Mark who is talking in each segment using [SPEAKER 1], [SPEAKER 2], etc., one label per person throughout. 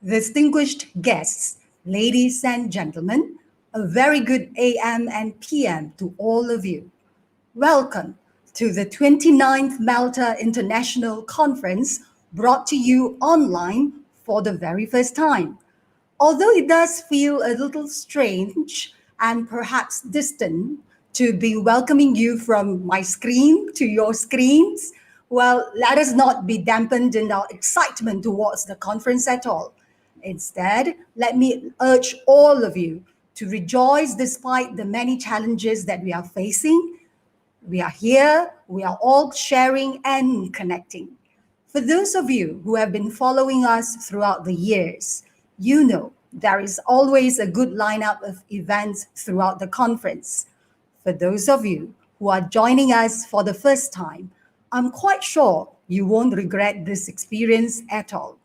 [SPEAKER 1] distinguished guests, ladies and gentlemen, a very good AM and PM to all of you. Welcome to the 29th Malta International Conference, brought to you online for the very first time. Although it does feel a little strange and perhaps distant to be welcoming you from my screen to your screens, well, let us not be dampened in our excitement towards the conference at all. Instead, let me urge all of you to rejoice despite the many challenges that we are facing. We are here, we are all sharing and connecting. For those of you who have been following us throughout the years, you know there is always a good lineup of events throughout the conference. For those of you who are joining us for the first time, I'm quite sure you won't regret this experience at all.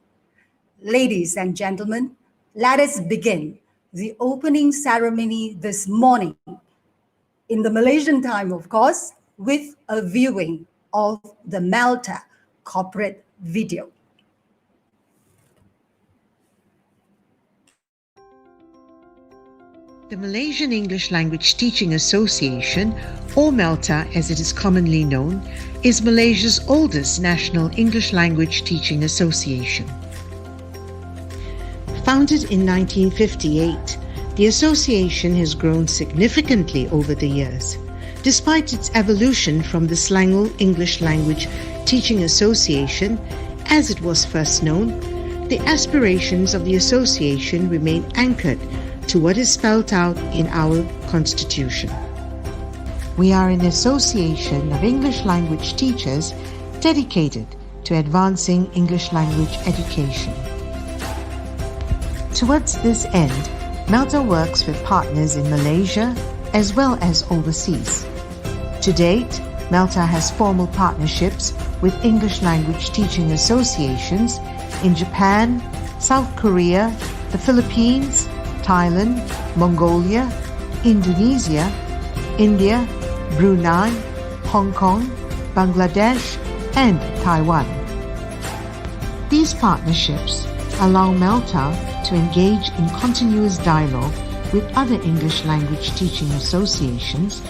[SPEAKER 1] Ladies and gentlemen, let us begin the opening ceremony this morning, in the Malaysian time, of course, with a viewing of the Malta corporate video.
[SPEAKER 2] The Malaysian English Language Teaching Association, or Malta as it is commonly known, is Malaysia's oldest national English language teaching association. Founded in 1958, the association has grown significantly over the years. Despite its evolution from the Selangor English Language Teaching Association, as it was first known, the aspirations of the association remain anchored to what is spelled out in our Constitution. We are an association of English language teachers dedicated to advancing English language education. Towards this end, Malta works with partners in Malaysia as well as overseas. To date, Malta has formal partnerships with English language teaching associations in Japan, South Korea, the Philippines, Thailand, Mongolia, Indonesia, India, Brunei, Hong Kong, Bangladesh, and Taiwan. These partnerships allow Malta to engage in continuous dialogue with other English language teaching associations,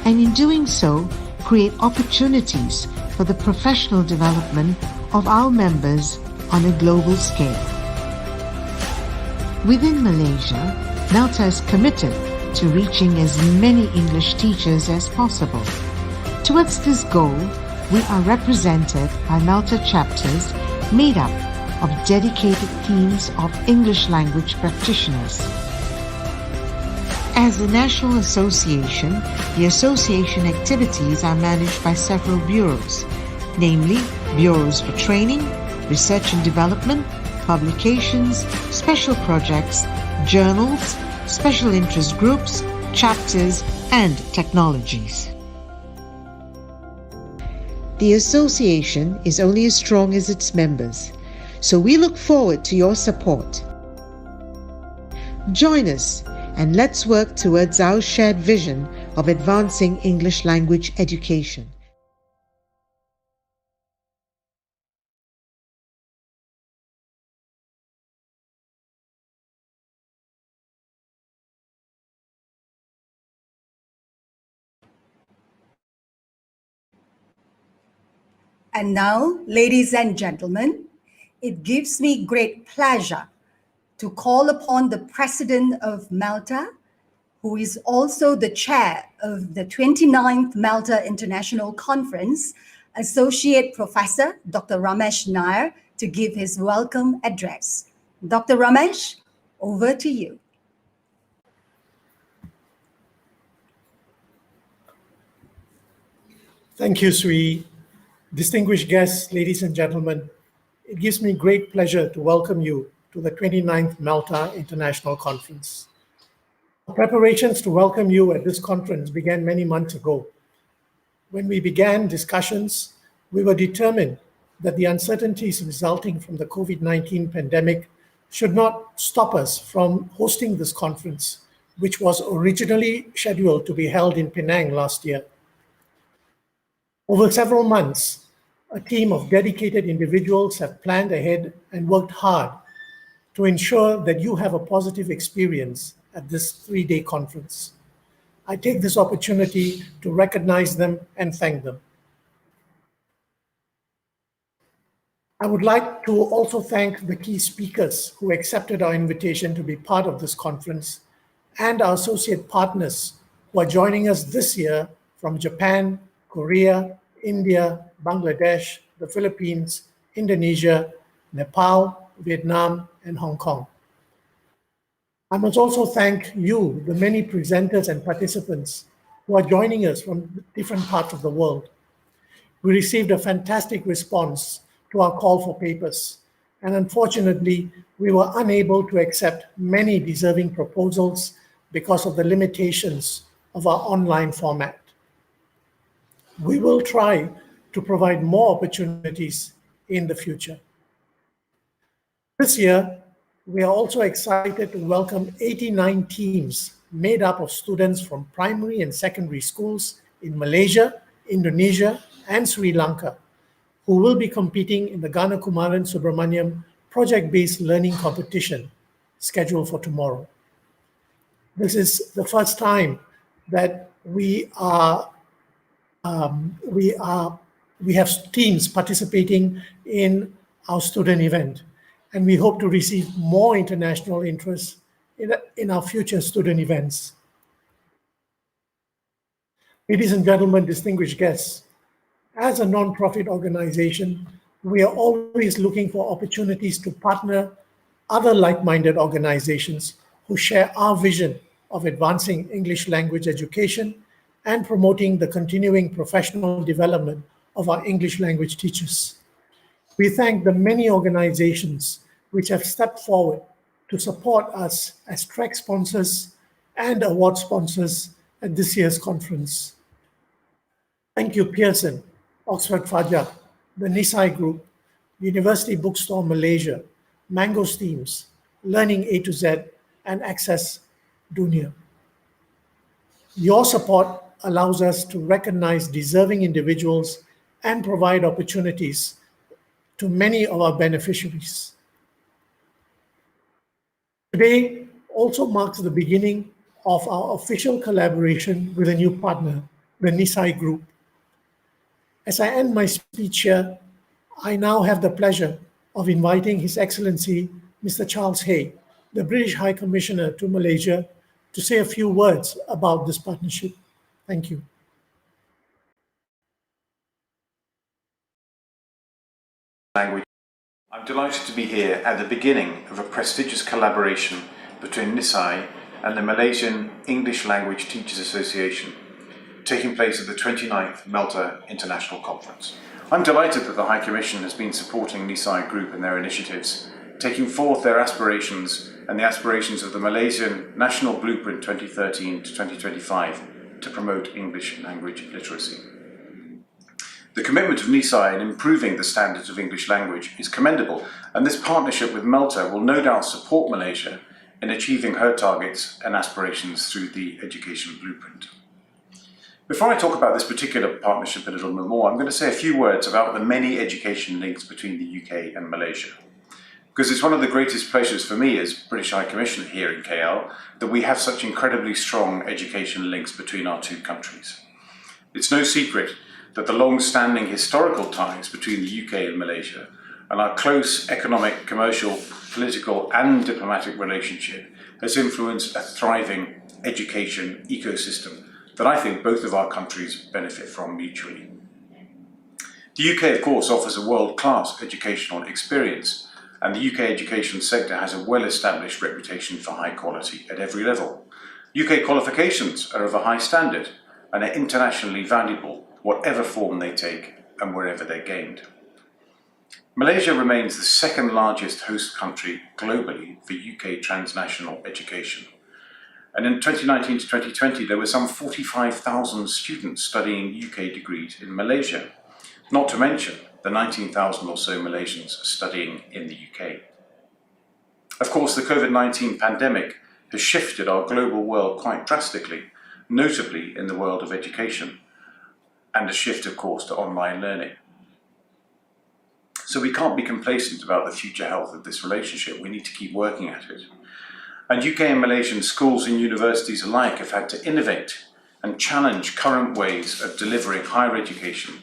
[SPEAKER 2] and in doing so, create opportunities for the professional development of our members on a global scale. Within Malaysia, Malta is committed to reaching as many English teachers as possible. Towards this goal, we are represented by Malta chapters made up of dedicated teams of English language practitioners. As a national association, the association activities are managed by several bureaus, namely bureaus for training, research and development, publications, special projects, journals, special interest groups, chapters, and technologies. The association is only as strong as its members, so we look forward to your support. Join us and let's work towards our shared vision of advancing English language education.
[SPEAKER 1] And now, ladies and gentlemen, it gives me great pleasure to call upon the President of Malta, who is also the chair of the 29th Malta International Conference, Associate Professor Dr. Ramesh Nair, to give his welcome address. Dr. Ramesh, over to you.
[SPEAKER 3] Thank you, Sri. Distinguished guests, ladies and gentlemen, it gives me great pleasure to welcome you to the 29th Malta International Conference. Preparations to welcome you at this conference began many months ago. When we began discussions, we were determined that the uncertainties resulting from the COVID-19 pandemic should not stop us from hosting this conference, which was originally scheduled to be held in Penang last year. Over several months, a team of dedicated individuals have planned ahead and worked hard to ensure that you have a positive experience at this 3-day conference. I take this opportunity to recognize them and thank them. I would like to also thank the key speakers who accepted our invitation to be part of this conference and our associate partners who are joining us this year from Japan, Korea, India, Bangladesh, the Philippines, Indonesia, Nepal, Vietnam, and Hong Kong. I must also thank you, the many presenters and participants who are joining us from different parts of the world. We received a fantastic response to our call for papers, and unfortunately, we were unable to accept many deserving proposals because of the limitations of our online format. We will try to provide more opportunities in the future. This year, we are also excited to welcome 89 teams made up of students from primary and secondary schools in Malaysia, Indonesia, and Sri Lanka, who will be competing in the Ghana Kumaran Subramaniam project-based learning competition scheduled for tomorrow. This is the first time that we have teams participating in our student event, and we hope to receive more international interest in our future student events. Ladies and gentlemen, distinguished guests, as a non-profit organization, we are always looking for opportunities to partner other like-minded organizations who share our vision of advancing English language education and promoting the continuing professional development of our English language teachers. We thank the many organizations which have stepped forward to support us as track sponsors and award sponsors at this year's conference. Thank you, Pearson, Oxford Fajar, the Nisai Group, University Bookstore Malaysia, Mangosteams, Learning A to Z, and Access Dunia. Your support allows us to recognize deserving individuals and provide opportunities to many of our beneficiaries. Today also marks the beginning of our official collaboration with a new partner, the Nisai Group. As I end my speech here, I now have the pleasure of inviting His Excellency Mr. Charles Hay, the British High Commissioner to Malaysia, to say a few words about this partnership. Thank you.
[SPEAKER 4] Language. I'm delighted to be here at the beginning of a prestigious collaboration between NISAI and the Malaysian English Language Teachers Association, taking place at the 29th Malta International Conference. I'm delighted that the High Commission has been supporting NISAI Group in their initiatives, taking forth their aspirations and the aspirations of the Malaysian National Blueprint 2013 to 2025 to promote English language literacy. The commitment of NISAI in improving the standards of English language is commendable, and this partnership with Malta will no doubt support Malaysia in achieving her targets and aspirations through the Education Blueprint. Before I talk about this particular partnership a little bit more, I'm going to say a few words about the many education links between the UK and Malaysia. Because it's one of the greatest pleasures for me as British High Commissioner here in KL that we have such incredibly strong education links between our two countries. It's no secret that the long-standing historical ties between the UK and Malaysia and our close economic, commercial, political and diplomatic relationship has influenced a thriving education ecosystem that I think both of our countries benefit from mutually. The UK, of course, offers a world-class educational experience, and the UK education sector has a well-established reputation for high quality at every level. UK qualifications are of a high standard and are internationally valuable, whatever form they take and wherever they're gained. Malaysia remains the second largest host country globally for UK transnational education. And in 2019 to 2020, there were some 45,000 students studying UK degrees in Malaysia, not to mention the 19,000 or so Malaysians studying in the UK. Of course, the COVID-19 pandemic has shifted our global world quite drastically, notably in the world of education, and a shift, of course, to online learning. So we can't be complacent about the future health of this relationship. We need to keep working at it. And UK and Malaysian schools and universities alike have had to innovate and challenge current ways of delivering higher education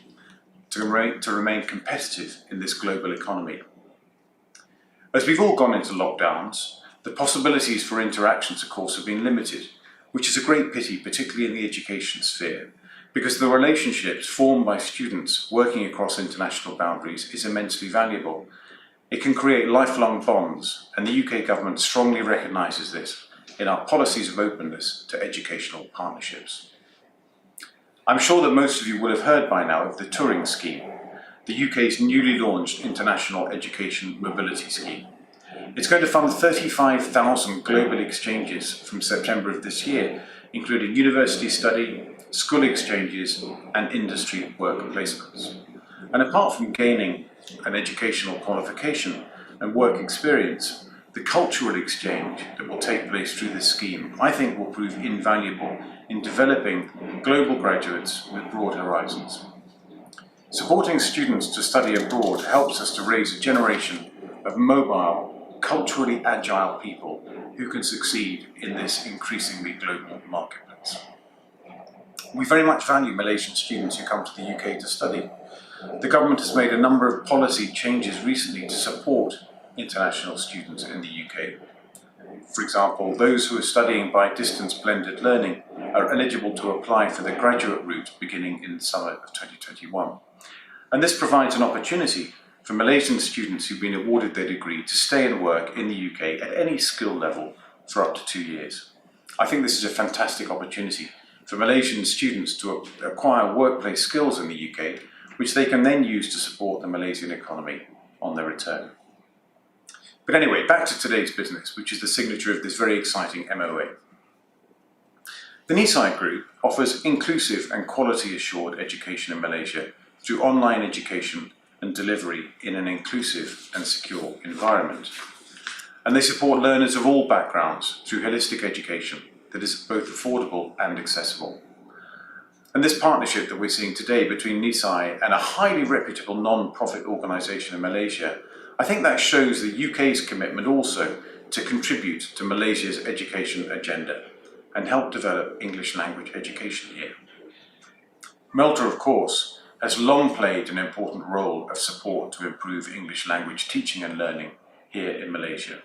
[SPEAKER 4] to remain competitive in this global economy. As we've all gone into lockdowns, the possibilities for interactions, of course, have been limited, which is a great pity, particularly in the education sphere, because the relationships formed by students working across international boundaries is immensely valuable. It can create lifelong bonds, and the UK government strongly recognises this in our policies of openness to educational partnerships. I'm sure that most of you will have heard by now of the Turing Scheme, the UK's newly launched international education mobility scheme. It's going to fund 35,000 global exchanges from September of this year, including university study, school exchanges and industry work placements. And apart from gaining an educational qualification and work experience, the cultural exchange that will take place through this scheme, I think, will prove invaluable in developing global graduates with broad horizons. Supporting students to study abroad helps us to raise a generation of mobile, culturally agile people who can succeed in this increasingly global marketplace. We very much value Malaysian students who come to the UK to study. The government has made a number of policy changes recently to support international students in the UK. For example, those who are studying by distance blended learning are eligible to apply for the graduate route beginning in the summer of 2021. And this provides an opportunity for Malaysian students who've been awarded their degree to stay and work in the UK at any skill level for up to 2 years. I think this is a fantastic opportunity for Malaysian students to acquire workplace skills in the UK, which they can then use to support the Malaysian economy on their return. But anyway, back to today's business, which is the signature of this very exciting MOA. The NISAI Group offers inclusive and quality assured education in Malaysia through online education and delivery in an inclusive and secure environment. And they support learners of all backgrounds through holistic education that is both affordable and accessible. And this partnership that we're seeing today between NISAI and a highly reputable non-profit organisation in Malaysia, I think that shows the UK's commitment also to contribute to Malaysia's education agenda and help develop English language education here. MELTA, of course, has long played an important role of support to improve English language teaching and learning here in Malaysia.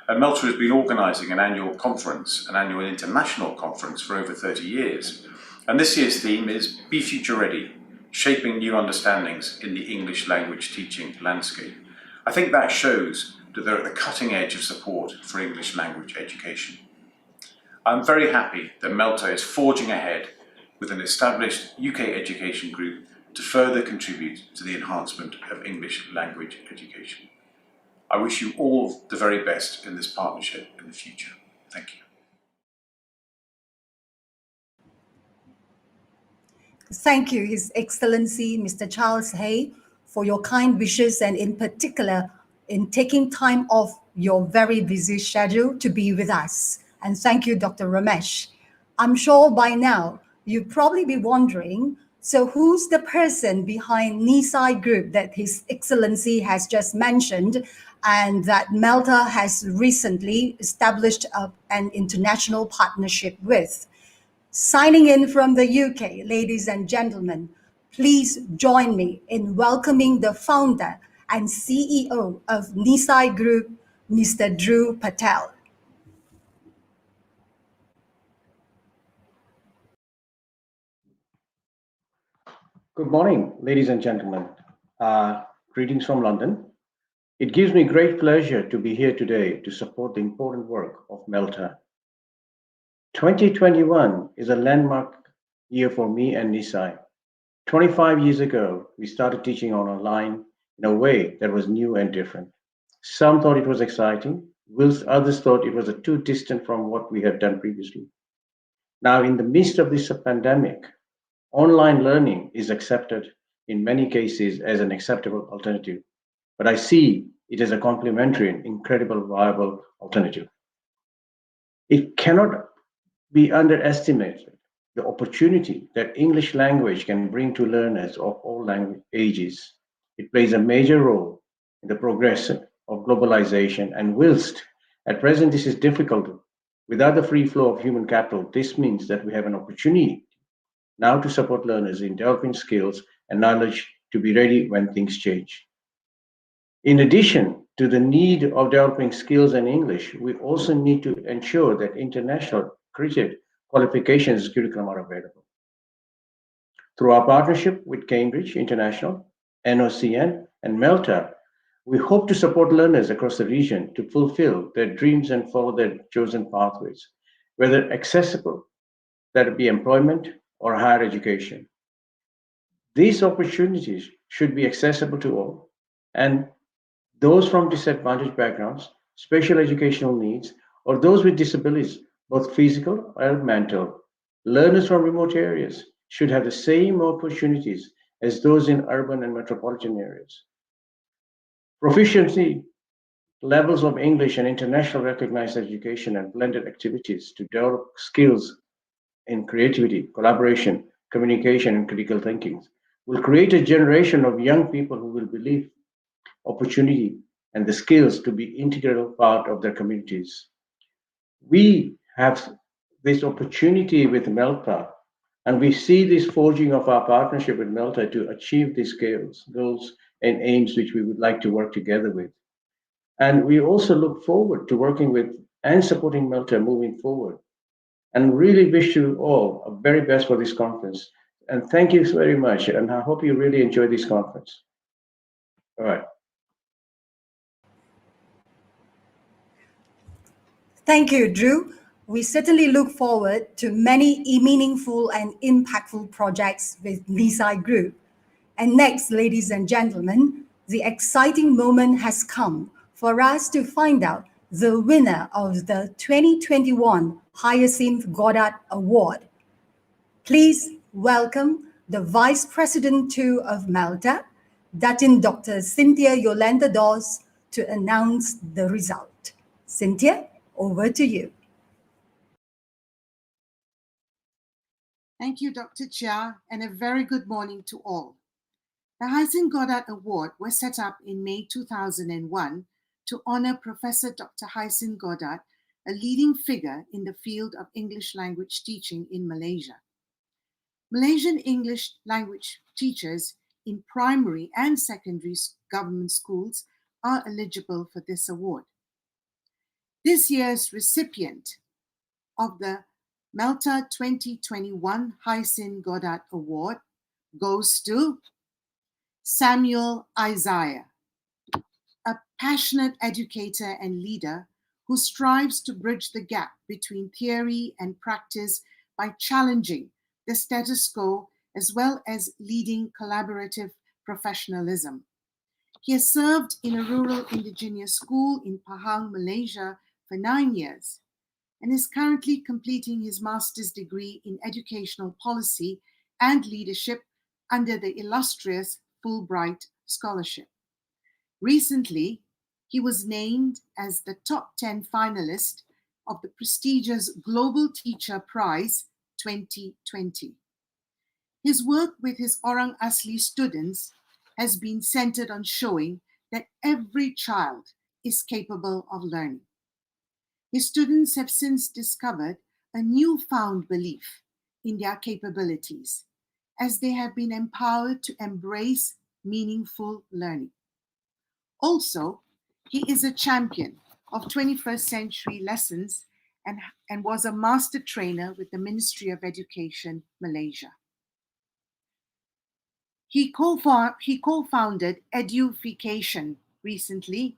[SPEAKER 4] And MELTA has been organising an annual conference, an annual international conference for over 30 years. And this year's theme is Be Future Ready, Shaping New Understandings in the English Language Teaching Landscape. I think that shows that they're at the cutting edge of support for English language education. I'm very happy that MELTA is forging ahead with an established UK education group to further contribute to the enhancement of English language education. I wish you all the very best in this partnership in the future. Thank you.
[SPEAKER 1] Thank you, His Excellency Mr. Charles Hay, for your kind wishes and in particular in taking time off your very busy schedule to be with us. And thank you, Dr. Ramesh. I'm sure by now you'd probably be wondering, so who's the person behind NISAI Group that His Excellency has just mentioned and that MELTA has recently established an international partnership with? Signing in from the UK, ladies and gentlemen, please join me in welcoming the founder and CEO of NISAI Group, Mr. Dhruv Patel.
[SPEAKER 5] Good morning, ladies and gentlemen. Greetings from London. It gives me great pleasure to be here today to support the important work of MELTA. 2021 is a landmark year for me and NISAI. 25 years ago, we started teaching online in a way that was new and different. Some thought it was exciting, whilst others thought it was too distant from what we had done previously. Now, in the midst of this pandemic, online learning is accepted in many cases as an acceptable alternative, but I see it as a complementary and incredible viable alternative. It cannot be underestimated the opportunity that English language can bring to learners of all language ages. It plays a major role in the progress of globalization, and whilst at present this is difficult, without the free flow of human capital, this means that we have an opportunity now to support learners in developing skills and knowledge to be ready when things change. In addition to the need of developing skills in English, we also need to ensure that international accredited qualifications curriculum are available. Through our partnership with Cambridge International, NOCN, and Melta, we hope to support learners across the region to fulfill their dreams and follow their chosen pathways, whether accessible, that it be employment or higher education. These opportunities should be accessible to all, and those from disadvantaged backgrounds, special educational needs, or those with disabilities, both physical or mental, learners from remote areas should have the same opportunities as those in urban and metropolitan areas. Proficiency levels of English and international recognized education and blended activities to develop skills in creativity, collaboration, communication, and critical thinking will create a generation of young people who will believe opportunity and the skills to be integral part of their communities. We have this opportunity with Melta, and we see this forging of our partnership with Melta to achieve these goals and aims which we would like to work together with. And we also look forward to working with and supporting Melta moving forward. And really wish you all a very best for this conference. And thank you very much. And I hope you really enjoy this conference. All right.
[SPEAKER 1] Thank you, Drew. We certainly look forward to many meaningful and impactful projects with Nisai Group. And next, ladies and gentlemen, the exciting moment has come for us to find out the winner of the 2021 Hyacinth Goddard Award. Please welcome the Vice President 2 of Malta, Datin Dr. Cynthia Yolanda Dawes, to announce the result. Cynthia, over to you.
[SPEAKER 6] Thank you, Dr. Chia, and a very good morning to all. The Hyacinth Goddard Award was set up in May 2001 to honor Professor Dr. Hyacinth Goddard, a leading figure in the field of English language teaching in Malaysia. Malaysian English language teachers in primary and secondary government schools are eligible for this award. This year's recipient of the Malta 2021 Hyacinth Goddard Award goes to Samuel Isaiah, a passionate educator and leader who strives to bridge the gap between theory and practice by challenging the status quo as well as leading collaborative professionalism. He has served in a rural indigenous school in Pahang, Malaysia for 9 years and is currently completing his master's degree in educational policy and leadership under the illustrious Fulbright Scholarship. Recently, he was named as the top 10 finalist of the prestigious Global Teacher Prize 2020. His work with his Orang Asli students has been centered on showing that every child is capable of learning. His students have since discovered a newfound belief in their capabilities as they have been empowered to embrace meaningful learning. Also, he is a champion of 21st century lessons and was a master trainer with the Ministry of Education, Malaysia. He co-founded Edufication recently,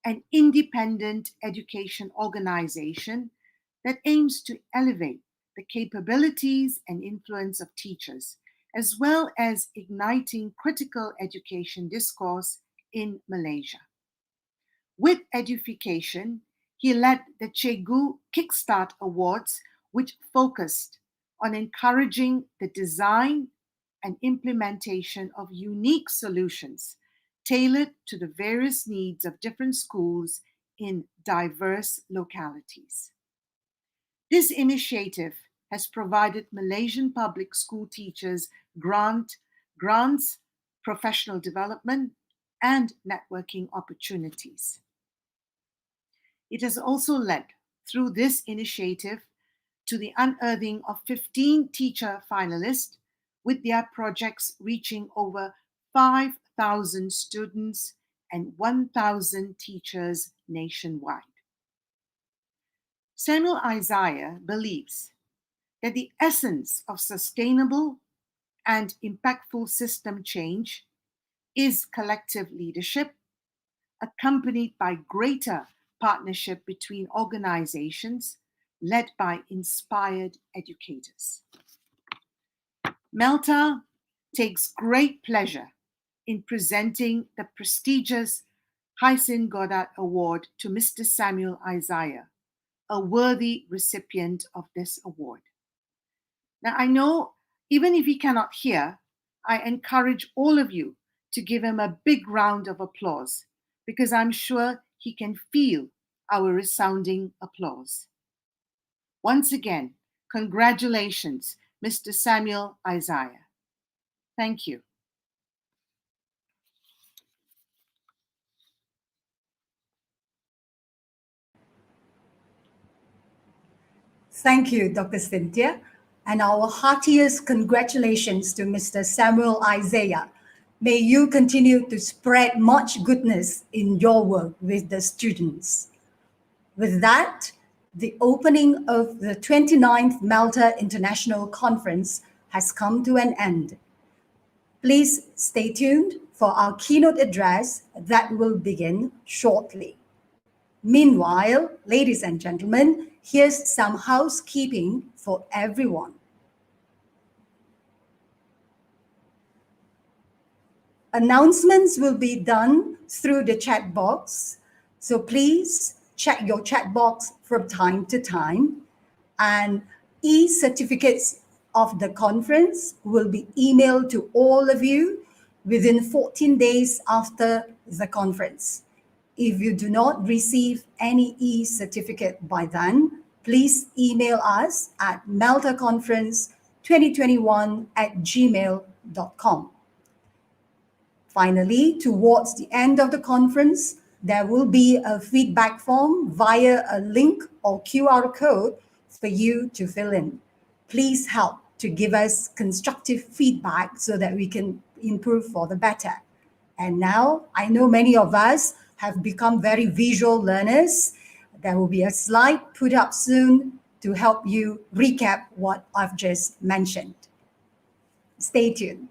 [SPEAKER 6] an independent education organization that aims to elevate the capabilities and influence of teachers, as well as igniting critical education discourse in Malaysia. With Edufication, he led the Cikgu Kickstart Awards, which focused on encouraging the design and implementation of unique solutions tailored to the various needs of different schools in diverse localities. This initiative has provided Malaysian public school teachers grants, professional development, and networking opportunities. It has also led, through this initiative, to the unearthing of 15 teacher finalists, with their projects reaching over 5,000 students and 1,000 teachers nationwide. Samuel Isaiah believes that the essence of sustainable and impactful system change is collective leadership, accompanied by greater partnership between organizations led by inspired educators. Melta takes great pleasure in presenting the prestigious Hyacin Goddard Award to Mr. Samuel Isaiah, a worthy recipient of this award. Now, I know even if he cannot hear, I encourage all of you to give him a big round of applause, because I'm sure he can feel our resounding applause. Once again, congratulations, Mr. Samuel Isaiah. Thank you.
[SPEAKER 1] Thank you, Dr. Cynthia, and our heartiest congratulations to Mr. Samuel Isaiah. May you continue to spread much goodness in your work with the students. With that, the opening of the 29th Malta International Conference has come to an end. Please stay tuned for our keynote address that will begin shortly. Meanwhile, ladies and gentlemen, here's some housekeeping for everyone. Announcements will be done through the chat box, so please check your chat box from time to time. And e-certificates of the conference will be emailed to all of you within 14 days after the conference. If you do not receive any e-certificate by then, please email us at maltaconference2021@gmail.com. Finally, towards the end of the conference, there will be a feedback form via a link or QR code for you to fill in. Please help to give us constructive feedback so that we can improve for the better. And now, I know many of us have become very visual learners. There will be a slide put up soon to help you recap what I've just mentioned. Stay tuned.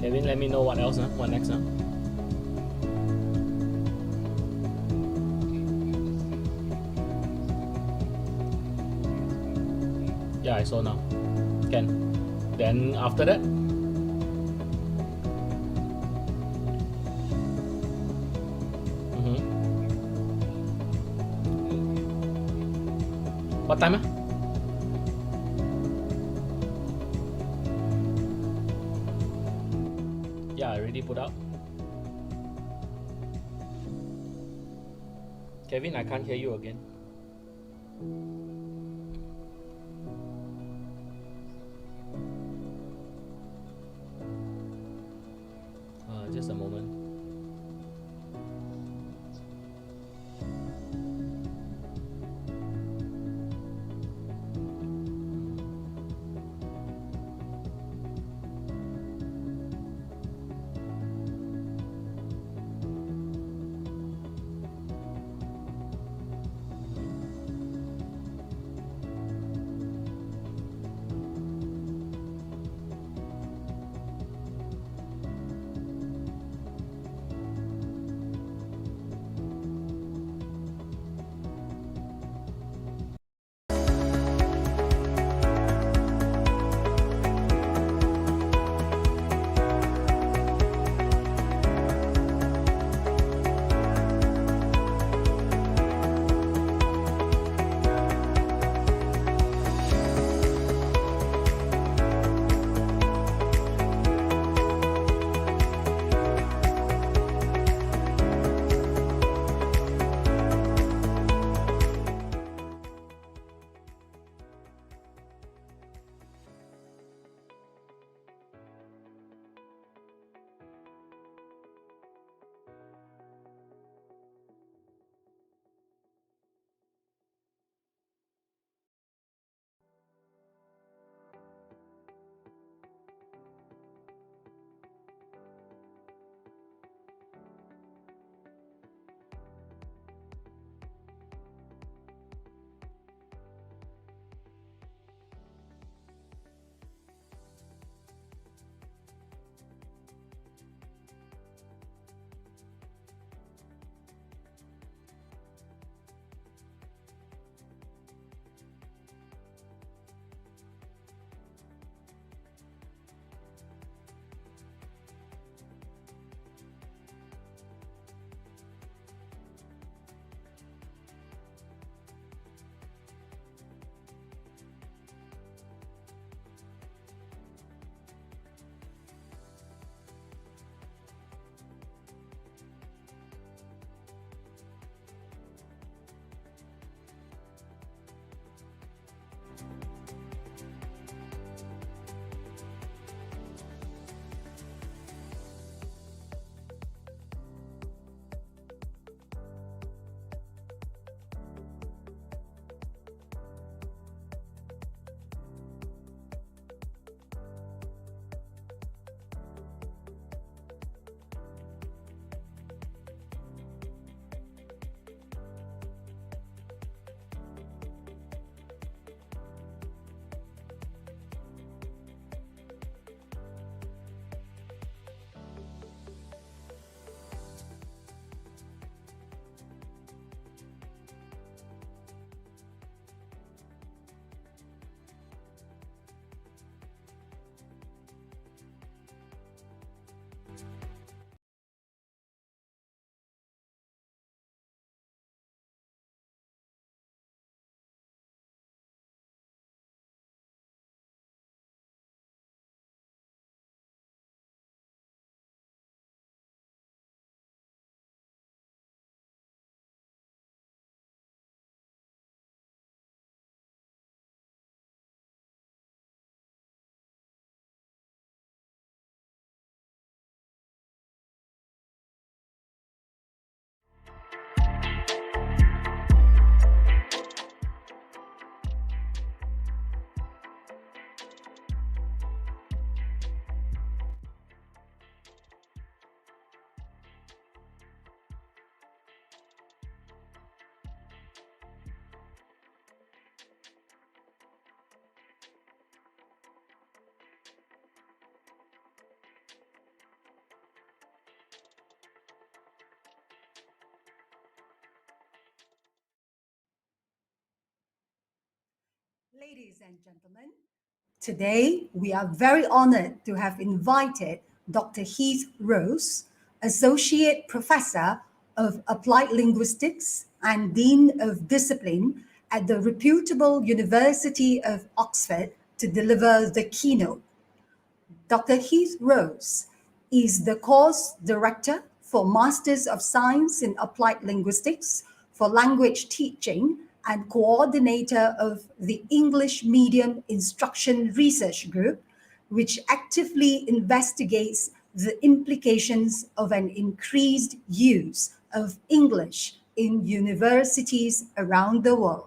[SPEAKER 7] Kevin, let me know what else, what next, Yeah, I saw now. Can. Then after that? What time? Yeah, I already put out. Kevin, I can't hear you again. Just a moment.
[SPEAKER 1] Ladies and gentlemen, today we are very honored to have invited Dr. Heath Rose, Associate Professor of Applied Linguistics and Dean of Discipline at the reputable University of Oxford, to deliver the keynote. Dr. Heath Rose is the course director for Masters of Science in Applied Linguistics for Language Teaching and coordinator of the English Medium Instruction Research Group, which actively investigates the implications of an increased use of English in universities around the world.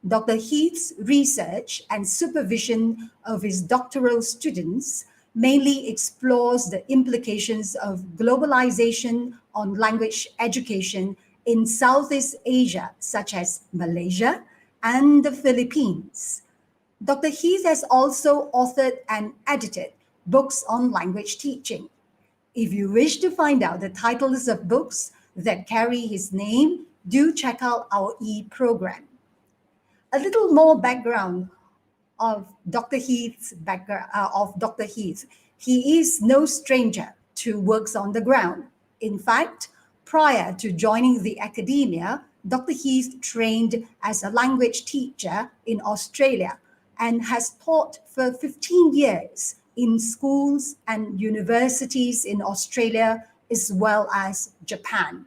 [SPEAKER 1] Dr. Heath's research and supervision of his doctoral students mainly explores the implications of globalization on language education in Southeast Asia, such as Malaysia and the Philippines. Dr. Heath has also authored and edited books on language teaching. If you wish to find out the titles of books that carry his name, do check out our e-program. A little more background of Dr. Heath's background of Dr. Heath. He is no stranger to works on the ground. In fact, prior to joining the academia, Dr. Heath trained as a language teacher in Australia and has taught for 15 years in schools and universities in Australia as well as Japan.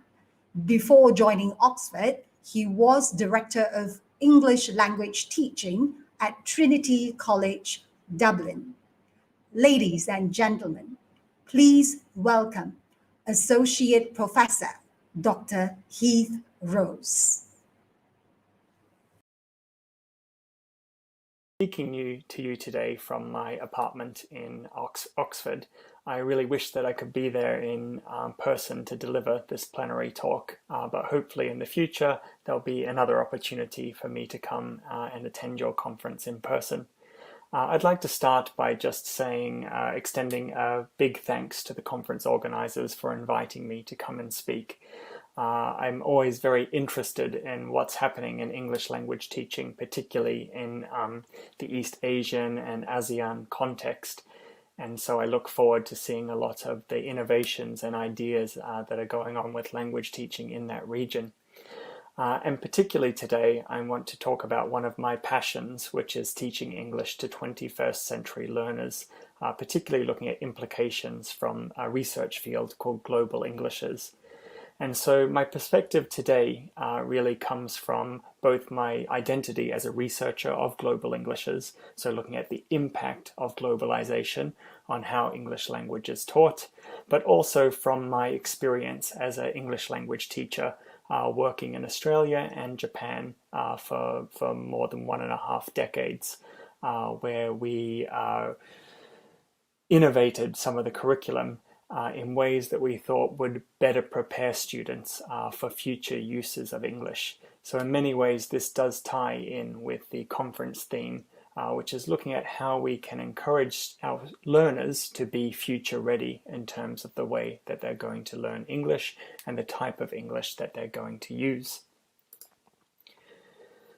[SPEAKER 1] Before joining Oxford, he was Director of English Language Teaching at Trinity College, Dublin. Ladies and gentlemen, please welcome Associate Professor Dr. Heath Rose.
[SPEAKER 8] Speaking to you today from my apartment in Oxford. I really wish that I could be there in person to deliver this plenary talk, but hopefully in the future there'll be another opportunity for me to come and attend your conference in person. I'd like to start by just saying, extending a big thanks to the conference organizers for inviting me to come and speak. I'm always very interested in what's happening in English language teaching, particularly in the East Asian and ASEAN context. And so I look forward to seeing a lot of the innovations and ideas that are going on with language teaching in that region. And particularly today, I want to talk about one of my passions, which is teaching English to 21st century learners, particularly looking at implications from a research field called Global Englishes. And so my perspective today really comes from both my identity as a researcher of global Englishes, so looking at the impact of globalization on how English language is taught, but also from my experience as an English language teacher working in Australia and Japan for more than 1.5 decades, where we innovated some of the curriculum in ways that we thought would better prepare students for future uses of English. So in many ways, this does tie in with the conference theme, which is looking at how we can encourage our learners to be future ready in terms of the way that they're going to learn English and the type of English that they're going to use.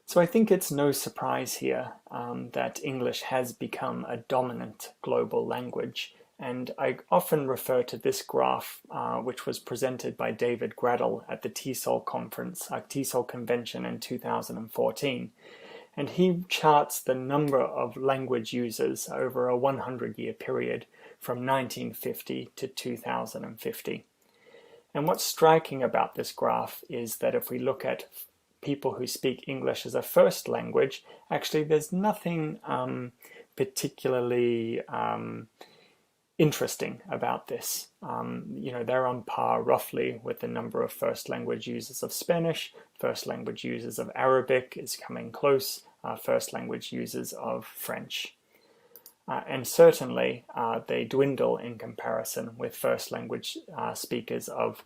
[SPEAKER 8] So I think it's no surprise here that English has become a dominant global language. And I often refer to this graph, which was presented by David Graddle at the TESOL conference, TESOL convention in 2014. And he charts the number of language users over a 100-year period from 1950 to 2050. And what's striking about this graph is that if we look at people who speak English as a first language, actually there's nothing particularly interesting about this. They're on par roughly with the number of first language users of Spanish, first language users of Arabic is coming close, first language users of French. And certainly they dwindle in comparison with first language speakers of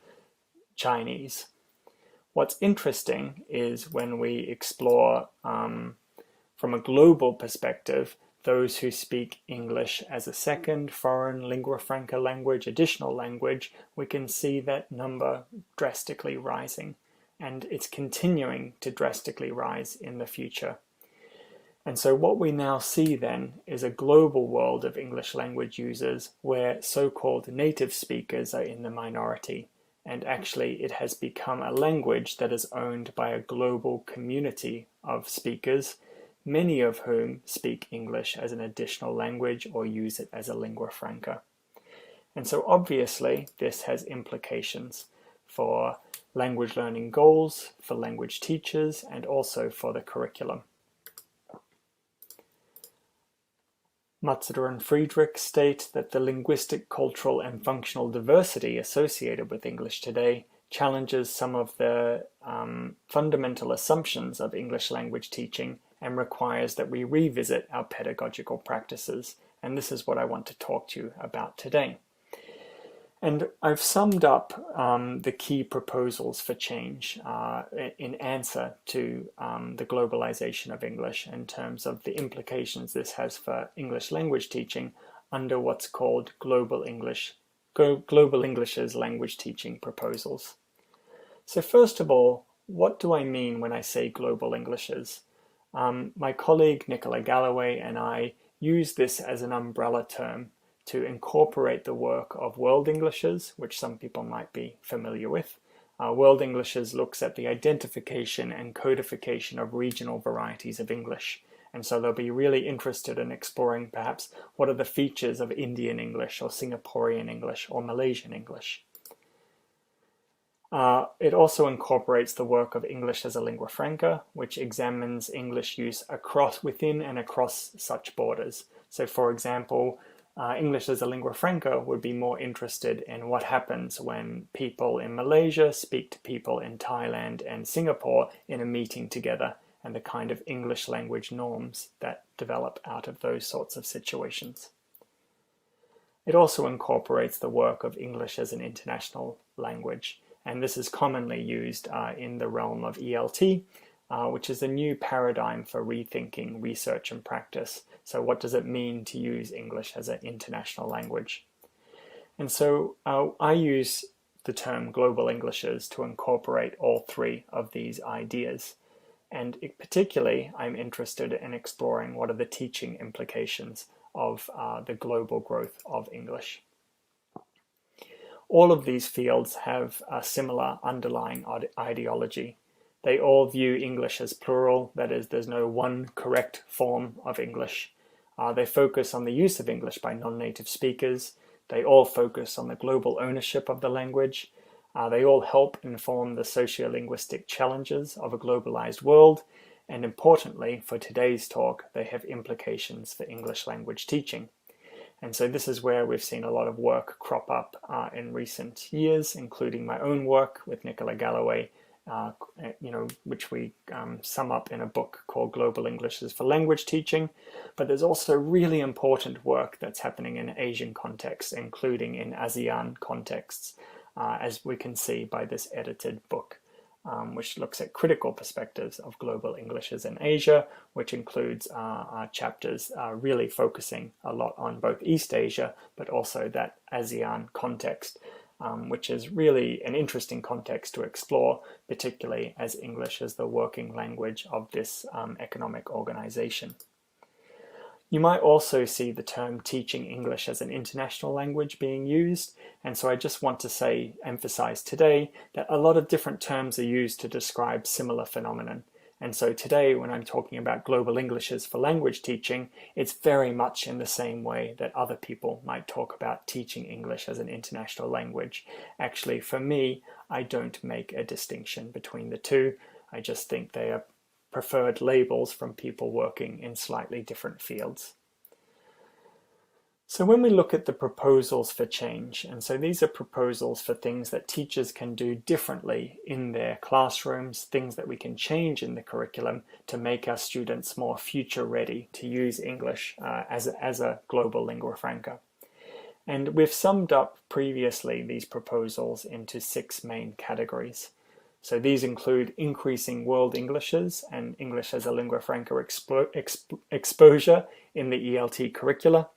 [SPEAKER 8] Chinese. What's interesting is when we explore from a global perspective those who speak English as a second foreign lingua franca language, additional language, we can see that number drastically rising, and it's continuing to drastically rise in the future. And so what we now see then is a global world of English language users where so-called native speakers are in the minority, and actually it has become a language that is owned by a global community of speakers, many of whom speak English as an additional language or use it as a lingua franca. And so obviously this has implications for language learning goals, for language teachers, and also for the curriculum. Matsuda and Friedrich state that the linguistic, cultural, and functional diversity associated with English today challenges some of the fundamental assumptions of English language teaching and requires that we revisit our pedagogical practices. And this is what I want to talk to you about today. And I've summed up the key proposals for change in answer to the globalization of English in terms of the implications this has for English language teaching under what's called Global English's language teaching proposals. So first of all, what do I mean when I say Global Englishes? My colleague Nicola Galloway and I use this as an umbrella term to incorporate the work of World Englishes, which some people might be familiar with. World Englishes looks at the identification and codification of regional varieties of English. And so they'll be really interested in exploring perhaps what are the features of Indian English or Singaporean English or Malaysian English. It also incorporates the work of English as a lingua franca, which examines English use within and across such borders. So for example, English as a lingua franca would be more interested in what happens when people in Malaysia speak to people in Thailand and Singapore in a meeting together, and the kind of English language norms that develop out of those sorts of situations. It also incorporates the work of English as an international language, and this is commonly used in the realm of ELT, which is a new paradigm for rethinking research and practice. So what does it mean to use English as an international language? And so I use the term Global Englishes to incorporate all three of these ideas. And particularly, I'm interested in exploring what are the teaching implications of the global growth of English. All of these fields have a similar underlying ideology. They all view English as plural, that is, there's no one correct form of English. They focus on the use of English by non-native speakers. They all focus on the global ownership of the language. They all help inform the sociolinguistic challenges of a globalized world, and importantly, for today's talk, they have implications for English language teaching. And so this is where we've seen a lot of work crop up in recent years, including my own work with Nicola Galloway, which we sum up in a book called Global Englishes for Language Teaching. But there's also really important work that's happening in Asian contexts, including in ASEAN contexts, as we can see by this edited book, which looks at critical perspectives of global Englishes in Asia, which includes chapters really focusing a lot on both East Asia, but also that ASEAN context, which is really an interesting context to explore, particularly as English is the working language of this economic organization. You might also see the term teaching English as an international language being used, and so I just want to emphasize today that a lot of different terms are used to describe similar phenomenon. And so today, when I'm talking about global Englishes for language teaching, it's very much in the same way that other people might talk about teaching English as an international language. Actually, for me, I don't make a distinction between the two. I just think they are preferred labels from people working in slightly different fields. So when we look at the proposals for change, and so these are proposals for things that teachers can do differently in their classrooms, things that we can change in the curriculum to make our students more future ready to use English as a global lingua franca. And we've summed up previously these proposals into 6 main categories. So these include increasing world Englishes and English as a lingua franca exposure in the ELT curricula,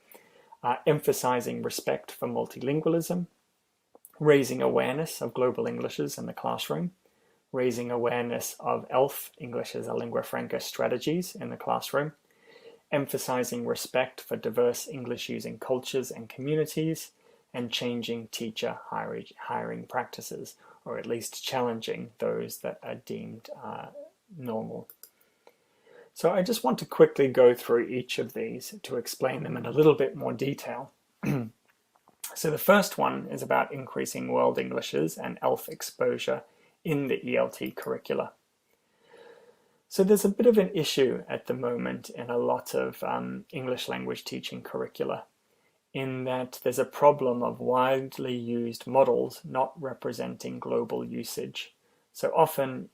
[SPEAKER 8] emphasizing respect for multilingualism, raising awareness of global Englishes in the classroom, raising awareness of ELF, English as a lingua franca strategies in the classroom, emphasizing respect for diverse English-using cultures and communities, and changing teacher hiring practices, or at least challenging those that are deemed normal. So I just want to quickly go through each of these to explain them in a little bit more detail. So the first one is about increasing world Englishes and ELF exposure in the ELT curricula. So there's a bit of an issue at the moment in a lot of English language teaching curricula, in that there's a problem of widely used models not representing global usage. So often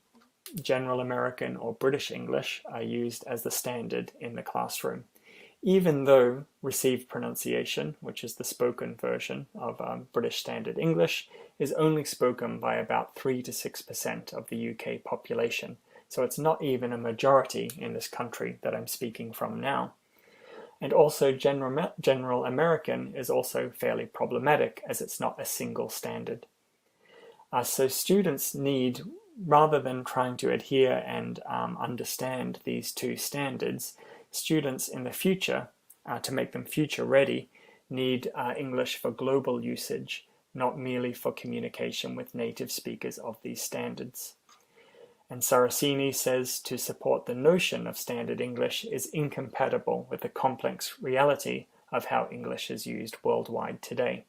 [SPEAKER 8] General American or British English are used as the standard in the classroom, even though received pronunciation, which is the spoken version of British Standard English, is only spoken by about 3 to 6% of the UK population. So it's not even a majority in this country that I'm speaking from now. And also General American is also fairly problematic, as it's not a single standard. So students need, rather than trying to adhere and understand these 2 standards, students in the future, to make them future ready, need English for global usage, not merely for communication with native speakers of these standards. And Saraceni says to support the notion of standard English is incompatible with the complex reality of how English is used worldwide today.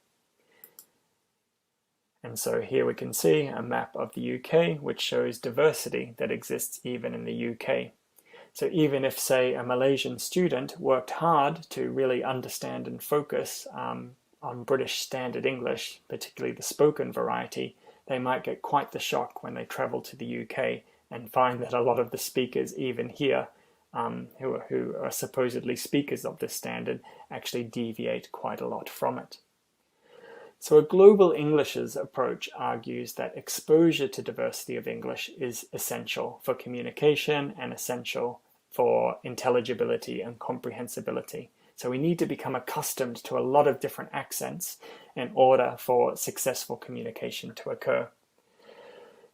[SPEAKER 8] And so here we can see a map of the UK which shows diversity that exists even in the UK. So even if, say, a Malaysian student worked hard to really understand and focus on British Standard English, particularly the spoken variety, they might get quite the shock when they travel to the UK and find that a lot of the speakers even here, who are supposedly speakers of this standard, actually deviate quite a lot from it. So a global Englishes approach argues that exposure to diversity of English is essential for communication and essential for intelligibility and comprehensibility. So we need to become accustomed to a lot of different accents in order for successful communication to occur.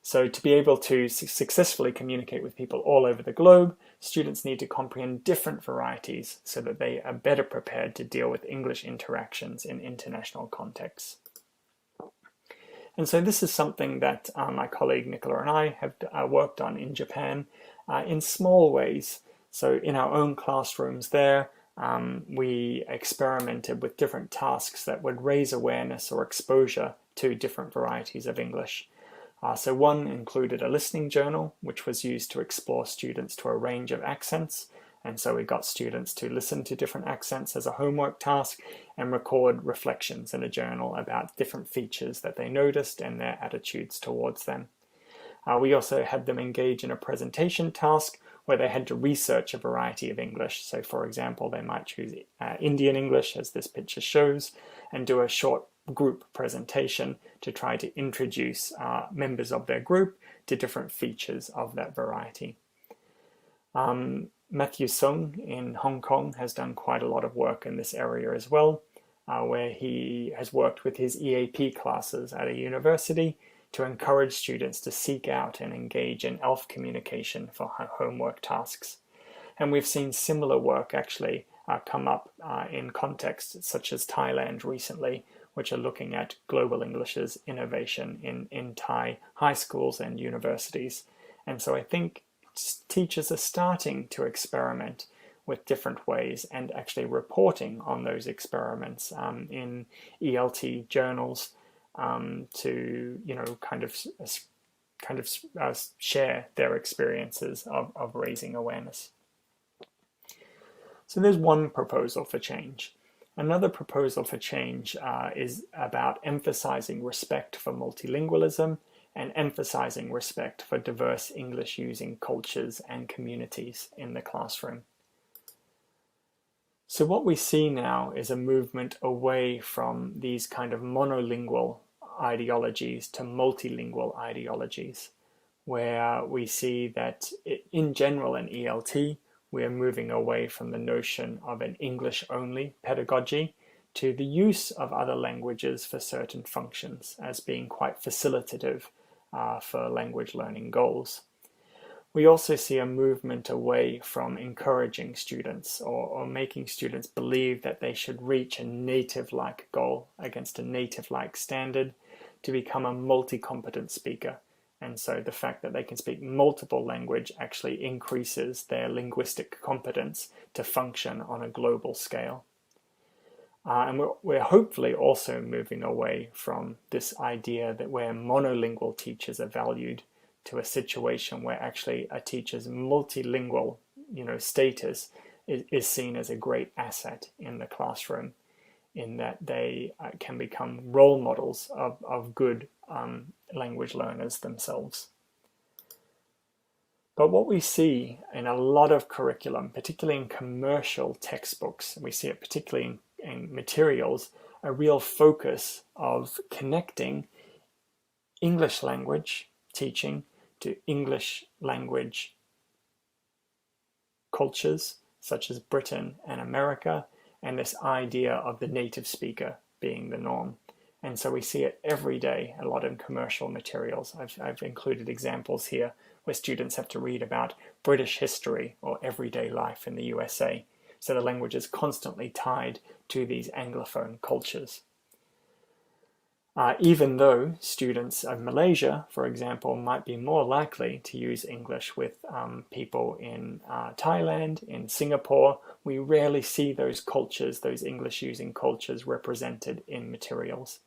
[SPEAKER 8] So to be able to successfully communicate with people all over the globe, students need to comprehend different varieties so that they are better prepared to deal with English interactions in international contexts. And so this is something that my colleague Nicola and I have worked on in Japan in small ways. So in our own classrooms there, we experimented with different tasks that would raise awareness or exposure to different varieties of English. So one included a listening journal, which was used to explore students to a range of accents. And so we got students to listen to different accents as a homework task and record reflections in a journal about different features that they noticed and their attitudes towards them. We also had them engage in a presentation task where they had to research a variety of English. So for example, they might choose Indian English, as this picture shows, and do a short group presentation to try to introduce members of their group to different features of that variety. Matthew Sung in Hong Kong has done quite a lot of work in this area as well, where he has worked with his EAP classes at a university to encourage students to seek out and engage in ELF communication for homework tasks. And we've seen similar work actually come up in contexts such as Thailand recently, which are looking at global English's innovation in Thai high schools and universities. And so I think teachers are starting to experiment with different ways and actually reporting on those experiments in ELT journals to kind of share their experiences of raising awareness. So there's one proposal for change. Another proposal for change is about emphasizing respect for multilingualism and emphasizing respect for diverse English-using cultures and communities in the classroom. So what we see now is a movement away from these kind of monolingual ideologies to multilingual ideologies, where we see that in general in ELT, we are moving away from the notion of an English-only pedagogy to the use of other languages for certain functions as being quite facilitative for language learning goals. We also see a movement away from encouraging students or making students believe that they should reach a native-like goal against a native-like standard to become a multi-competent speaker. And so the fact that they can speak multiple language actually increases their linguistic competence to function on a global scale. And we're hopefully also moving away from this idea that where monolingual teachers are valued to a situation where actually a teacher's multilingual status is seen as a great asset in the classroom, in that they can become role models of good language learners themselves. But what we see in a lot of curriculum, particularly in commercial textbooks, we see it particularly in materials, a real focus of connecting English language teaching to English language cultures such as Britain and America, and this idea of the native speaker being the norm. And so we see it every day, a lot in commercial materials. I've included examples here where students have to read about British history or everyday life in the USA. So the language is constantly tied to these Anglophone cultures. Even though students of Malaysia, for example, might be more likely to use English with people in Thailand, in Singapore, we rarely see those cultures, those English-using cultures represented in materials.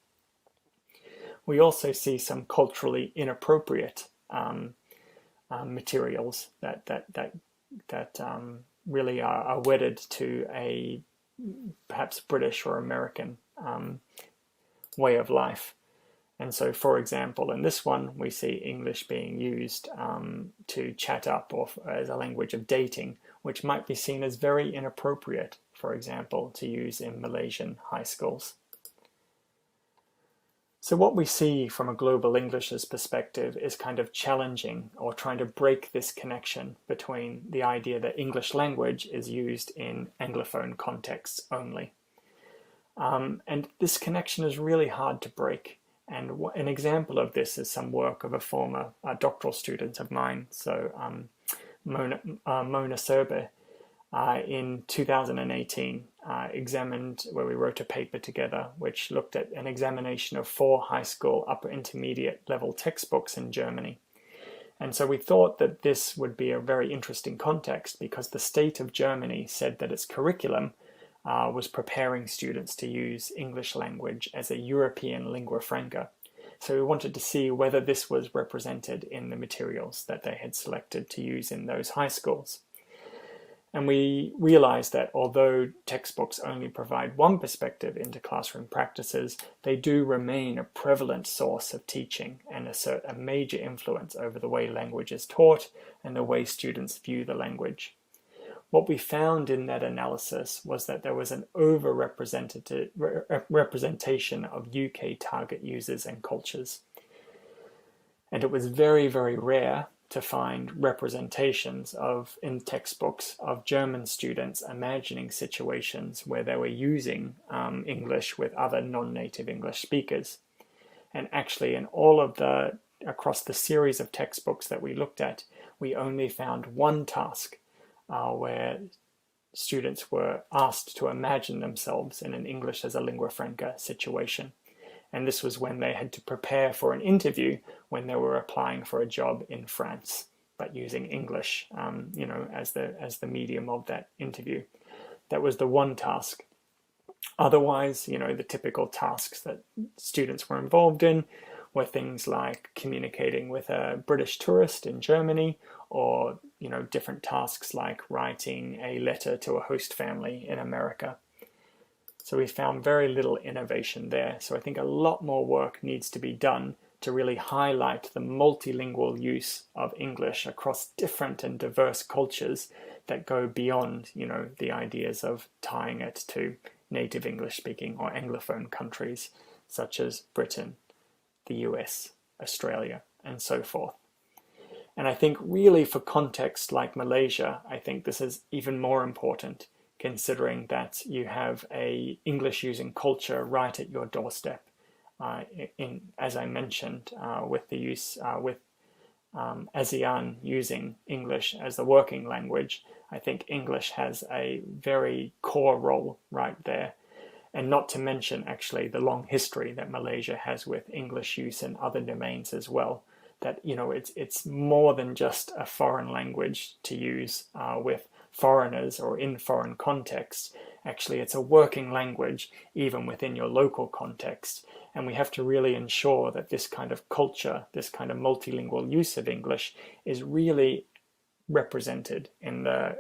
[SPEAKER 8] We also see some culturally inappropriate materials that really are wedded to a perhaps British or American way of life. And so, for example, in this one, we see English being used to chat up or as a language of dating, which might be seen as very inappropriate, for example, to use in Malaysian high schools. So what we see from a global English's perspective is kind of challenging or trying to break this connection between the idea that English language is used in Anglophone contexts only. And this connection is really hard to break. And an example of this is some work of a former doctoral student of mine, so Mona Serbe, in 2018 examined, where we wrote a paper together, which looked at an examination of 4 high school upper intermediate level textbooks in Germany. And so we thought that this would be a very interesting context because the state of Germany said that its curriculum was preparing students to use English language as a European lingua franca. So we wanted to see whether this was represented in the materials that they had selected to use in those high schools. And we realized that although textbooks only provide one perspective into classroom practices, they do remain a prevalent source of teaching and assert a major influence over the way language is taught and the way students view the language. What we found in that analysis was that there was an over-representation of UK target users and cultures. And it was very, very rare to find representations in textbooks of German students imagining situations where they were using English with other non-native English speakers. And actually across the series of textbooks that we looked at, we only found one task where students were asked to imagine themselves in an English as a lingua franca situation. And this was when they had to prepare for an interview when they were applying for a job in France, but using English, as the medium of that interview. That was the one task. Otherwise, the typical tasks that students were involved in were things like communicating with a British tourist in Germany, or different tasks like writing a letter to a host family in America. So we found very little innovation there. So I think a lot more work needs to be done to really highlight the multilingual use of English across different and diverse cultures that go beyond, the ideas of tying it to native English speaking or Anglophone countries such as Britain, the US, Australia, and so forth. And I think really for contexts like Malaysia, I think this is even more important, considering that you have a English-using culture right at your doorstep. As I mentioned, with the use with ASEAN using English as the working language, I think English has a very core role right there. And not to mention actually the long history that Malaysia has with English use in other domains as well. That it's more than just a foreign language to use with foreigners or in foreign contexts. Actually, it's a working language even within your local context. And we have to really ensure that this kind of culture, this kind of multilingual use of English is really represented in the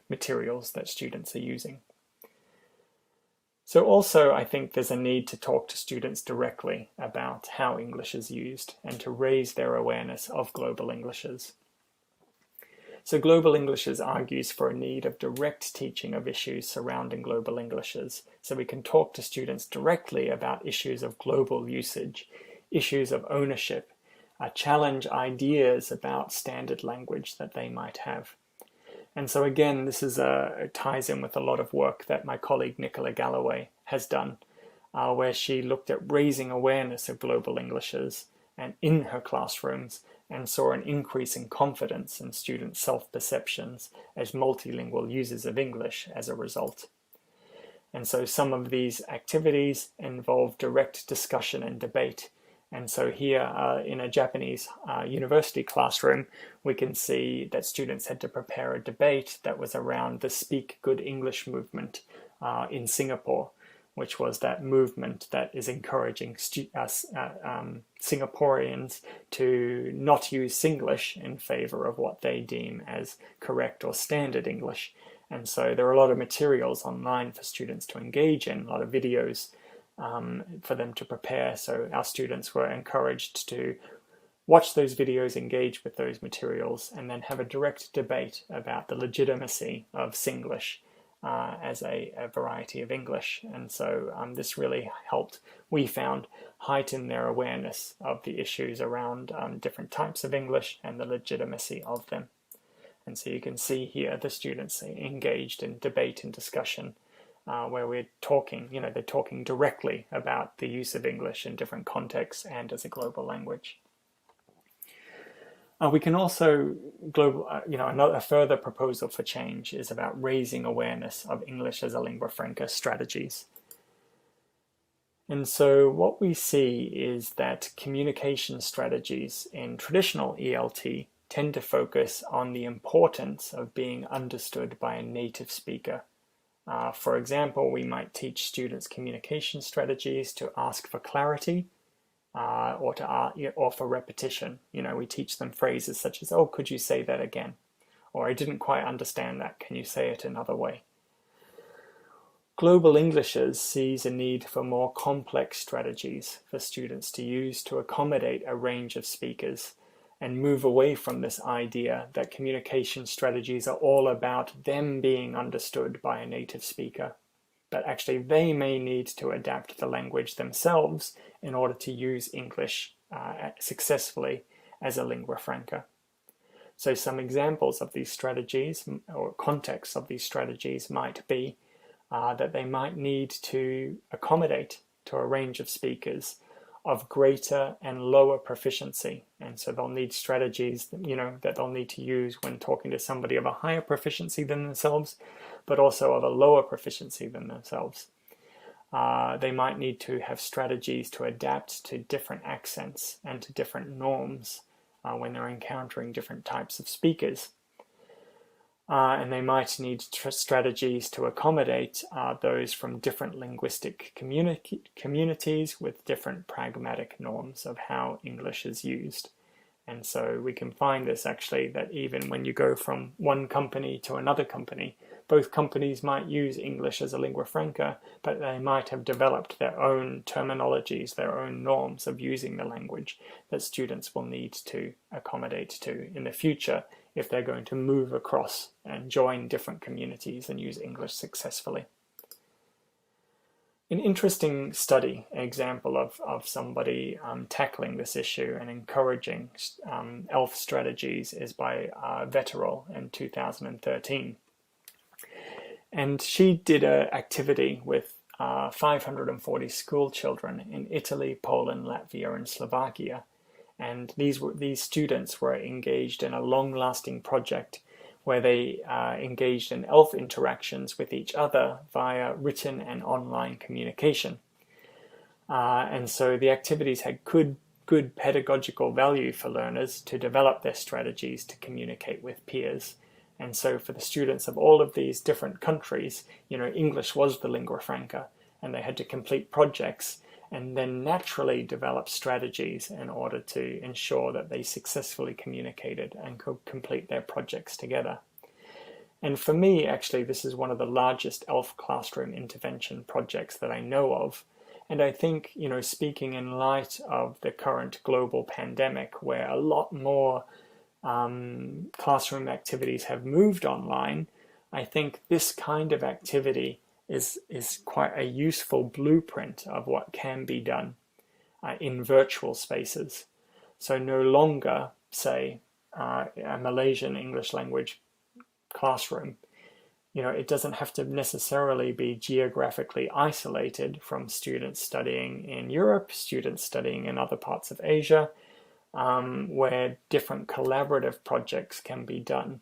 [SPEAKER 8] materials that students are using. So also, I think there's a need to talk to students directly about how English is used and to raise their awareness of global Englishes. So Global Englishes argues for a need of direct teaching of issues surrounding global Englishes, so we can talk to students directly about issues of global usage, issues of ownership, challenge ideas about standard language that they might have. And so again, this ties in with a lot of work that my colleague Nicola Galloway has done, where she looked at raising awareness of global Englishes and in her classrooms, and saw an increase in confidence in student self-perceptions as multilingual users of English as a result. And so some of these activities involve direct discussion and debate. And so here in a Japanese university classroom, we can see that students had to prepare a debate that was around the Speak Good English movement in Singapore, which was that movement that is encouraging Singaporeans to not use Singlish in favor of what they deem as correct or standard English. And so there are a lot of materials online for students to engage in, a lot of videos for them to prepare. So our students were encouraged to watch those videos, engage with those materials, and then have a direct debate about the legitimacy of Singlish as a variety of English. And so this really helped, we found, heighten their awareness of the issues around different types of English and the legitimacy of them. And so you can see here the students engaged in debate and discussion where we're talking, they're talking directly about the use of English in different contexts and as a global language. We can also, a further proposal for change is about raising awareness of English as a lingua franca strategies. And so what we see is that communication strategies in traditional ELT tend to focus on the importance of being understood by a native speaker. For example, we might teach students communication strategies to ask for clarity, or for repetition. We teach them phrases such as, "Oh, could you say that again?" Or, "I didn't quite understand that. Can you say it another way?" Global Englishes sees a need for more complex strategies for students to use to accommodate a range of speakers and move away from this idea that communication strategies are all about them being understood by a native speaker, but actually they may need to adapt the language themselves in order to use English successfully as a lingua franca. So some examples of these strategies or contexts of these strategies might be that they might need to accommodate to a range of speakers of greater and lower proficiency. And so they'll need strategies that they'll need to use when talking to somebody of a higher proficiency than themselves, but also of a lower proficiency than themselves. They might need to have strategies to adapt to different accents and to different norms when they're encountering different types of speakers. And they might need strategies to accommodate those from different linguistic communities with different pragmatic norms of how English is used. And so we can find this actually, that even when you go from one company to another company, both companies might use English as a lingua franca, but they might have developed their own terminologies, their own norms of using the language that students will need to accommodate to in the future if they're going to move across and join different communities and use English successfully. An interesting study, an example of somebody tackling this issue and encouraging ELF strategies is by Vetterol in 2013. And she did an activity with 540 school children in Italy, Poland, Latvia, and Slovakia. And these students were engaged in a long-lasting project where they engaged in ELF interactions with each other via written and online communication. And so the activities had good pedagogical value for learners to develop their strategies to communicate with peers. And so for the students of all of these different countries, English was the lingua franca, and they had to complete projects and then naturally develop strategies in order to ensure that they successfully communicated and could complete their projects together. And for me, actually, this is one of the largest ELF classroom intervention projects that I know of. And I think, speaking in light of the current global pandemic, where a lot more classroom activities have moved online, I think this kind of activity is quite a useful blueprint of what can be done in virtual spaces. So no longer, say, a Malaysian English language classroom, it doesn't have to necessarily be geographically isolated from students studying in Europe, students studying in other parts of Asia, where different collaborative projects can be done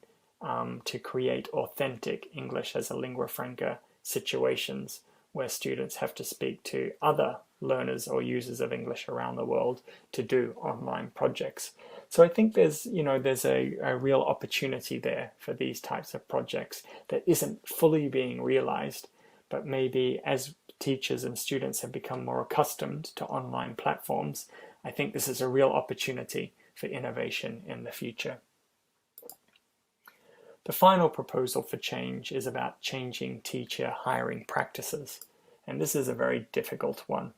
[SPEAKER 8] to create authentic English as a lingua franca situations where students have to speak to other learners or users of English around the world to do online projects. So I think there's a real opportunity there for these types of projects that isn't fully being realized, but maybe as teachers and students have become more accustomed to online platforms, I think this is a real opportunity for innovation in the future. The final proposal for change is about changing teacher hiring practices, and this is a very difficult one.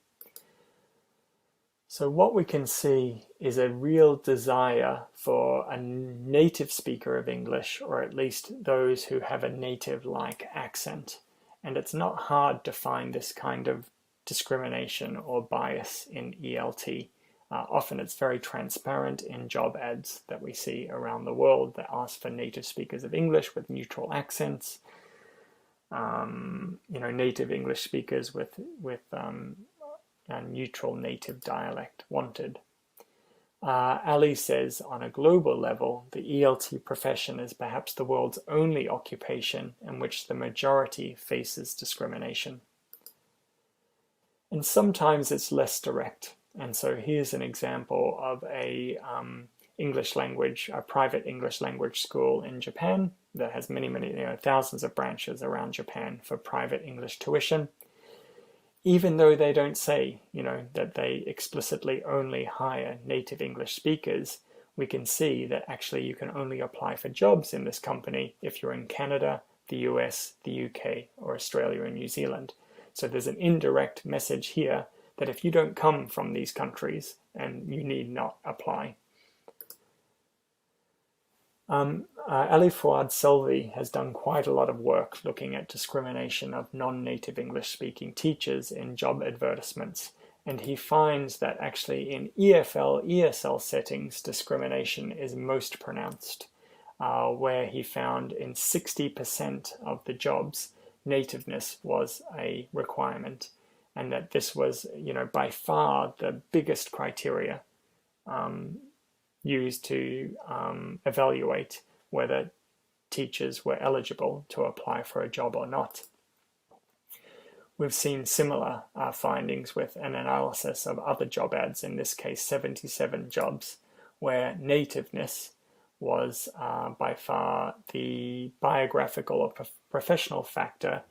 [SPEAKER 8] So what we can see is a real desire for a native speaker of English, or at least those who have a native-like accent. And it's not hard to find this kind of discrimination or bias in ELT. Often it's very transparent in job ads that we see around the world that ask for native speakers of English with neutral accents, native English speakers with a neutral native dialect wanted. Ali says on a global level, the ELT profession is perhaps the world's only occupation in which the majority faces discrimination. And sometimes it's less direct. And so here's an example of a private English language school in Japan that has many, thousands of branches around Japan for private English tuition. even though they don't say, that they explicitly only hire native English speakers, we can see that actually you can only apply for jobs in this company if you're in Canada, the US, the UK, or Australia and New Zealand. So there's an indirect message here that if you don't come from these countries, and you need not apply. Ali Fouad Selvi has done quite a lot of work looking at discrimination of non-native English speaking teachers in job advertisements, and he finds that actually in EFL, ESL settings, discrimination is most pronounced, where he found in 60% of the jobs, nativeness was a requirement, and that this was, by far the biggest criteria used to evaluate whether teachers were eligible to apply for a job or not. We've seen similar findings with an analysis of other job ads, in this case 77 jobs, where nativeness was by far the biographical or professional factor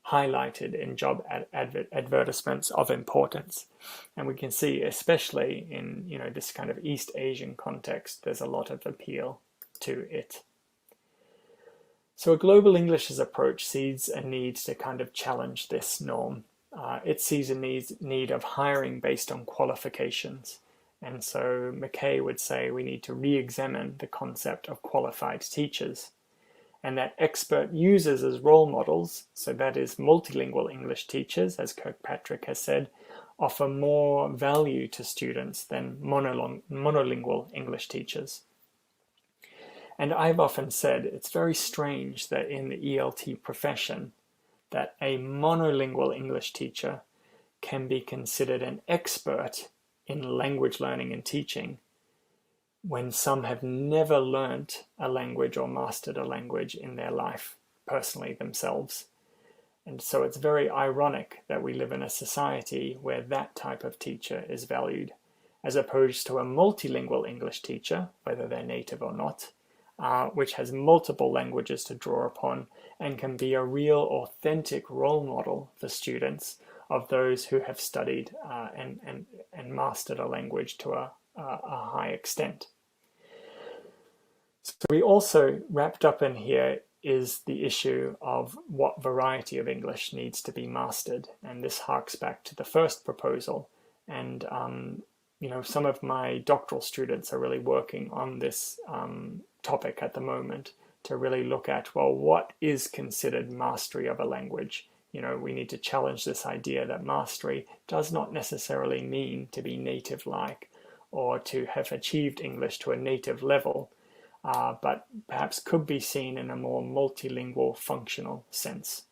[SPEAKER 8] highlighted in job advertisements of importance. And we can see, especially in this kind of East Asian context, there's a lot of appeal to it. So a global English's approach sees a need to kind of challenge this norm. It sees a need of hiring based on qualifications. And so McKay would say we need to re-examine the concept of qualified teachers, and that expert users as role models, so that is multilingual English teachers, as Kirkpatrick has said, offer more value to students than monolingual English teachers. And I've often said it's very strange that in the ELT profession, that a monolingual English teacher can be considered an expert in language learning and teaching, when some have never learnt a language or mastered a language in their life personally themselves. And so it's very ironic that we live in a society where that type of teacher is valued, as opposed to a multilingual English teacher, whether they're native or not, which has multiple languages to draw upon and can be a real authentic role model for students of those who have studied and mastered a language to a high extent. So we also, wrapped up in here, is the issue of what variety of English needs to be mastered. And this harks back to the first proposal. And, some of my doctoral students are really working on this topic at the moment to really look at, well, what is considered mastery of a language? We need to challenge this idea that mastery does not necessarily mean to be native-like or to have achieved English to a native level, but perhaps could be seen in a more multilingual functional sense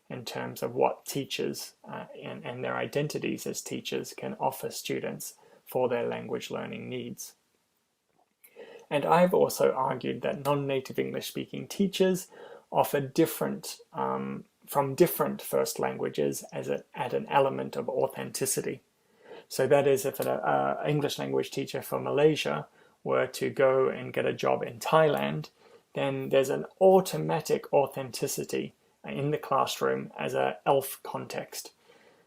[SPEAKER 8] in terms of what teachers and their identities as teachers can offer students for their language learning needs. And I've also argued that non-native English speaking teachers offer different from different first languages add an element of authenticity. So that is, if an English language teacher from Malaysia were to go and get a job in Thailand, then there's an automatic authenticity in the classroom as a ELF context.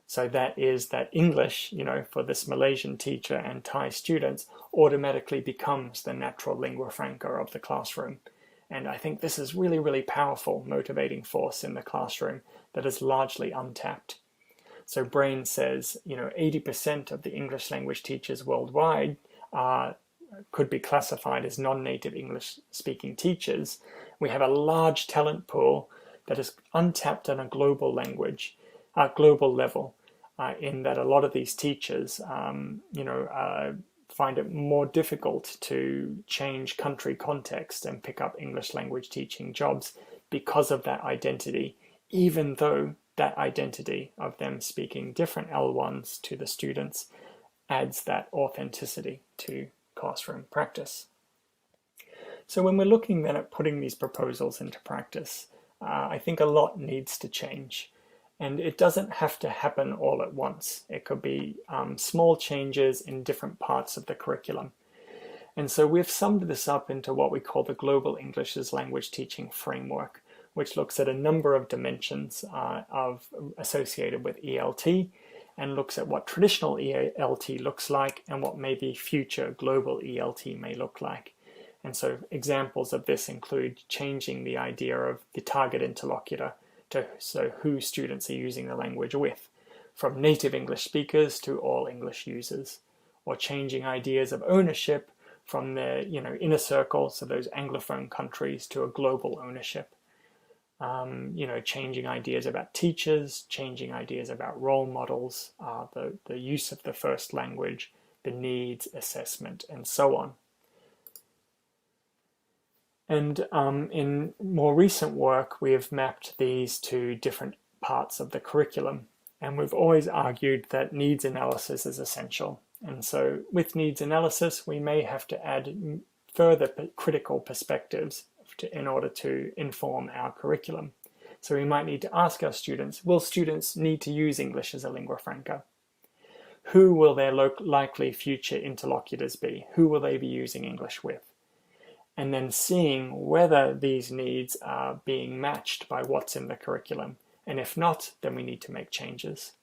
[SPEAKER 8] So that is that English, for this Malaysian teacher and Thai students automatically becomes the natural lingua franca of the classroom. And I think this is really, really powerful motivating force in the classroom that is largely untapped. So Brain says, 80% of the English language teachers worldwide could be classified as non-native English speaking teachers. We have a large talent pool that is untapped on a global level, in that a lot of these teachers, find it more difficult to change country context and pick up English language teaching jobs because of that identity, even though that identity of them speaking different L1s to the students adds that authenticity to classroom practice. So when we're looking then at putting these proposals into practice, I think a lot needs to change. And it doesn't have to happen all at once. It could be small changes in different parts of the curriculum. And so we've summed this up into what we call the Global English as Language Teaching Framework, which looks at a number of dimensions associated with ELT. and looks at what traditional ELT looks like and what maybe future global ELT may look like. And so examples of this include changing the idea of the target interlocutor to who students are using the language with, from native English speakers to all English users, or changing ideas of ownership from the inner circle, so those Anglophone countries, to a global ownership. Changing ideas about teachers, changing ideas about role models, the use of the first language, the needs assessment, and so on. And in more recent work, we have mapped these to different parts of the curriculum. And we've always argued that needs analysis is essential. And so with needs analysis, we may have to add further critical perspectives in order to inform our curriculum. So we might need to ask our students, will students need to use English as a lingua franca? Who will their likely future interlocutors be? Who will they be using English with? And then seeing whether these needs are being matched by what's in the curriculum. And if not, then we need to make changes.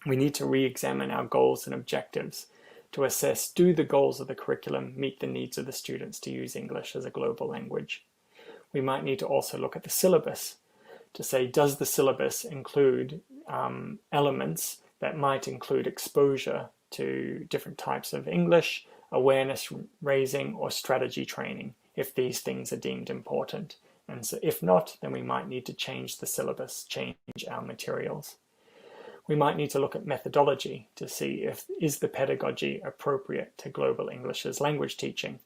[SPEAKER 8] We need to re-examine our goals and objectives to assess, do the goals of the curriculum meet the needs of the students to use English as a global language? We might need to also look at the syllabus to say, does the syllabus include elements that might include exposure to different types of English, awareness raising, or strategy training, if these things are deemed important. And so if not, then we might need to change the syllabus, change our materials. We might need to look at methodology to see is the pedagogy appropriate to global English as language teaching.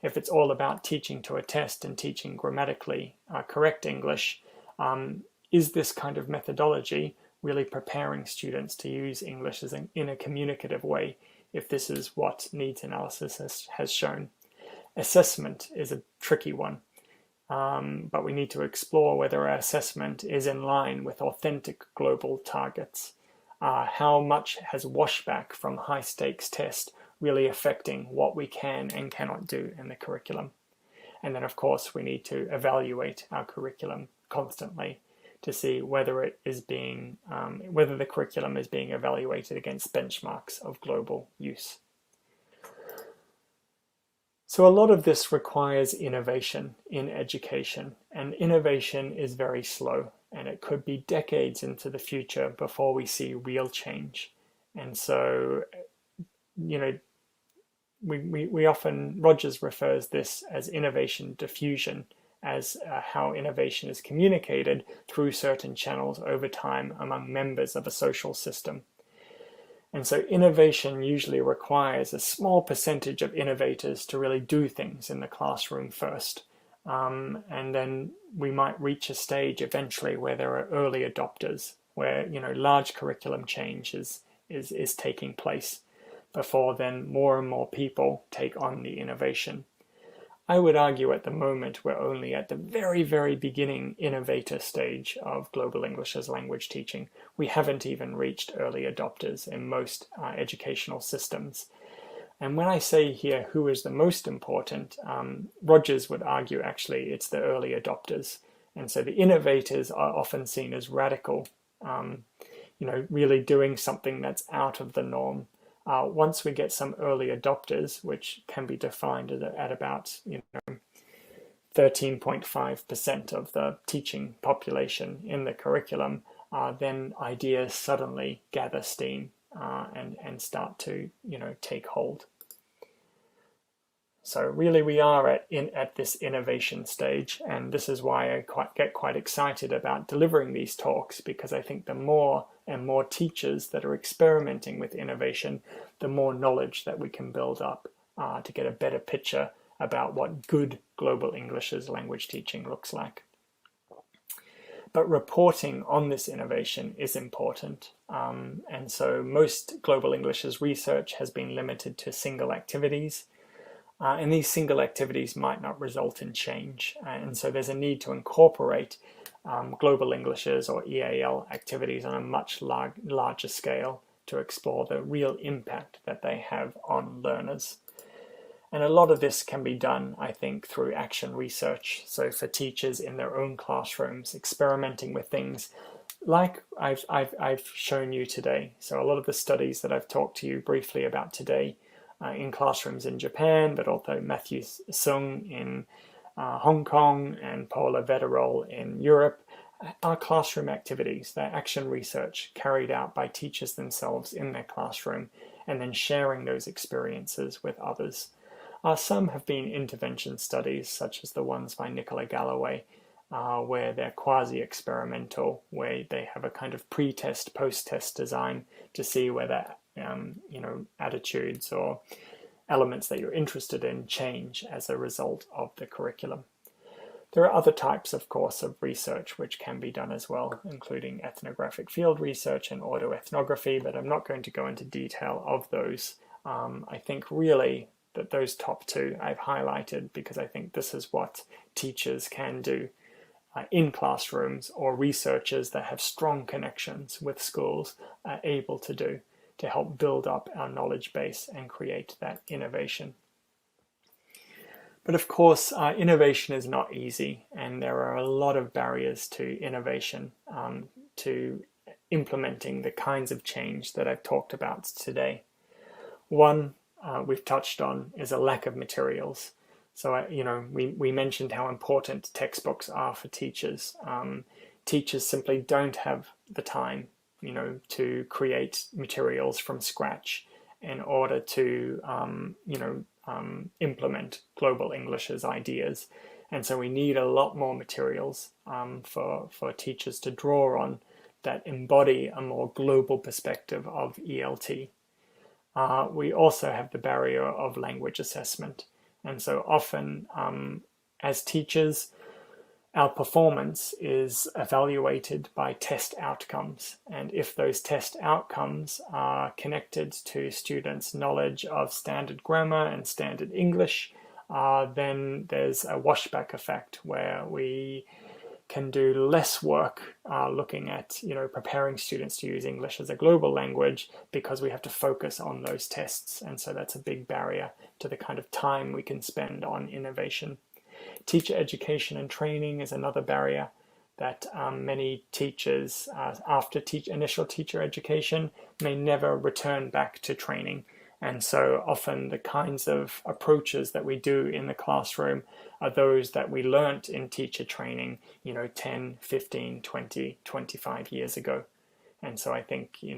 [SPEAKER 8] If it's all about teaching to a test and teaching grammatically correct English, is this kind of methodology really preparing students to use English in a communicative way, if this is what needs analysis has shown? Assessment is a tricky one, but we need to explore whether our assessment is in line with authentic global targets. How much has washback from high-stakes tests really affecting what we can and cannot do in the curriculum? And then, of course, we need to evaluate our curriculum constantly to see whether it is being, whether the curriculum is being evaluated against benchmarks of global use. So a lot of this requires innovation in education, and innovation is very slow, and it could be decades into the future before we see real change. And so, we often, Rogers refers this as innovation diffusion, as how innovation is communicated through certain channels over time among members of a social system. And so innovation usually requires a small percentage of innovators to really do things in the classroom first. And then we might reach a stage eventually where there are early adopters, where large curriculum change is taking place before then more and more people take on the innovation. I would argue at the moment we're only at the very, very beginning innovator stage of global English as language teaching. We haven't even reached early adopters in most educational systems. And when I say here who is the most important, Rogers would argue actually it's the early adopters. And so the innovators are often seen as radical, really doing something that's out of the norm. Once we get some early adopters, which can be defined at about 13.5% of the teaching population in the curriculum, then ideas suddenly gather steam and start to take hold. So really we are at this innovation stage, and this is why I get quite excited about delivering these talks, because I think the more and more teachers that are experimenting with innovation, the more knowledge that we can build up to get a better picture about what good global English as language teaching looks like. But reporting on this innovation is important. And so most global English as research has been limited to single activities. And these single activities might not result in change. And so there's a need to incorporate global Englishes or EAL activities on a much larger scale to explore the real impact that they have on learners. And a lot of this can be done, I think, through action research. So for teachers in their own classrooms, experimenting with things like I've shown you today, so a lot of the studies that I've talked to you briefly about today in classrooms in Japan, but also Matthew Sung in Hong Kong and Paula Vetterol in Europe, are classroom activities. They're action research carried out by teachers themselves in their classroom and then sharing those experiences with others. Some have been intervention studies, such as the ones by Nicola Galloway, where they're quasi-experimental, where they have a kind of pre-test, post-test design to see whether attitudes or elements that you're interested in change as a result of the curriculum. There are other types, of course, of research which can be done as well, including ethnographic field research and autoethnography, but I'm not going to go into detail of those. I think really that those top two I've highlighted because I think this is what teachers can do in classrooms, or researchers that have strong connections with schools are able to do to help build up our knowledge base and create that innovation. But of course, innovation is not easy, and there are a lot of barriers to innovation, to implementing the kinds of change that I've talked about today. One we've touched on is a lack of materials. So, we mentioned how important textbooks are for teachers. Teachers simply don't have the time, to create materials from scratch in order to, implement Global English's ideas. And so we need a lot more materials for teachers to draw on that embody a more global perspective of ELT. We also have the barrier of language assessment. And so often, as teachers, our performance is evaluated by test outcomes. And if those test outcomes are connected to students' knowledge of standard grammar and standard English, then there's a washback effect where we can do less work looking at, preparing students to use English as a global language because we have to focus on those tests. And so that's a big barrier to the kind of time we can spend on innovation. Teacher education and training is another barrier that many teachers, after initial teacher education, may never return back to training. And so often the kinds of approaches that we do in the classroom are those that we learnt in teacher training, 10, 15, 20, 25 years ago. And so I think, we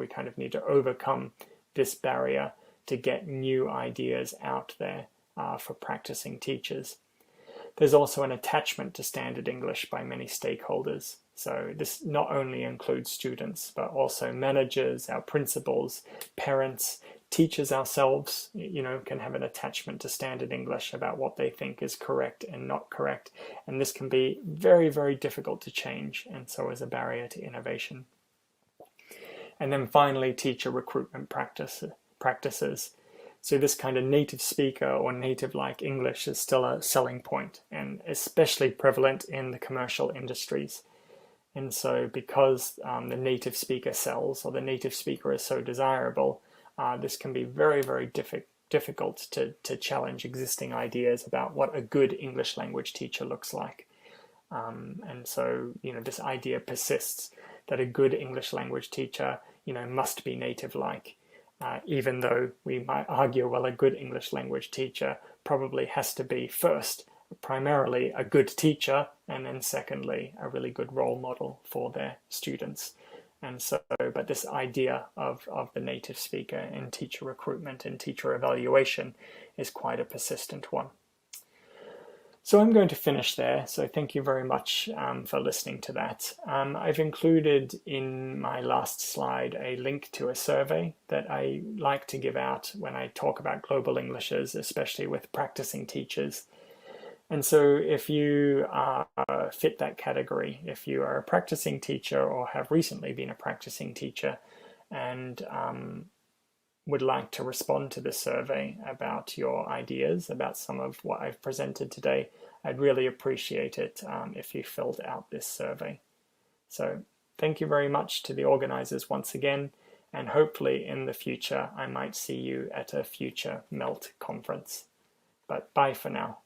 [SPEAKER 8] kind of need to overcome this barrier to get new ideas out there for practicing teachers. There's also an attachment to standard English by many stakeholders. So this not only includes students, but also managers, our principals, parents, teachers ourselves, can have an attachment to standard English about what they think is correct and not correct. And this can be very, very difficult to change, and so is a barrier to innovation. And then finally, teacher recruitment practices. So this kind of native speaker or native-like English is still a selling point, and especially prevalent in the commercial industries. And so because the native speaker sells, or the native speaker is so desirable, this can be very, very difficult to challenge existing ideas about what a good English language teacher looks like. And so, this idea persists that a good English language teacher, must be native-like. Even though we might argue, well, a good English language teacher probably has to be first, primarily a good teacher, and then secondly, a really good role model for their students. And so, but this idea of the native speaker in teacher recruitment and teacher evaluation is quite a persistent one. So I'm going to finish there. So thank you very much for listening to that. I've included in my last slide a link to a survey that I like to give out when I talk about global Englishes, especially with practicing teachers. And so if you fit that category, if you are a practicing teacher or have recently been a practicing teacher and would like to respond to this survey about your ideas, about some of what I've presented today, I'd really appreciate it if you filled out this survey. So thank you very much to the organizers once again, and hopefully in the future I might see you at a future MELT conference. But bye for now.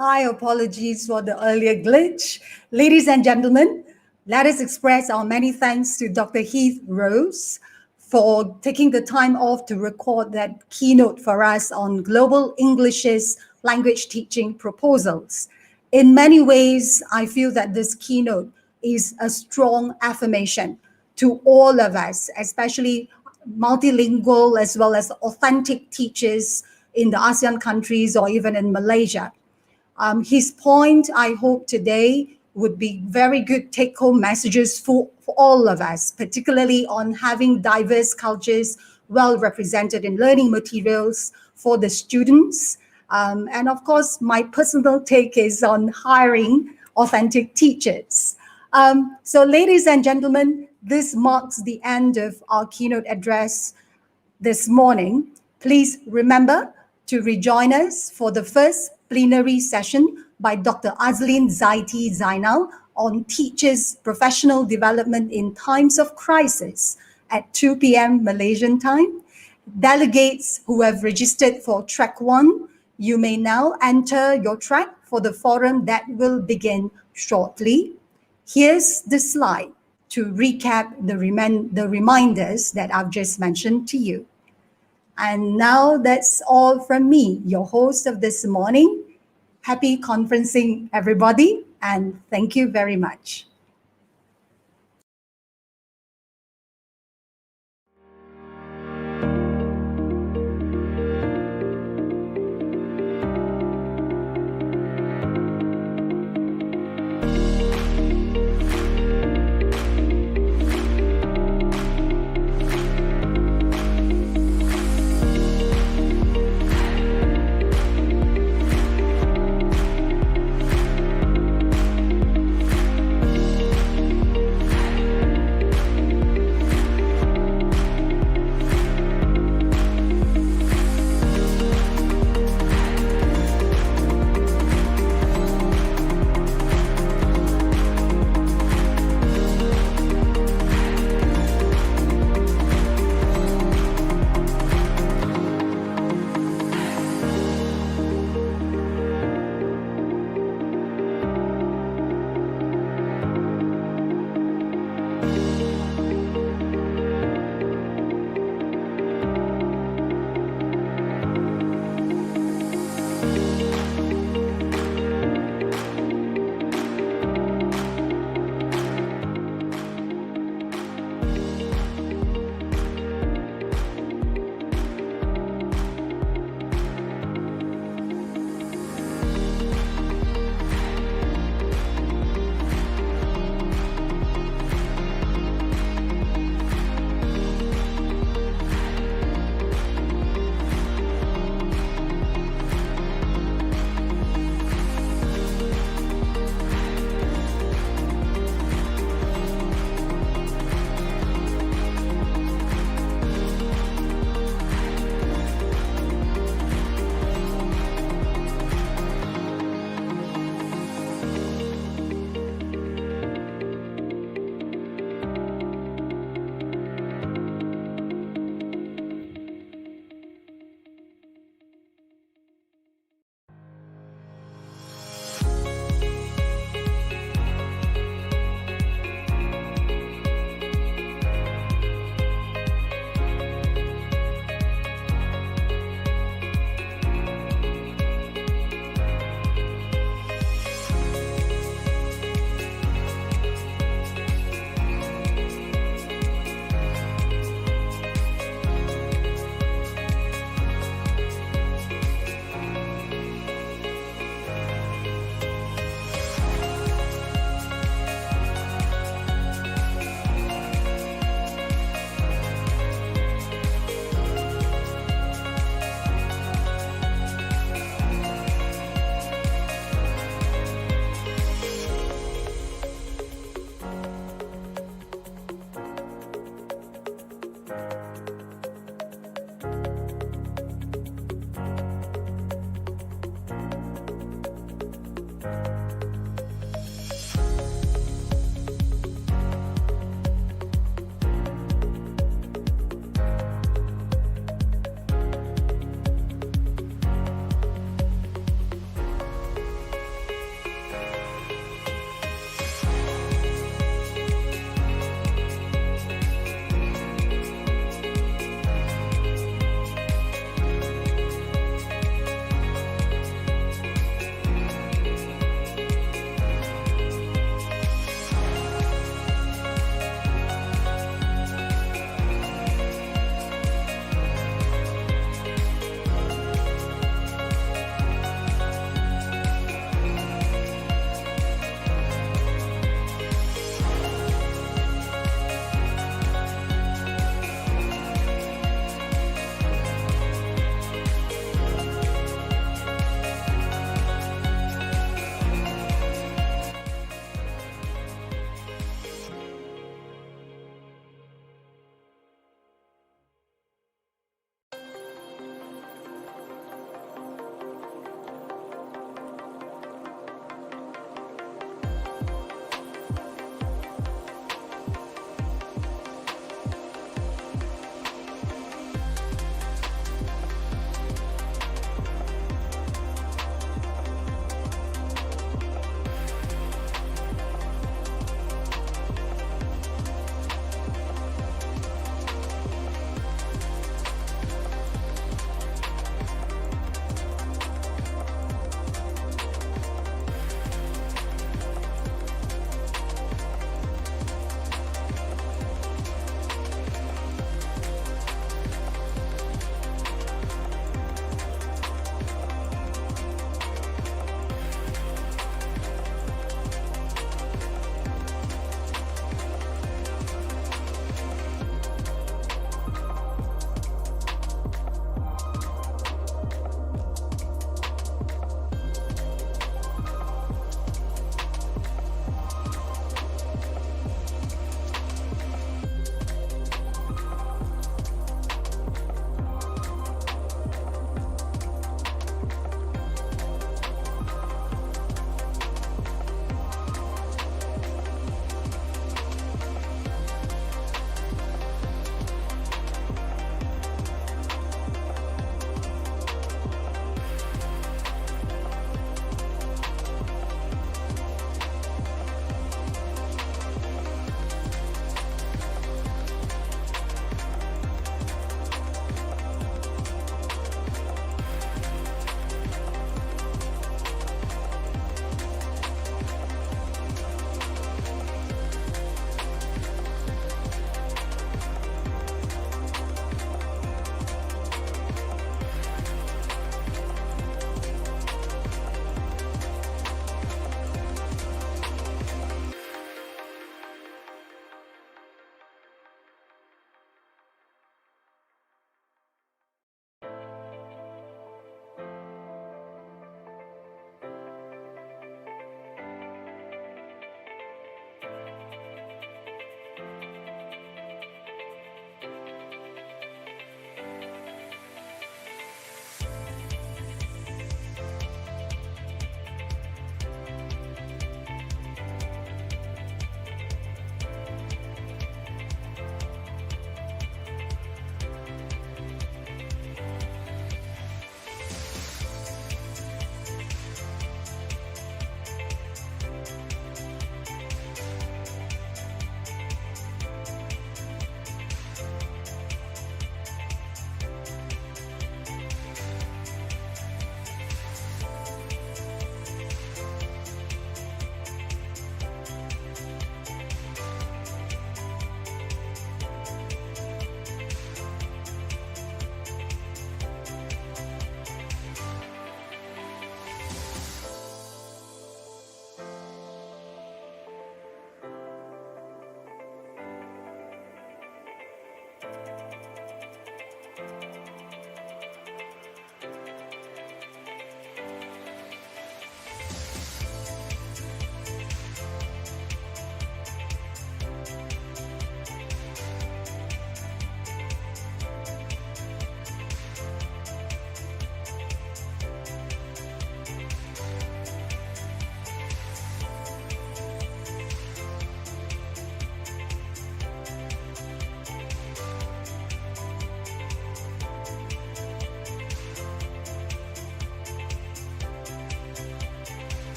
[SPEAKER 1] Hi, apologies for the earlier glitch. Ladies and gentlemen, let us express our many thanks to Dr. Heath Rose for taking the time off to record that keynote for us on Global English's language teaching proposals. In many ways, I feel that this keynote is a strong affirmation to all of us, especially multilingual as well as authentic teachers in the ASEAN countries or even in Malaysia. His point, I hope today, would be very good take-home messages for all of us, particularly on having diverse cultures well represented in learning materials for the students. And of course, my personal take is on hiring authentic teachers. So ladies and gentlemen, this marks the end of our keynote address this morning. Please remember to rejoin us for the first plenary session by Dr. Azlin Zaiti Zainal on teachers' professional development in times of crisis at 2 p.m. Malaysian time. Delegates who have registered for track 1, you may now enter your track for the forum that will begin shortly. Here's the slide to recap the reminders that I've just mentioned to you. And now that's all from me, your host of this morning. Happy conferencing, everybody, and thank you very much.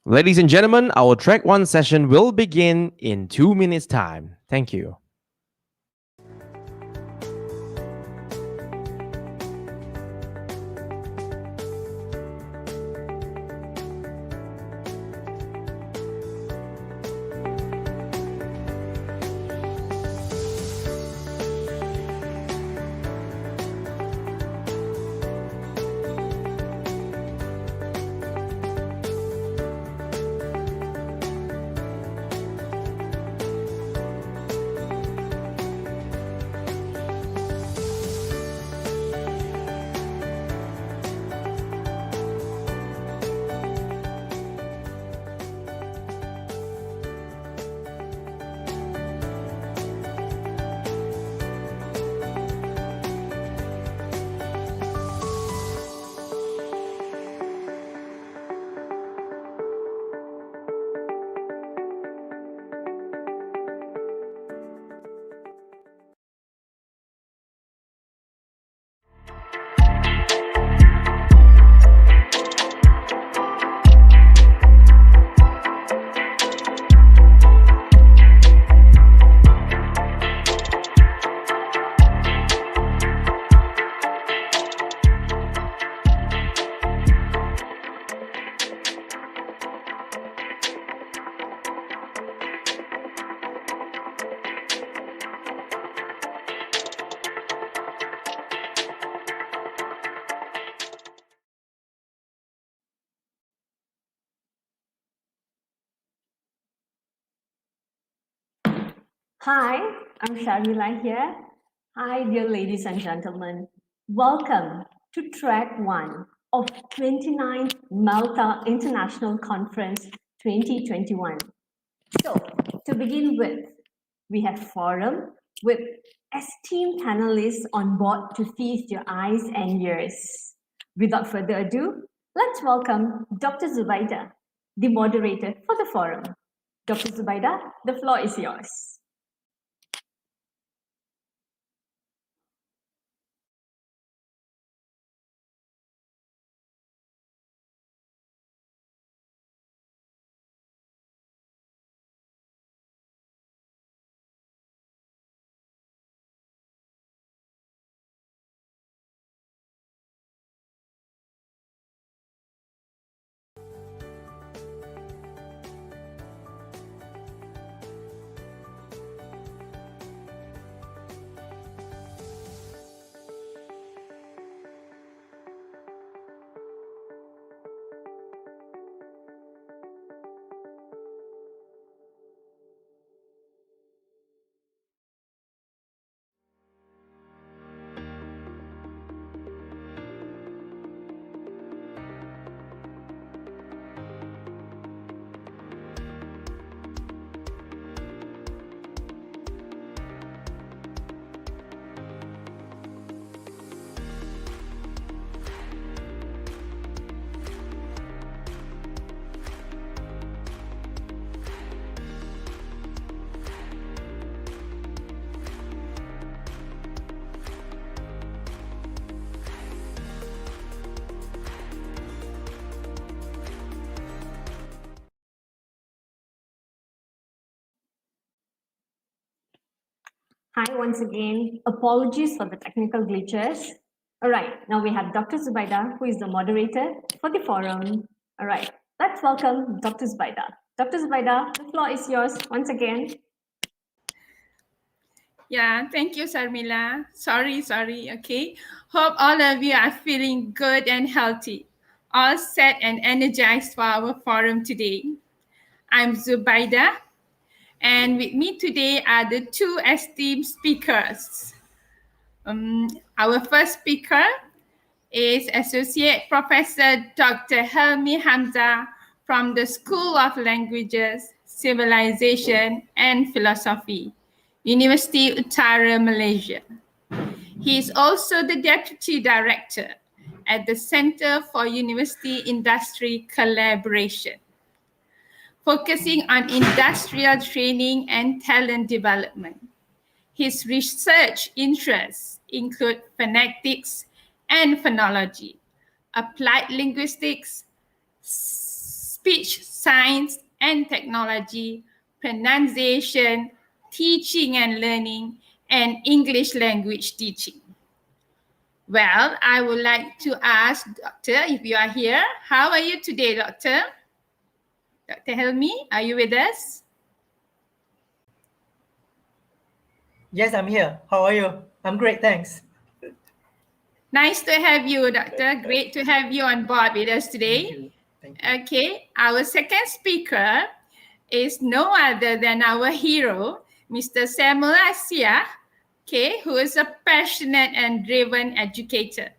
[SPEAKER 9] Ladies and gentlemen, our track 1 session will begin in 2 minutes time. Thank you.
[SPEAKER 10] Hi, I'm Sharmila here. Hi, dear ladies and gentlemen. Welcome to track 1 of 29th Malta International Conference 2021. So, to begin with, we have forum with esteemed panelists on board to feast your eyes and ears. Without further ado, let's welcome Dr. Zubaida, the moderator for the forum. Dr. Zubaida, the floor is yours. Hi, once again. Apologies for the technical glitches. All right, now we have Dr. Zubaida, who is the moderator for the forum. All right, let's welcome Dr. Zubaida. Dr. Zubaida, the floor is yours once again.
[SPEAKER 11] Yeah, thank you, Sharmila. Sorry, okay. Hope all of you are feeling good and healthy, all set and energized for our forum today. I'm Zubaida, and with me today are the two esteemed speakers. Our first speaker is Associate Professor Dr. Helmi Hamza from the School of Languages, Civilization and Philosophy, University Utara, Malaysia. He is also the Deputy Director at the Center for University Industry Collaboration, focusing on industrial training and talent development. His research interests include phonetics and phonology, applied linguistics, speech science and technology, pronunciation, teaching and learning, and English language teaching. Well, I would like to ask Doctor, if you are here, how are you today, Doctor? Dr. Helmi, are you with us?
[SPEAKER 12] Yes, I'm here. How are you? I'm great, thanks.
[SPEAKER 11] Nice to have you, Doctor. Great to have you on board with us today.
[SPEAKER 12] Thank you. Thank you.
[SPEAKER 11] Okay, our second speaker is no other than our hero, Mr. Samuel Asia, okay, who is a passionate and driven educator.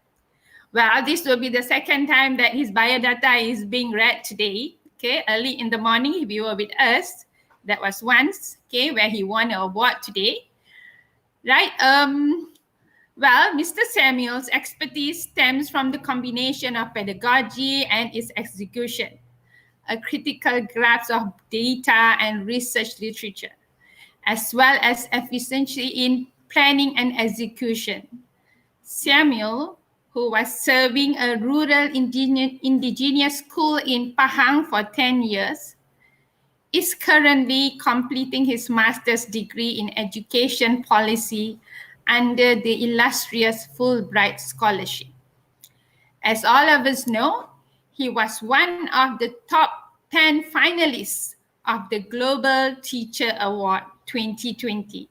[SPEAKER 11] Well, this will be the second time that his biodata is being read today. Okay, early in the morning, if you were with us, that was once, okay, where he won an award today. Right, well, Mr. Samuel's expertise stems from the combination of pedagogy and its execution, a critical grasp of data and research literature, as well as efficiency in planning and execution. Samuel, who was serving a rural indigenous school in Pahang for 10 years, is currently completing his master's degree in education policy under the illustrious Fulbright Scholarship. As all of us know, he was one of the top 10 finalists of the Global Teacher Award 2020.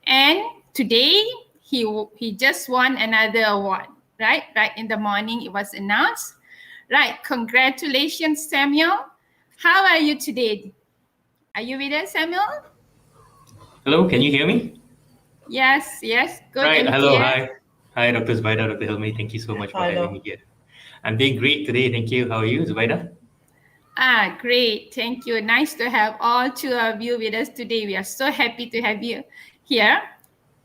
[SPEAKER 11] And today, he just won another award, right? Right in the morning, it was announced. Right, congratulations, Samuel. How are you today? Are you with us, Samuel?
[SPEAKER 13] Hello, can you hear me?
[SPEAKER 11] Yes, yes, good.
[SPEAKER 13] Right,
[SPEAKER 11] and
[SPEAKER 13] hello,
[SPEAKER 11] clear.
[SPEAKER 13] Hi, Dr. Zubaida, Dr. Hilmi. Thank you so much for
[SPEAKER 12] Hello.
[SPEAKER 13] having me here. I'm doing great today, thank you. How are you, Zubaida?
[SPEAKER 11] Great, thank you. Nice to have all two of you with us today. We are so happy to have you here.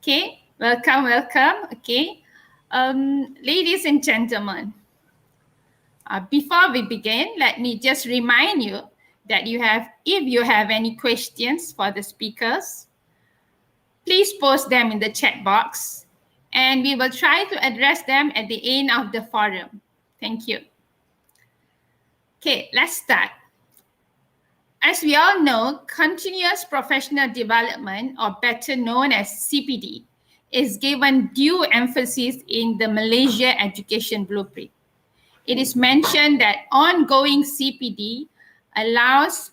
[SPEAKER 11] Okay, welcome, welcome. Okay, ladies and gentlemen, before we begin, let me just remind you that if you have any questions for the speakers, please post them in the chat box and we will try to address them at the end of the forum. Thank you. Okay, let's start. As we all know, continuous professional development, or better known as CPD, is given due emphasis in the Malaysia Education Blueprint. It is mentioned that ongoing CPD allows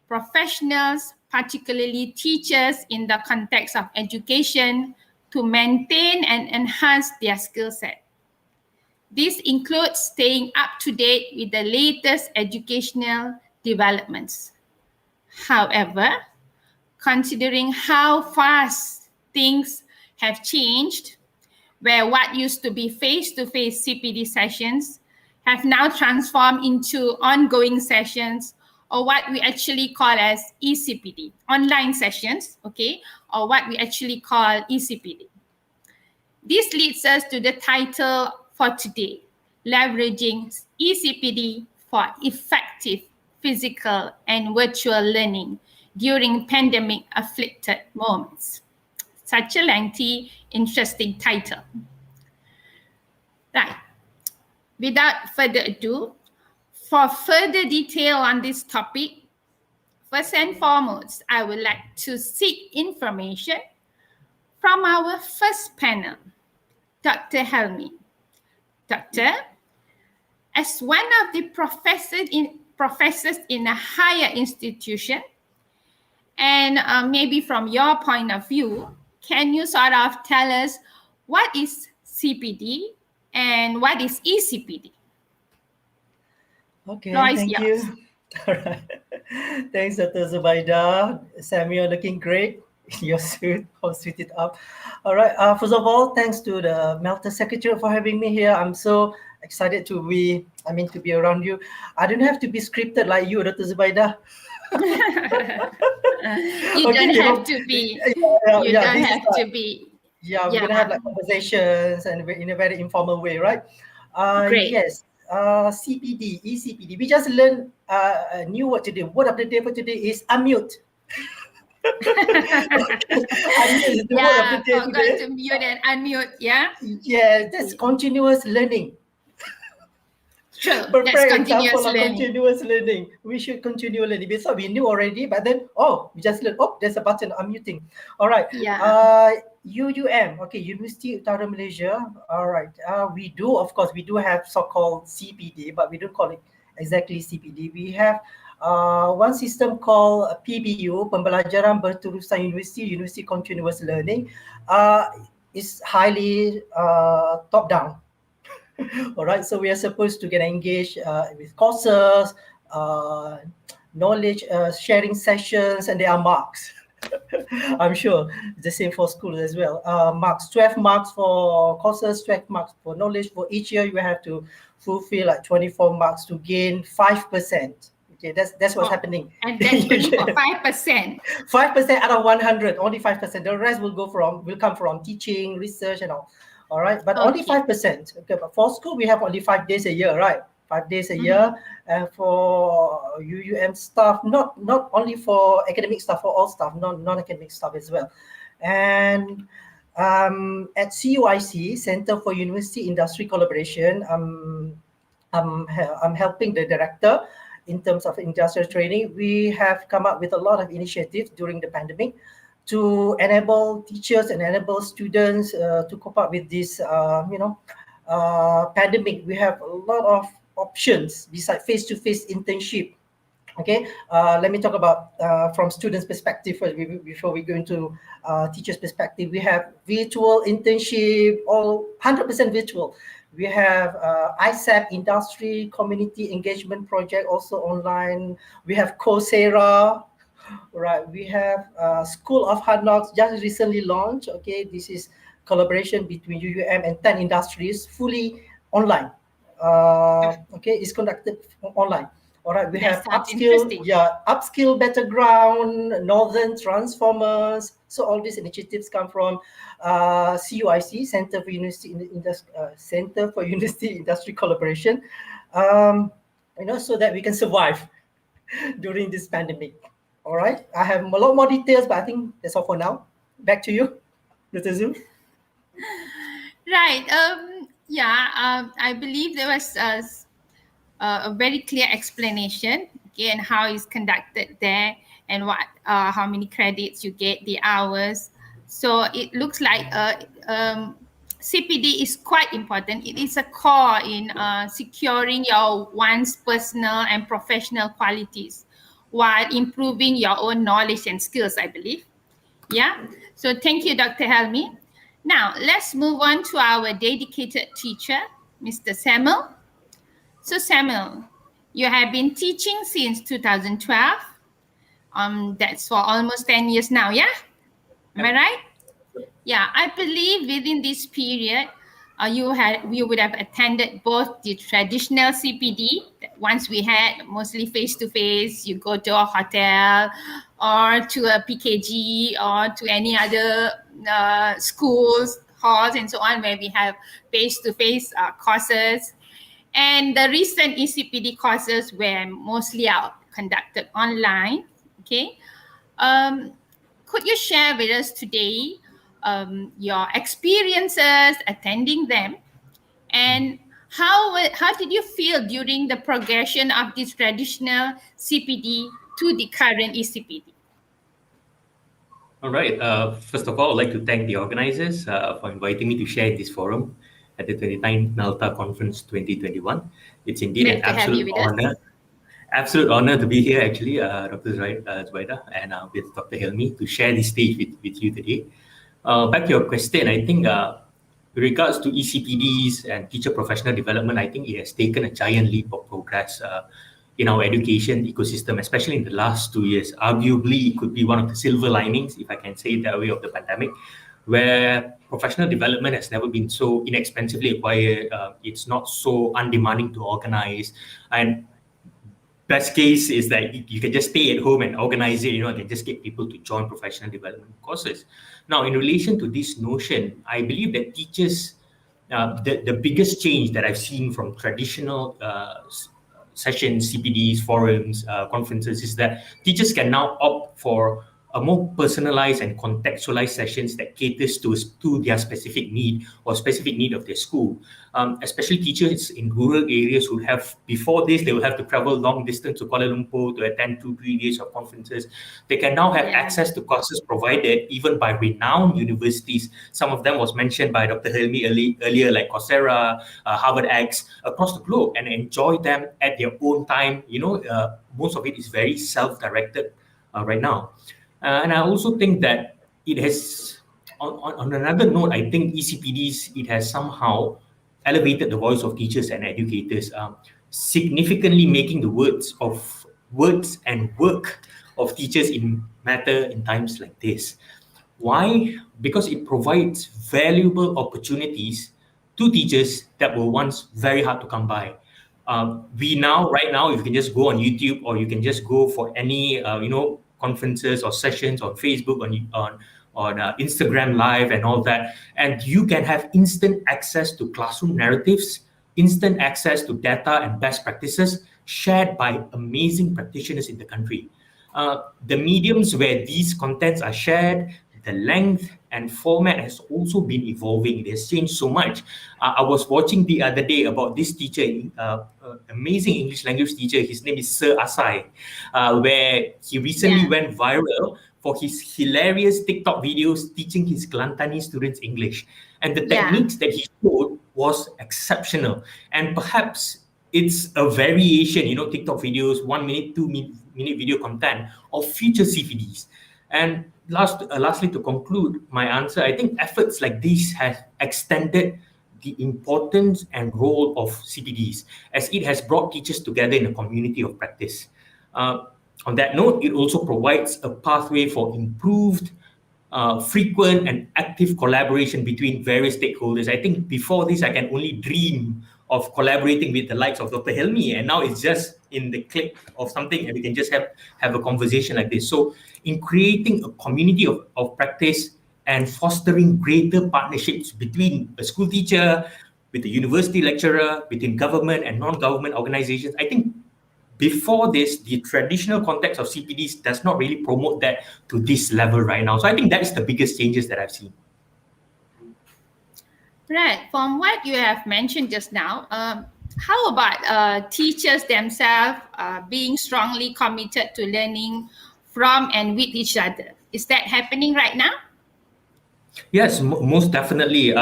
[SPEAKER 11] professionals, particularly teachers in the context of education, to maintain and enhance their skill set. This includes staying up to date with the latest educational developments. However, considering how fast things have changed, where what used to be face-to-face CPD sessions have now transformed into ongoing sessions, or what we actually call as eCPD, online sessions, okay, or what we actually call eCPD. This leads us to the title for today, leveraging eCPD for effective physical and virtual learning during pandemic-afflicted moments. Such a lengthy, interesting title. Right. Without further ado, for further detail on this topic, first and foremost, I would like to seek information from our first panel, Dr. Helmi. Doctor, as one of the professors in a higher institution, and maybe from your point of view, can you sort of tell us what is CPD and what is eCPD?
[SPEAKER 12] Okay,
[SPEAKER 11] Floor is
[SPEAKER 12] thank
[SPEAKER 11] yours.
[SPEAKER 12] you. All right. Thanks, Dr. Zubaida. Samuel, looking great. Your suit, all suited up. All right. First of all, thanks to the Melta Secretary for having me here. I'm so excited to be around you. I don't have to be scripted like you, Dr. Zubaida.
[SPEAKER 11] You don't have to be. You don't have to be.
[SPEAKER 12] Yeah, we're gonna have like conversations and in a very informal way, right?
[SPEAKER 11] Great.
[SPEAKER 12] Yes. CPD, eCPD. We just learned a new word today. Word of the day for today is unmute. Unmute is the word of the day
[SPEAKER 11] forgot
[SPEAKER 12] today.
[SPEAKER 11] to mute and unmute. Yeah.
[SPEAKER 12] Yeah, that's continuous learning.
[SPEAKER 11] True. That's
[SPEAKER 12] Perfect
[SPEAKER 11] continuous
[SPEAKER 12] example of
[SPEAKER 11] learning.
[SPEAKER 12] continuous learning. We should continue learning. Because we knew already, but then, we just learned. Oh, there's a button, unmuting. All right.
[SPEAKER 11] Yeah.
[SPEAKER 12] UUM, okay, University Utara Malaysia. All right. We do have so-called CPD, but we don't call it exactly CPD. We have one system called PBU, Pembelajaran Berterusan University Continuous Learning. Is highly top-down. All right, so we are supposed to get engaged with courses, knowledge sharing sessions, and there are marks. I'm sure the same for school as well. Marks, 12 marks for courses, 12 marks for knowledge. For each year, you have to fulfill like 24 marks to gain 5%. Okay, that's what's happening.
[SPEAKER 11] And that's only for 5%.
[SPEAKER 12] 5% out of 100, only 5%. The rest will come from teaching, research, and all. All right, but only 5%. Okay, but for school we have only 5 days a year, right? 5 days a year, and for UUM staff, not only for academic staff, for all staff, non-academic staff as well. And at CUIC, Center for University Industry Collaboration, I'm helping the director in terms of industrial training. We have come up with a lot of initiatives during the pandemic to enable teachers and enable students to cope up with this, pandemic. We have a lot of options besides face-to-face internship. Okay, let me talk about from students' perspective first before we go into teachers' perspective. We have virtual internship, all 100% virtual. We have ISAP, Industry Community Engagement Project, also online. We have Coursera. Right, we have School of Hard Knocks, just recently launched. Okay, this is collaboration between UUM and 10 industries, fully online. Okay, it's conducted online. All right, we have Upskill Better Ground, Northern Transformers. So all these initiatives come from CUIC, Center for University Industry Collaboration. So that we can survive during this pandemic. All right, I have a lot more details, but I think that's all for now. Back to you, Dr. Zul.
[SPEAKER 11] Right. I believe there was a very clear explanation, and how it's conducted there, and what how many credits you get, the hours. So it looks like CPD is quite important. It is a core in securing your one's personal and professional qualities while improving your own knowledge and skills, I believe. Yeah. So thank you, Dr. Helmi. Now let's move on to our dedicated teacher, Mr. Samuel. So Samuel, you have been teaching since 2012. That's for almost 10 years now, yeah? Am I right? Yeah, I believe within this period, you would have attended both the traditional CPD, once we had mostly face-to-face, you go to a hotel or to a PKG or to any other schools, halls and so on, where we have face-to-face courses. And the recent ECPD courses were mostly conducted online, okay? Could you share with us today your experiences attending them, and how did you feel during the progression of this traditional CPD to the current ECPD?
[SPEAKER 13] All right. First of all, I'd like to thank the organizers for inviting me to share in this forum at the 29th Malta Conference 2021. It's indeed an absolute honor. Absolute honor to be here, actually, Dr. Zubaida and with Dr. Helmi to share this stage with you today. Back to your question, I think with regards to ECPDs and teacher professional development, I think it has taken a giant leap of progress in our education ecosystem, especially in the last 2 years. Arguably, it could be one of the silver linings, if I can say it that way, of the pandemic, where professional development has never been so inexpensively acquired. It's not so undemanding to organize. And best case is that you can just stay at home and organize it, and can just get people to join professional development courses. Now, in relation to this notion, I believe that teachers, the biggest change that I've seen from traditional sessions, CPDs, forums, conferences, is that teachers can now opt for a more personalized and contextualized sessions that caters to their specific need or specific need of their school. Especially teachers in rural areas who have, before this, they will have to travel long distance to Kuala Lumpur to attend 2-3 days of conferences. They can now have access to courses provided even by renowned universities. Some of them was mentioned by Dr. Helmi earlier, like Coursera, Harvard X, across the globe, and enjoy them at their own time. Most of it is very self-directed right now. And I also think that it has, on another note, I think ECPDs, it has somehow elevated the voice of teachers and educators, significantly making the words and work of teachers matter in times like this. Why? Because it provides valuable opportunities to teachers that were once very hard to come by. Right now, you can just go on YouTube, or you can just go for any, conferences or sessions on Facebook, on Instagram Live and all that. And you can have instant access to classroom narratives, instant access to data and best practices shared by amazing practitioners in the country. The mediums where these contents are shared, the length and format has also been evolving. It has changed so much. I was watching the other day about this teacher, amazing English language teacher. His name is Sir Asai, where he recently went viral for his hilarious TikTok videos teaching his Kelantan students English. And the techniques that he showed was exceptional. And perhaps it's a variation, TikTok videos, 1 minute, 2-minute video content of future CPDs. And lastly, to conclude my answer, I think efforts like these have extended the importance and role of CPDs, as it has brought teachers together in a community of practice. On that note, it also provides a pathway for improved, frequent and active collaboration between various stakeholders. I think before this, I can only dream of collaborating with the likes of Dr. Helmi, and now it's just in the click of something and we can just have a conversation like this. So in creating a community of practice and fostering greater partnerships between a school teacher, with a university lecturer, between government and non-government organizations, I think before this, the traditional context of CPDs does not really promote that to this level right now. So I think that is the biggest changes that I've seen.
[SPEAKER 11] Right. From what you have mentioned just now, how about teachers themselves being strongly committed to learning from and with each other? Is that happening right now?
[SPEAKER 13] Yes, most definitely. A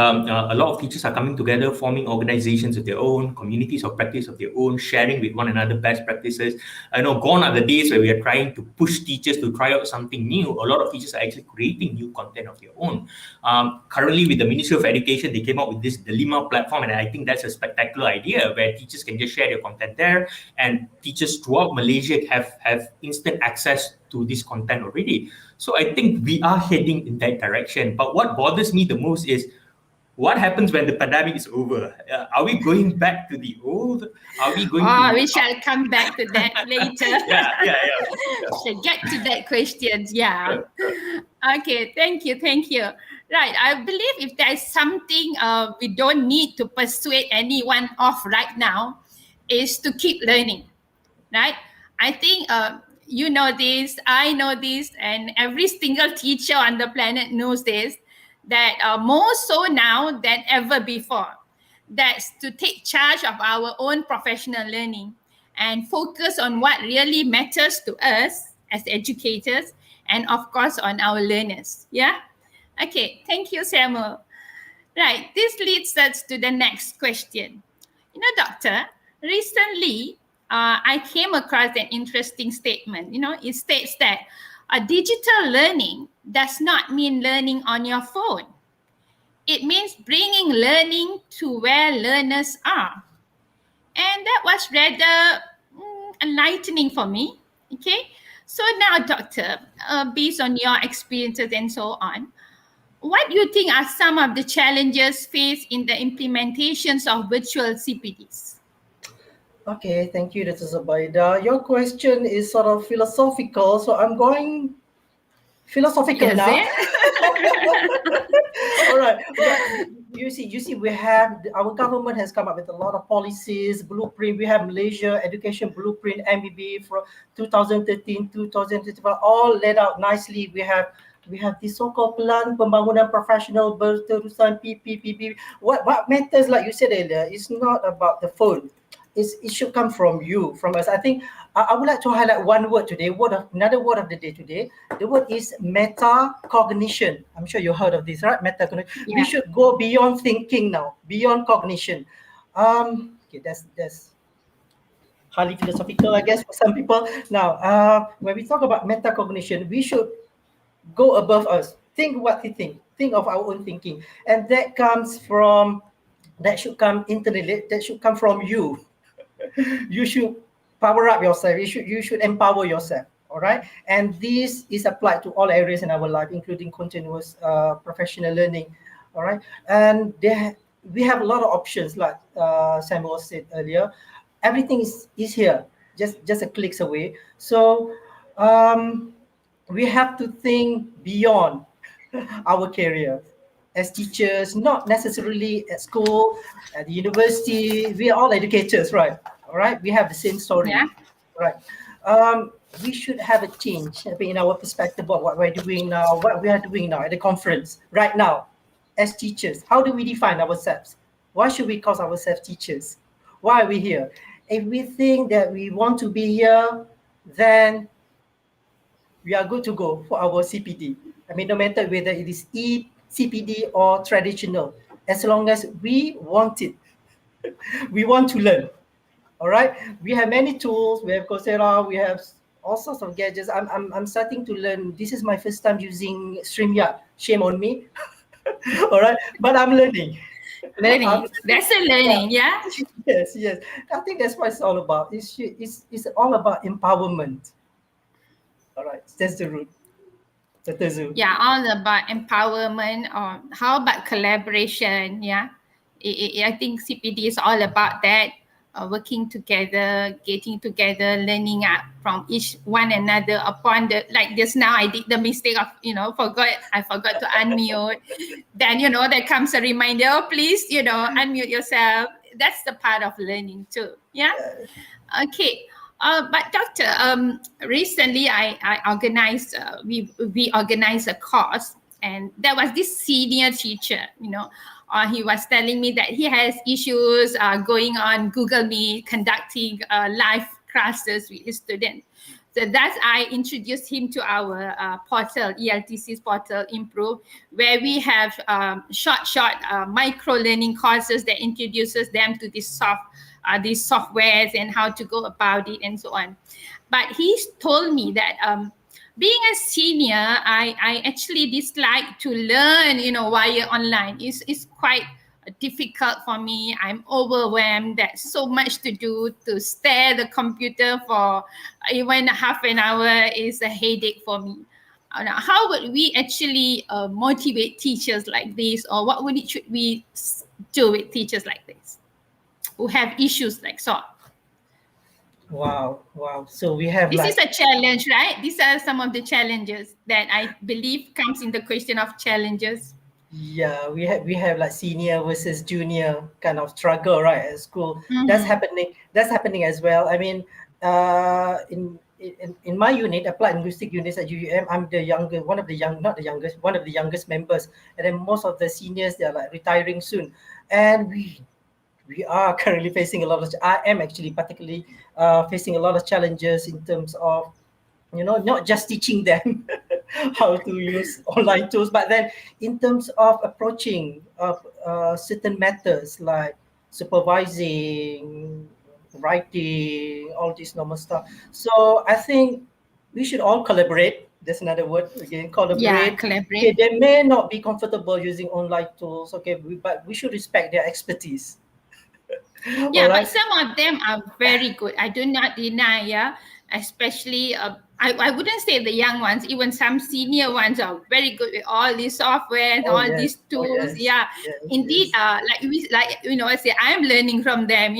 [SPEAKER 13] lot of teachers are coming together, forming organizations of their own, communities of practice of their own, sharing with one another best practices. I know gone are the days where we are trying to push teachers to try out something new. A lot of teachers are actually creating new content of their own. Currently, with the Ministry of Education, they came up with this Delima platform, and I think that's a spectacular idea where teachers can just share their content there, and teachers throughout Malaysia have instant access to this content already. So I think we are heading in that direction. But what bothers me the most is what happens when the pandemic is over? Are we going back to the old? Are we going to...
[SPEAKER 11] we shall come back to that later.
[SPEAKER 13] Yeah.
[SPEAKER 11] Shall get to that question. Yeah. Okay, thank you. Right, I believe if there is something we don't need to persuade anyone of right now is to keep learning, right? I think you know this, I know this, and every single teacher on the planet knows this, that more so now than ever before, that's to take charge of our own professional learning and focus on what really matters to us as educators and of course on our learners. Yeah? Okay, thank you, Samuel. Right, this leads us to the next question. Doctor, recently, I came across an interesting statement. It states that digital learning does not mean learning on your phone. It means bringing learning to where learners are. And that was rather enlightening for me. Okay, so now, Doctor, based on your experiences and so on, what do you think are some of the challenges faced in the implementations of virtual CPDs?
[SPEAKER 12] Okay, thank you, Dr. Zubaida. Your question is sort of philosophical, so I'm going philosophical now. All right. you see, we have our government has come up with a lot of policies, blueprint. We have Malaysia Education Blueprint MBB from 2013, 2025, all laid out nicely. We have this so-called Plan Pembangunan Profesional Berterusan PPPP. What matters, like you said earlier, is not about the phone. It should come from you, from us. I think I would like to highlight one word today, another word of the day today. The word is metacognition. I'm sure you heard of this, right? Metacognition.
[SPEAKER 11] Yeah.
[SPEAKER 12] We should go beyond thinking now, beyond cognition. Okay, that's highly philosophical, I guess, for some people. Now, when we talk about metacognition, we should go above us. Think what we think. Think of our own thinking, and that should come internally. That should come from you. You should power up yourself. You should empower yourself. All right, and this is applied to all areas in our life, including continuous professional learning. All right, and we have a lot of options, like Samuel said earlier. Everything is here, just a clicks away. So we have to think beyond our career as teachers, not necessarily at school, at the university. We are all educators, right? All right, we have the same story,
[SPEAKER 11] Yeah.
[SPEAKER 12] right? We should have a change in our perspective about what we're doing now, what we are doing now at the conference right now as teachers. How do we define ourselves? Why should we call ourselves teachers? Why are we here? If we think that we want to be here, then we are good to go for our CPD. I mean, no matter whether it is CPD or traditional, as long as we want it, we want to learn. All right, we have many tools. We have Coursera. We have all sorts of gadgets. I'm starting to learn. This is my first time using StreamYard. Shame on me. All right, but I'm learning.
[SPEAKER 11] Learning. That's a learning, yeah.
[SPEAKER 12] Yes. I think that's what it's all about. It's all about empowerment. All right, that's the root.
[SPEAKER 11] Yeah, all about empowerment. Or how about collaboration? Yeah, I think CPD is all about that. Working together, getting together, learning from each one another. Upon the, like just now, I did the mistake of I forgot to unmute. Then there comes a reminder. Oh, please, unmute yourself. That's the part of learning too. Yeah. Okay. But doctor, recently I organized we organized a course, and there was this senior teacher. He was telling me that he has issues going on Google Meet, conducting live classes with his students. So that's I introduced him to our portal, ELTC's portal Improve, where we have short micro learning courses that introduces them to these softwares and how to go about it and so on. But he told me that being a senior, I actually dislike to learn, via online. It's quite difficult for me. I'm overwhelmed. There's so much to do. To stare at the computer for even half an hour is a headache for me. How would we actually motivate teachers like this, or should we do with teachers like this who have issues like so?
[SPEAKER 12] Wow. So we have
[SPEAKER 11] this is a challenge, right? These are some of the challenges that I believe comes in the question of challenges.
[SPEAKER 12] Yeah, we have like senior versus junior kind of struggle, right, at school.
[SPEAKER 11] Mm-hmm.
[SPEAKER 12] That's happening as well. I mean, in my unit, applied linguistic units at UUM, I'm one of the youngest members, and then most of the seniors, they are like retiring soon, and we are currently facing a lot of. I am actually particularly facing a lot of challenges in terms of, not just teaching them how to use online tools, but then in terms of approaching certain matters like supervising, writing, all this normal stuff. So I think we should all collaborate. There's another word again, collaborate.
[SPEAKER 11] Yeah, collaborate.
[SPEAKER 12] Okay, they may not be comfortable using online tools, okay, but we should respect their expertise.
[SPEAKER 11] Yeah, right. But some of them are very good. I do not deny, yeah. Especially, I wouldn't say the young ones, even some senior ones are very good with all these software and these tools. Yes. Yeah, indeed. I say I'm learning from them.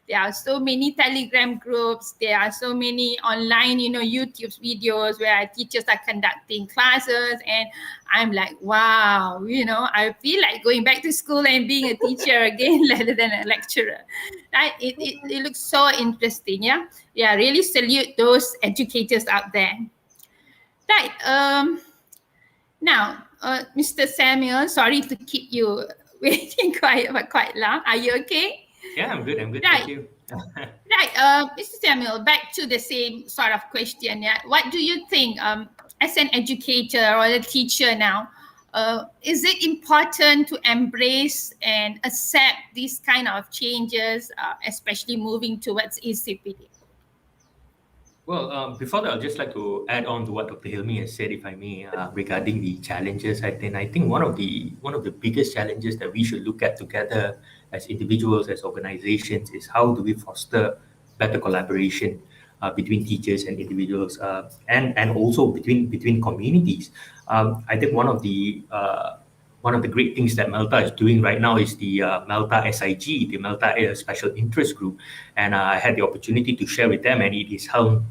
[SPEAKER 11] There are so many Telegram groups. There are so many online, YouTube videos where teachers are conducting classes. And I'm like, wow, I feel like going back to school and being a teacher again rather than a lecturer. Right? It looks so interesting. Yeah. Yeah. Really salute those educators out there. Right. Now, Mr. Samuel, sorry to keep you waiting quite long. Are you okay?
[SPEAKER 13] Yeah, I'm good.
[SPEAKER 11] Right.
[SPEAKER 13] Thank you.
[SPEAKER 11] Right. Mr. Samuel, back to the same sort of question. Yeah. What do you think as an educator or a teacher now? Is it important to embrace and accept these kind of changes, especially moving towards ECPD?
[SPEAKER 13] Well, before that, I'd just like to add on to what Dr. Hilmi has said, if I may, regarding the challenges. I think one of the biggest challenges that we should look at together as individuals, as organizations, is how do we foster better collaboration between teachers and individuals, and also between communities. I think one of the great things that Melta is doing right now is the Melta SIG, the Melta Special Interest Group. And I had the opportunity to share with them, and it is helmed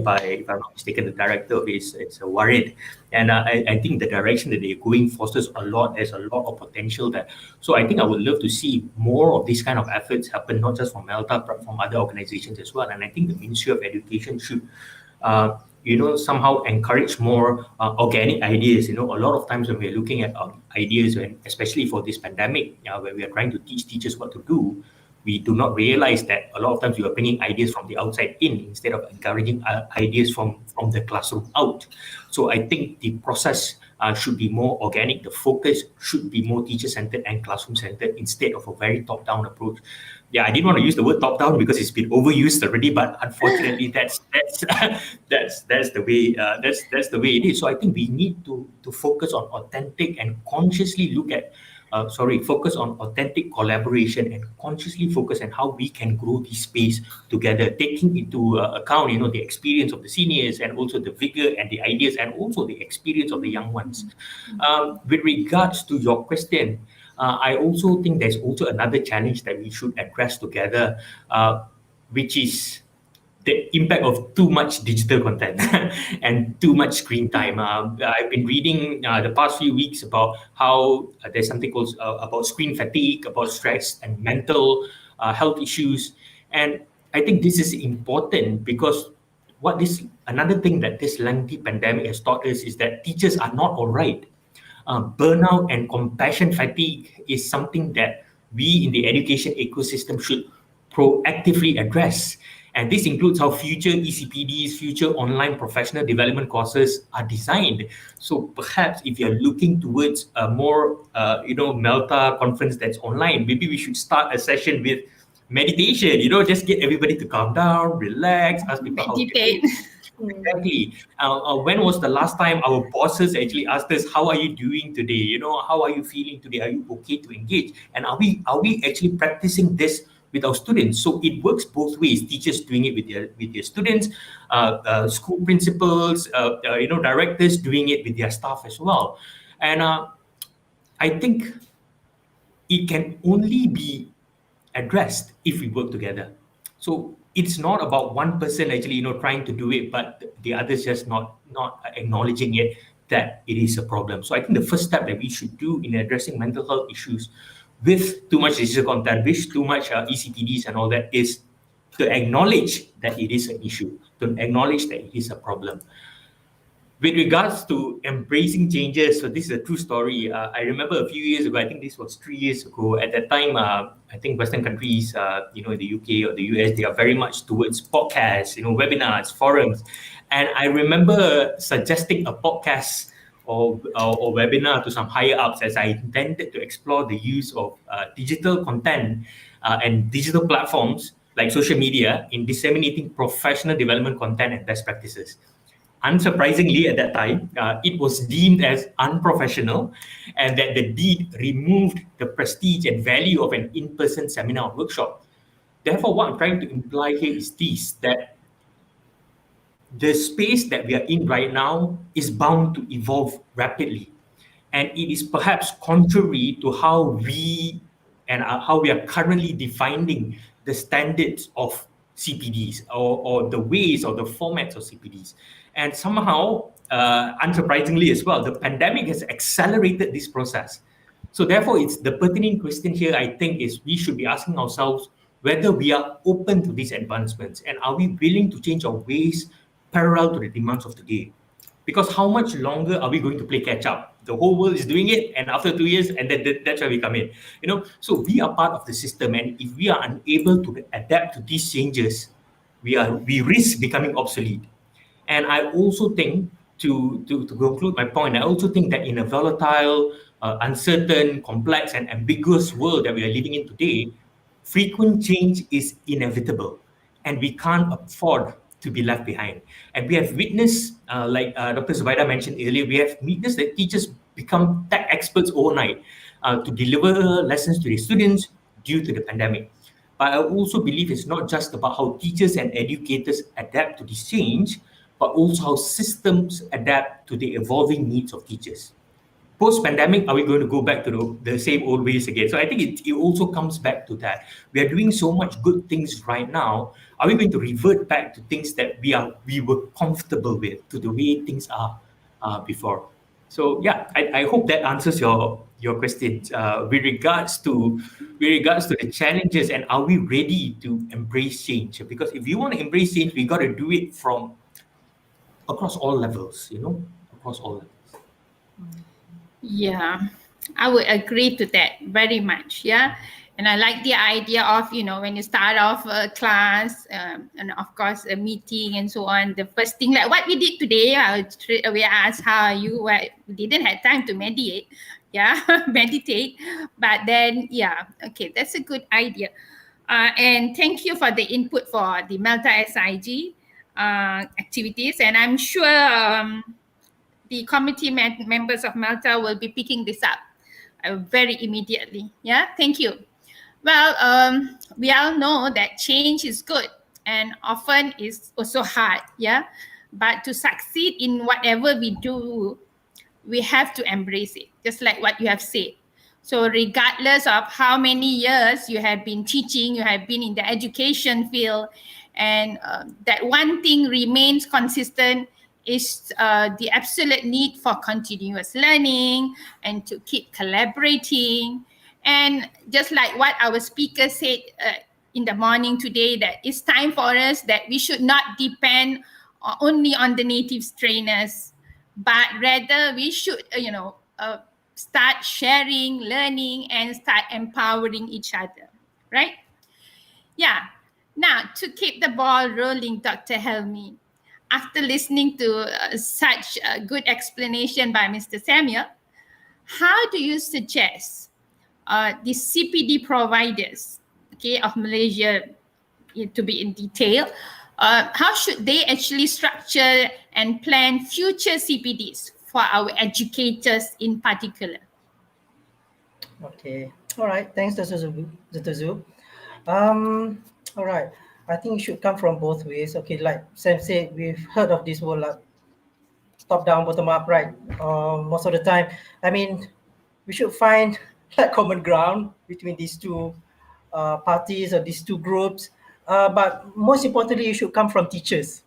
[SPEAKER 13] by, if I'm not mistaken, the director of it is Warid. And I think the direction that they're going fosters a lot. There's a lot of potential there. So I think I would love to see more of these kind of efforts happen, not just from Melta, but from other organizations as well. And I think the Ministry of Education should somehow encourage more organic ideas. A lot of times when we're looking at ideas, especially for this pandemic, where we are trying to teach teachers what to do, we do not realize that a lot of times we are bringing ideas from the outside in instead of encouraging ideas from the classroom out. So I think the process should be more organic. The focus should be more teacher-centered and classroom-centered instead of a very top-down approach. Yeah, I didn't want to use the word top-down because it's been overused already, but unfortunately, that's the way that's the way it is. So I think we need to focus on authentic and consciously look at focus on authentic collaboration and consciously focus on how we can grow this space together, taking into account, the experience of the seniors and also the vigor and the ideas and also the experience of the young ones. With regards to your question, I also think there's also another challenge that we should address together, which is the impact of too much digital content and too much screen time. I've been reading the past few weeks about how there's something called about screen fatigue, about stress and mental health issues. And I think this is important because another thing that this lengthy pandemic has taught us is that teachers are not all right. Burnout and compassion fatigue is something that we in the education ecosystem should proactively address. And this includes how future ECPDs, future online professional development courses are designed. So perhaps if you're looking towards a more, Melta conference that's online, maybe we should start a session with meditation, just get everybody to calm down, relax, ask people how to do. Exactly. When was the last time our bosses actually asked us, how are you doing today? How are you feeling today? Are you okay to engage? And are we actually practicing this with our students? So it works both ways. Teachers doing it with their students, school principals, directors doing it with their staff as well. And I think it can only be addressed if we work together. So it's not about one person actually, trying to do it, but the others just not acknowledging it, that it is a problem. So I think the first step that we should do in addressing mental health issues with too much digital content, with too much ECPDs and all that, is to acknowledge that it is an issue, to acknowledge that it is a problem. With regards to embracing changes, so this is a true story. I remember a few years ago, I think this was 3 years ago. At that time, I think Western countries, in the UK or the US, they are very much towards podcasts, webinars, forums. And I remember suggesting a podcast or webinar to some higher ups as I intended to explore the use of digital content and digital platforms like social media in disseminating professional development content and best practices. Unsurprisingly, at that time, it was deemed as unprofessional, and that the deed removed the prestige and value of an in-person seminar or workshop. Therefore, what I'm trying to imply here is this, that the space that we are in right now is bound to evolve rapidly. And it is perhaps contrary to how we are currently defining the standards of CPDs or the ways or the formats of CPDs. And somehow, unsurprisingly as well, the pandemic has accelerated this process. So therefore, it's the pertinent question here, I think, is we should be asking ourselves whether we are open to these advancements and are we willing to change our ways parallel to the demands of the day. Because how much longer are we going to play catch up? The whole world is doing it, and after 2 years, and then that's where we come in. So we are part of the system, and if we are unable to adapt to these changes, we risk becoming obsolete. And I also think, to conclude my point, I also think that in a volatile, uncertain, complex, and ambiguous world that we are living in today, frequent change is inevitable, and we can't afford to be left behind. And we have witnessed, like Dr. Zubaida mentioned earlier, we have witnessed that teachers become tech experts overnight to deliver lessons to their students due to the pandemic. But I also believe it's not just about how teachers and educators adapt to this change, but also how systems adapt to the evolving needs of teachers. Post-pandemic, are we going to go back to the same old ways again? So I think it also comes back to that. We are doing so much good things right now. Are we going to revert back to things that we were comfortable with, to the way things are before? So yeah, I hope that answers your question with regards to the challenges and are we ready to embrace change? Because if you want to embrace change, we got to do it from across all levels, across all levels.
[SPEAKER 11] Yeah, I would agree to that very much. Yeah. And I like the idea of, when you start off a class and of course a meeting and so on, the first thing like what we did today, I would straight away ask how are you. We didn't have time to meditate. Yeah, meditate. But then, yeah, okay, that's a good idea. And thank you for the input for the Malta SIG activities. And I'm sure the committee members of Malta will be picking this up very immediately. Yeah, thank you. Well, we all know that change is good and often is also hard. Yeah, but to succeed in whatever we do, we have to embrace it, just like what you have said. So regardless of how many years you have been teaching, you have been in the education field, and that one thing remains consistent is the absolute need for continuous learning and to keep collaborating. And just like what our speaker said in the morning today, that it's time for us that we should not depend only on the native trainers, but rather we should, start sharing, learning, and start empowering each other, right? Yeah. Now, to keep the ball rolling, Dr. Helmi, after listening to such a good explanation by Mr. Samuel, how do you suggest the CPD providers, of Malaysia, to be in detail, how should they actually structure and plan future CPDs for our educators in particular?
[SPEAKER 12] Okay. All right. Thanks, Dr. Zub. All right. I think it should come from both ways. Okay, like Sam said, we've heard of this word like top down, bottom up, right? Most of the time. I mean, we should find like common ground between these two parties or these two groups. But most importantly, it should come from teachers.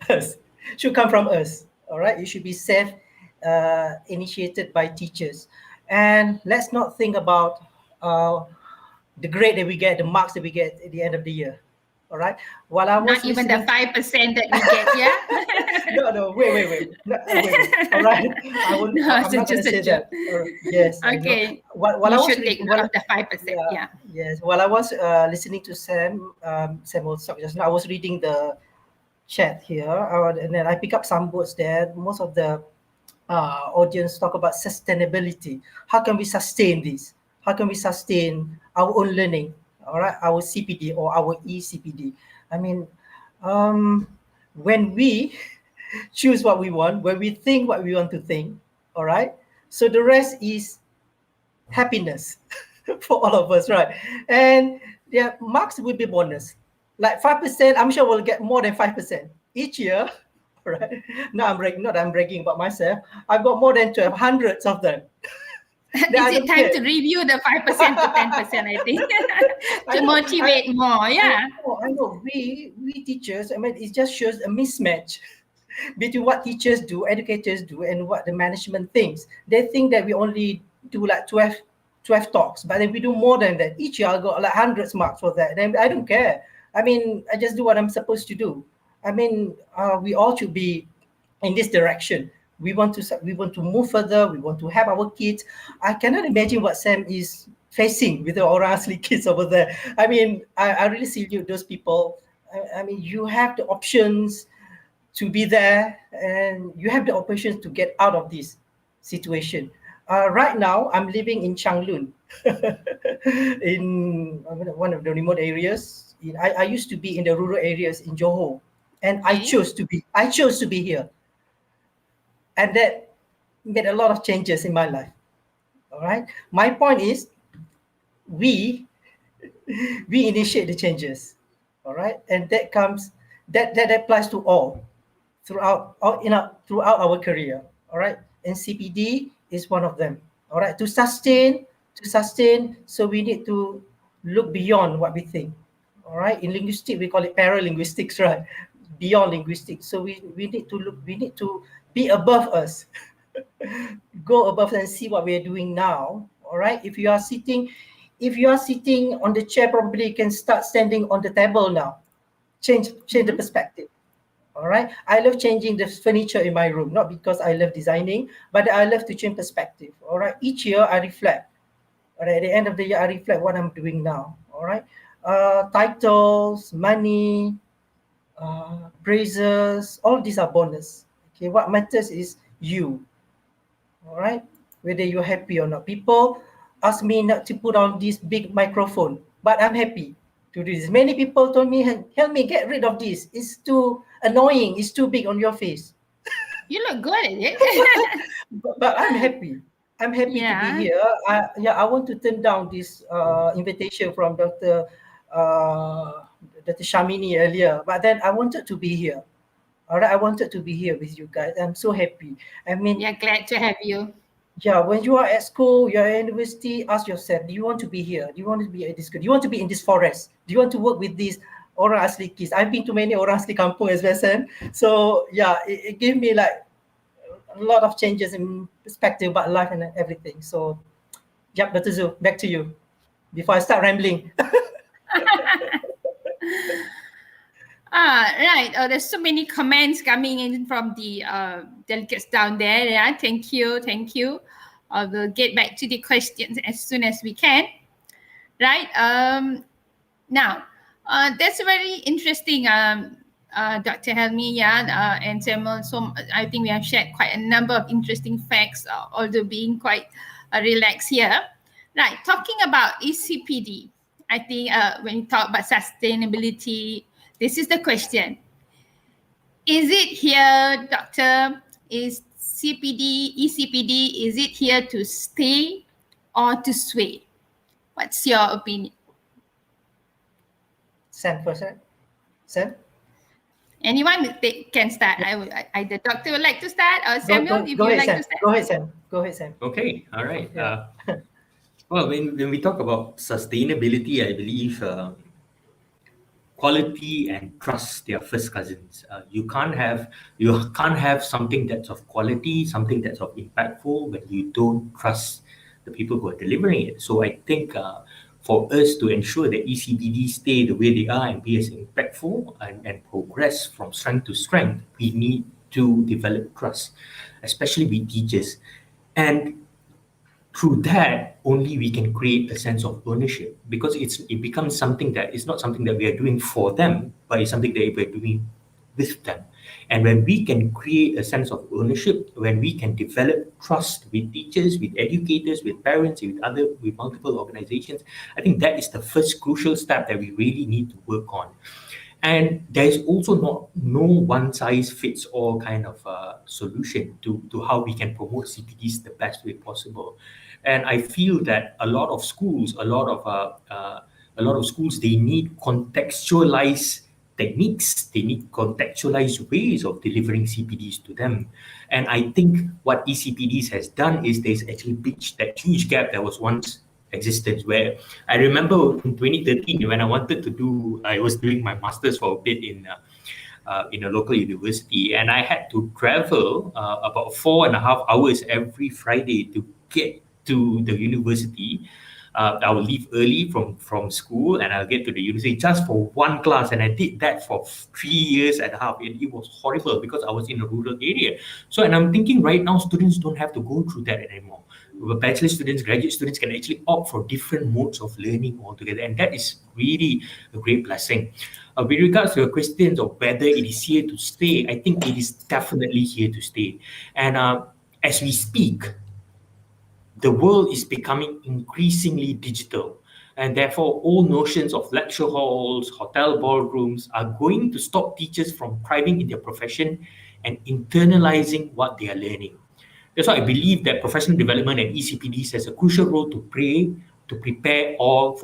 [SPEAKER 12] Us. Should come from us. All right. It should be initiated by teachers. And let's not think about the grade that we get, the marks that we get at the end of the year. All right. While I was
[SPEAKER 11] not even the 5% that we get, yeah.
[SPEAKER 12] No, wait. All right. I'm not going to say that. Yes.
[SPEAKER 11] Okay.
[SPEAKER 12] While I was
[SPEAKER 11] take note of the 5%. Yeah.
[SPEAKER 12] Yes. While I was listening to Sam talk just now, I was reading the chat here, and then I pick up some words there. Most of the audience talk about sustainability. How can we sustain this? How can we sustain our own learning? All right, our CPD or our eCPD. I mean, when we choose what we want, when we think what we want to think, all right, so the rest is happiness for all of us, right? And yeah, marks will be bonus. Like 5%, I'm sure we'll get more than 5% each year, right? Now I'm bragging about myself. I've got more than 12 hundreds of them.
[SPEAKER 11] Is it time to review the 5% to 10%, I think, to motivate more? Yeah.
[SPEAKER 12] I know. We teachers, I mean, it just shows a mismatch between what teachers do, educators do, and what the management thinks. They think that we only do like 12 talks, but then we do more than that. Each year I got like hundreds marks for that. And I don't care. I mean, I just do what I'm supposed to do. I mean, we all should be in this direction. We want to move further. We want to help our kids. I cannot imagine what Sam is facing with the orang asli kids over there. I mean, I really salute those people. I mean, you have the options to be there, and you have the options to get out of this situation. Right now, I'm living in Changlun, in one of the remote areas. I used to be in the rural areas in Johor, and I chose to be here, and that made a lot of changes in my life. All right. My point is, we initiate the changes. All right, and that applies to all throughout our career. All right, and CPD is one of them. All right, to sustain, so we need to look beyond what we think. All right, in linguistics we call it paralinguistics, right? Beyond linguistics. So we need to be above us, go above and see what we are doing now. All right, if you are sitting on the chair, probably you can start standing on the table now. Change the perspective. All right, I love changing the furniture in my room, not because I love designing, but I love to change perspective. All right, each year I reflect. All right, at the end of the year I reflect what I'm doing now. All right, titles, money, praises, all these are bonus. Okay, what matters is you. All right, whether you're happy or not. People ask me not to put on this big microphone, but I'm happy to do this. Many people told me, help me get rid of this. It's too annoying. It's too big on your face.
[SPEAKER 11] You look good at it.
[SPEAKER 12] but I'm happy. I'm happy to be here. I want to turn down this invitation from Dr. Shamini earlier, but then I wanted to be here. All right, I wanted to be here with you guys. I'm so happy. I mean,
[SPEAKER 11] glad to have you.
[SPEAKER 12] Yeah, when you are at school, you're at university, ask yourself, do you want to be here? Do you want to be at this school? Do you want to be in this forest? Do you want to work with these orang asli kids? I've been to many orang asli kampung as well, Sam. So yeah, it gave me like a lot of changes in perspective about life and everything. So, yep, Dr. Zul, back to you before I start rambling.
[SPEAKER 11] Right. There's so many comments coming in from the delegates down there. Yeah, thank you. We'll get back to the questions as soon as we can. Right. Now, that's very interesting, Dr. Helmi, and Samuel. So I think we have shared quite a number of interesting facts, although being quite relaxed here. Right. Talking about ECPD, I think when you talk about sustainability, this is the question. Is it here, Doctor? Is ECPD, is it here to stay or to sway? What's your opinion?
[SPEAKER 12] Sam first, right? Sam?
[SPEAKER 11] Anyone can start. Either Doctor would like to start or Samuel, if you'd like to start.
[SPEAKER 12] Go ahead, Sam.
[SPEAKER 13] Okay, all right. Yeah. Well, when we talk about sustainability, I believe quality and trust, they are first cousins. You can't have something that's of quality, something that's of impactful, when you don't trust the people who are delivering it. So I think for us to ensure that ECPD stay the way they are and be as impactful and progress from strength to strength, we need to develop trust, especially with teachers. And through that, only we can create a sense of ownership, because it becomes something that is not something that we are doing for them, but it's something that we're doing with them. And when we can create a sense of ownership, when we can develop trust with teachers, with educators, with parents, with multiple organizations, I think that is the first crucial step that we really need to work on. And there is also no one-size-fits-all kind of solution to how we can promote CPDs the best way possible. And I feel that a lot of schools, they need contextualized techniques, they need contextualized ways of delivering CPDs to them. And I think what ECPDs has done is there's actually bridged that huge gap that was once existed, where I remember in 2013 when I was doing my master's for a bit in a local university, and I had to travel about 4.5 hours every Friday to get to the university. I will leave early from school and I'll get to the university just for one class. And I did that for 3.5 years. And it was horrible because I was in a rural area. So, and I'm thinking right now, students don't have to go through that anymore. Bachelor students, graduate students can actually opt for different modes of learning altogether. And that is really a great blessing. With regards to your questions of whether it is here to stay, I think it is definitely here to stay. And as we speak, the world is becoming increasingly digital, and therefore all notions of lecture halls, hotel ballrooms are going to stop teachers from thriving in their profession and internalizing what they are learning. That's why I believe that professional development and ECPDs has a crucial role to play to prepare us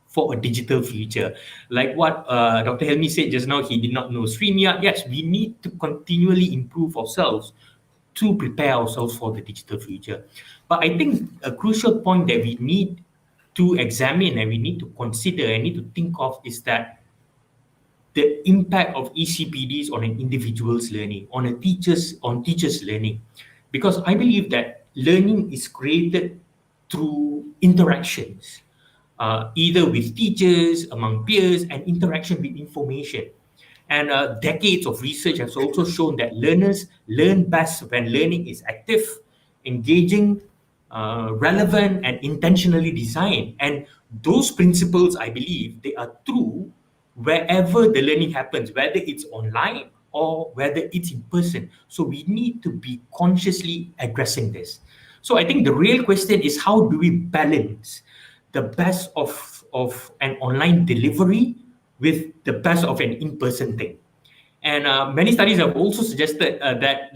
[SPEAKER 13] for a digital future. Like what Dr. Helmi said just now, he did not know StreamYard. Yes, we need to continually improve ourselves to prepare ourselves for the digital future. But I think a crucial point that we need to examine and we need to consider and need to think of is that the impact of ECPDs on an individual's learning, on teachers' learning. Because I believe that learning is created through interactions, either with teachers, among peers, and interaction with information. And decades of research has also shown that learners learn best when learning is active, engaging, relevant, and intentionally designed. And those principles, I believe, they are true wherever the learning happens, whether it's online or whether it's in person. So we need to be consciously addressing this. So I think the real question is, how do we balance the best of an online delivery with the best of an in-person thing? And many studies have also suggested that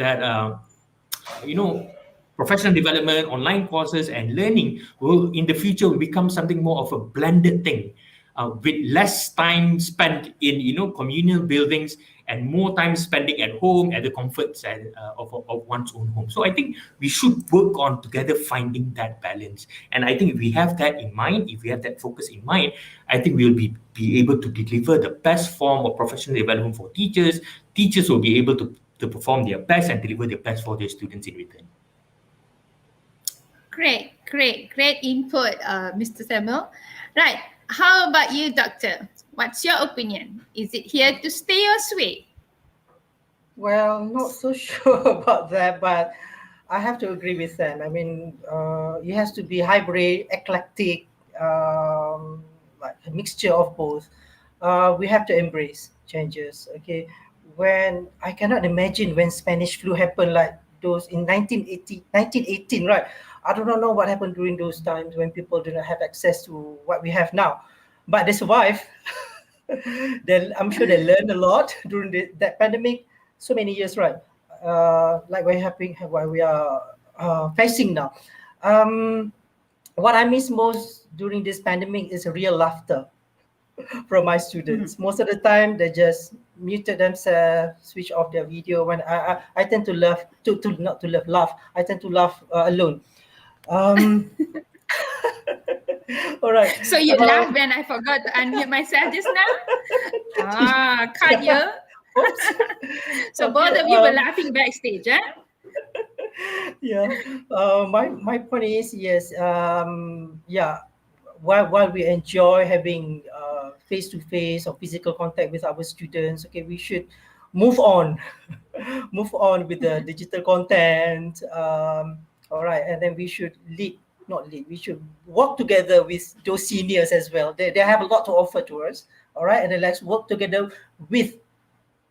[SPEAKER 13] professional development, online courses, and learning will in the future become something more of a blended thing, with less time spent in communal buildings and more time spending at home at the comforts of one's own home. So I think we should work on together finding that balance. And I think if we have that in mind, if we have that focus in mind, I think we'll be able to deliver the best form of professional development for teachers. Teachers will be able to perform their best and deliver their best for their students in return.
[SPEAKER 11] Great input, Mr. Samuel. Right, how about you, Doctor? What's your opinion? Is it here to stay or sway?
[SPEAKER 12] Well, not so sure about that, but I have to agree with them. I mean, it has to be hybrid, eclectic, like a mixture of both. We have to embrace changes. Okay, when I cannot imagine when Spanish flu happened, like those in 1918, right? I do not know what happened during those times when people did not have access to what we have now, but they survived. I'm sure they learned a lot during that pandemic. So many years, right? Like what we are facing now. What I miss most during this pandemic is real laughter from my students. Most of the time, they just muted themselves, switch off their video. When I tend to laugh, laugh. I tend to laugh alone. All right.
[SPEAKER 11] So you laughed when I forgot to unmute myself just now? Can't you?
[SPEAKER 12] Oops.
[SPEAKER 11] So both of you were laughing backstage, eh?
[SPEAKER 12] Yeah. My point is, yes. Yeah. While we enjoy having face-to-face or physical contact with our students, okay, we should move on, move on with the digital content. All right, and then we should we should work together with those seniors as well. They have a lot to offer to us. All right, and then let's work together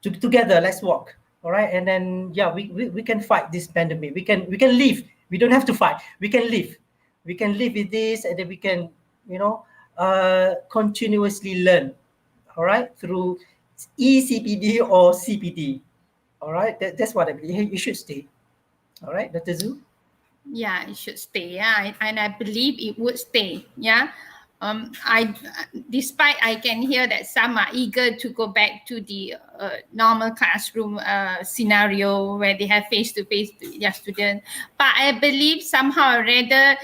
[SPEAKER 12] together. Let's work. All right, and then we can fight this pandemic. We can live. We don't have to fight. We can live. We can live with this, and then we can continuously learn. All right, through ECPD or CPD. All right, that's what I believe. You should stay. All right, Dr. Zhu.
[SPEAKER 11] Yeah, it should stay. Yeah, and I believe it would stay. Yeah. despite I can hear that some are eager to go back to the normal classroom scenario where they have face-to-face to their students, but I believe somehow or rather,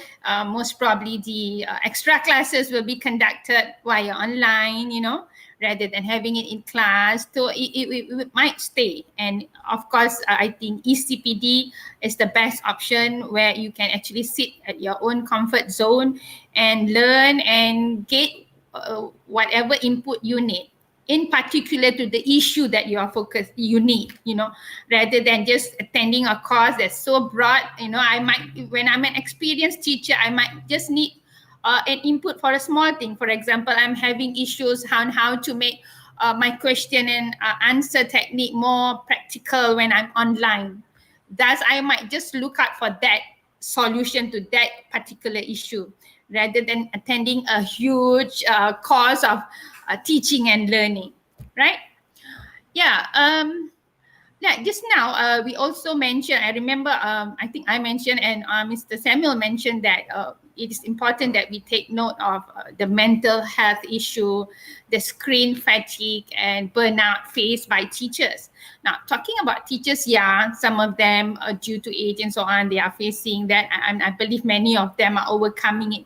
[SPEAKER 11] most probably the extra classes will be conducted via online, rather than having it in class. So it might stay. And of course, I think ECPD is the best option where you can actually sit at your own comfort zone and learn and get whatever input you need, in particular to the issue that you need, rather than just attending a course that's so broad. When I'm an experienced teacher, I might just need an input for a small thing. For example, I'm having issues on how to make my question and answer technique more practical when I'm online. Thus, I might just look out for that solution to that particular issue, rather than attending a huge course of teaching and learning, right? Yeah. Just now, we also mentioned, I remember, I think I mentioned and Mr. Samuel mentioned that it is important that we take note of the mental health issue, the screen fatigue and burnout faced by teachers. Now, talking about teachers, some of them, due to age and so on, they are facing that. And I believe many of them are overcoming it.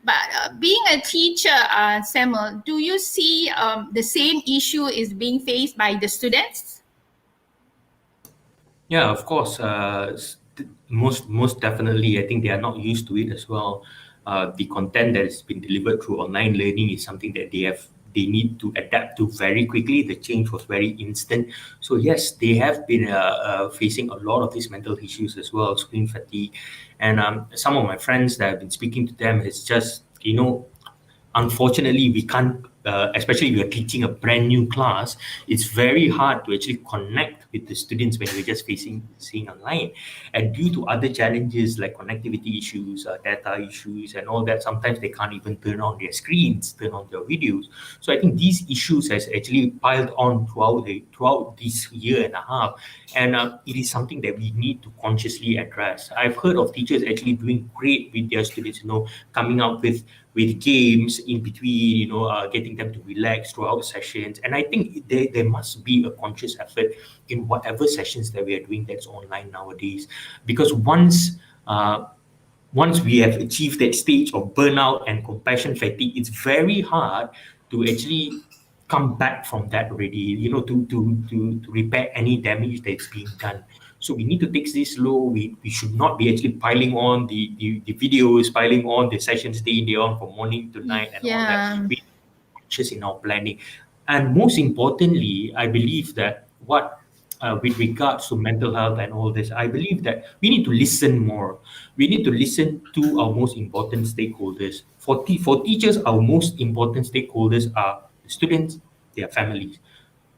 [SPEAKER 11] But being a teacher, Samuel, do you see the same issue is being faced by the students?
[SPEAKER 13] Yeah, of course. Most definitely, I think they are not used to it as well. The content that has been delivered through online learning is something that they need to adapt to very quickly. The change was very instant. So yes, they have been facing a lot of these mental issues as well, screen fatigue, and some of my friends that I've been speaking to them, it's just unfortunately we can't. Especially if you're teaching a brand new class, it's very hard to actually connect with the students when you're just seeing online. And due to other challenges like connectivity issues, data issues, and all that, sometimes they can't even turn on their screens, turn on their videos. So I think these issues has actually piled on throughout this year and a half, and it is something that we need to consciously address. I've heard of teachers actually doing great with their students, coming up with games in between, getting them to relax throughout sessions. And I think there must be a conscious effort in whatever sessions that we are doing that's online nowadays. Because once we have achieved that stage of burnout and compassion fatigue, it's very hard to actually come back from that already, to repair any damage that's being done. So we need to take this slow. We should not be actually piling on the videos, piling on the sessions day in, day on from morning to night and all that. We need to be conscious in our planning. And most importantly, I believe that with regards to mental health and all this, I believe that we need to listen more. We need to listen to our most important stakeholders. For teachers, our most important stakeholders are the students, their families.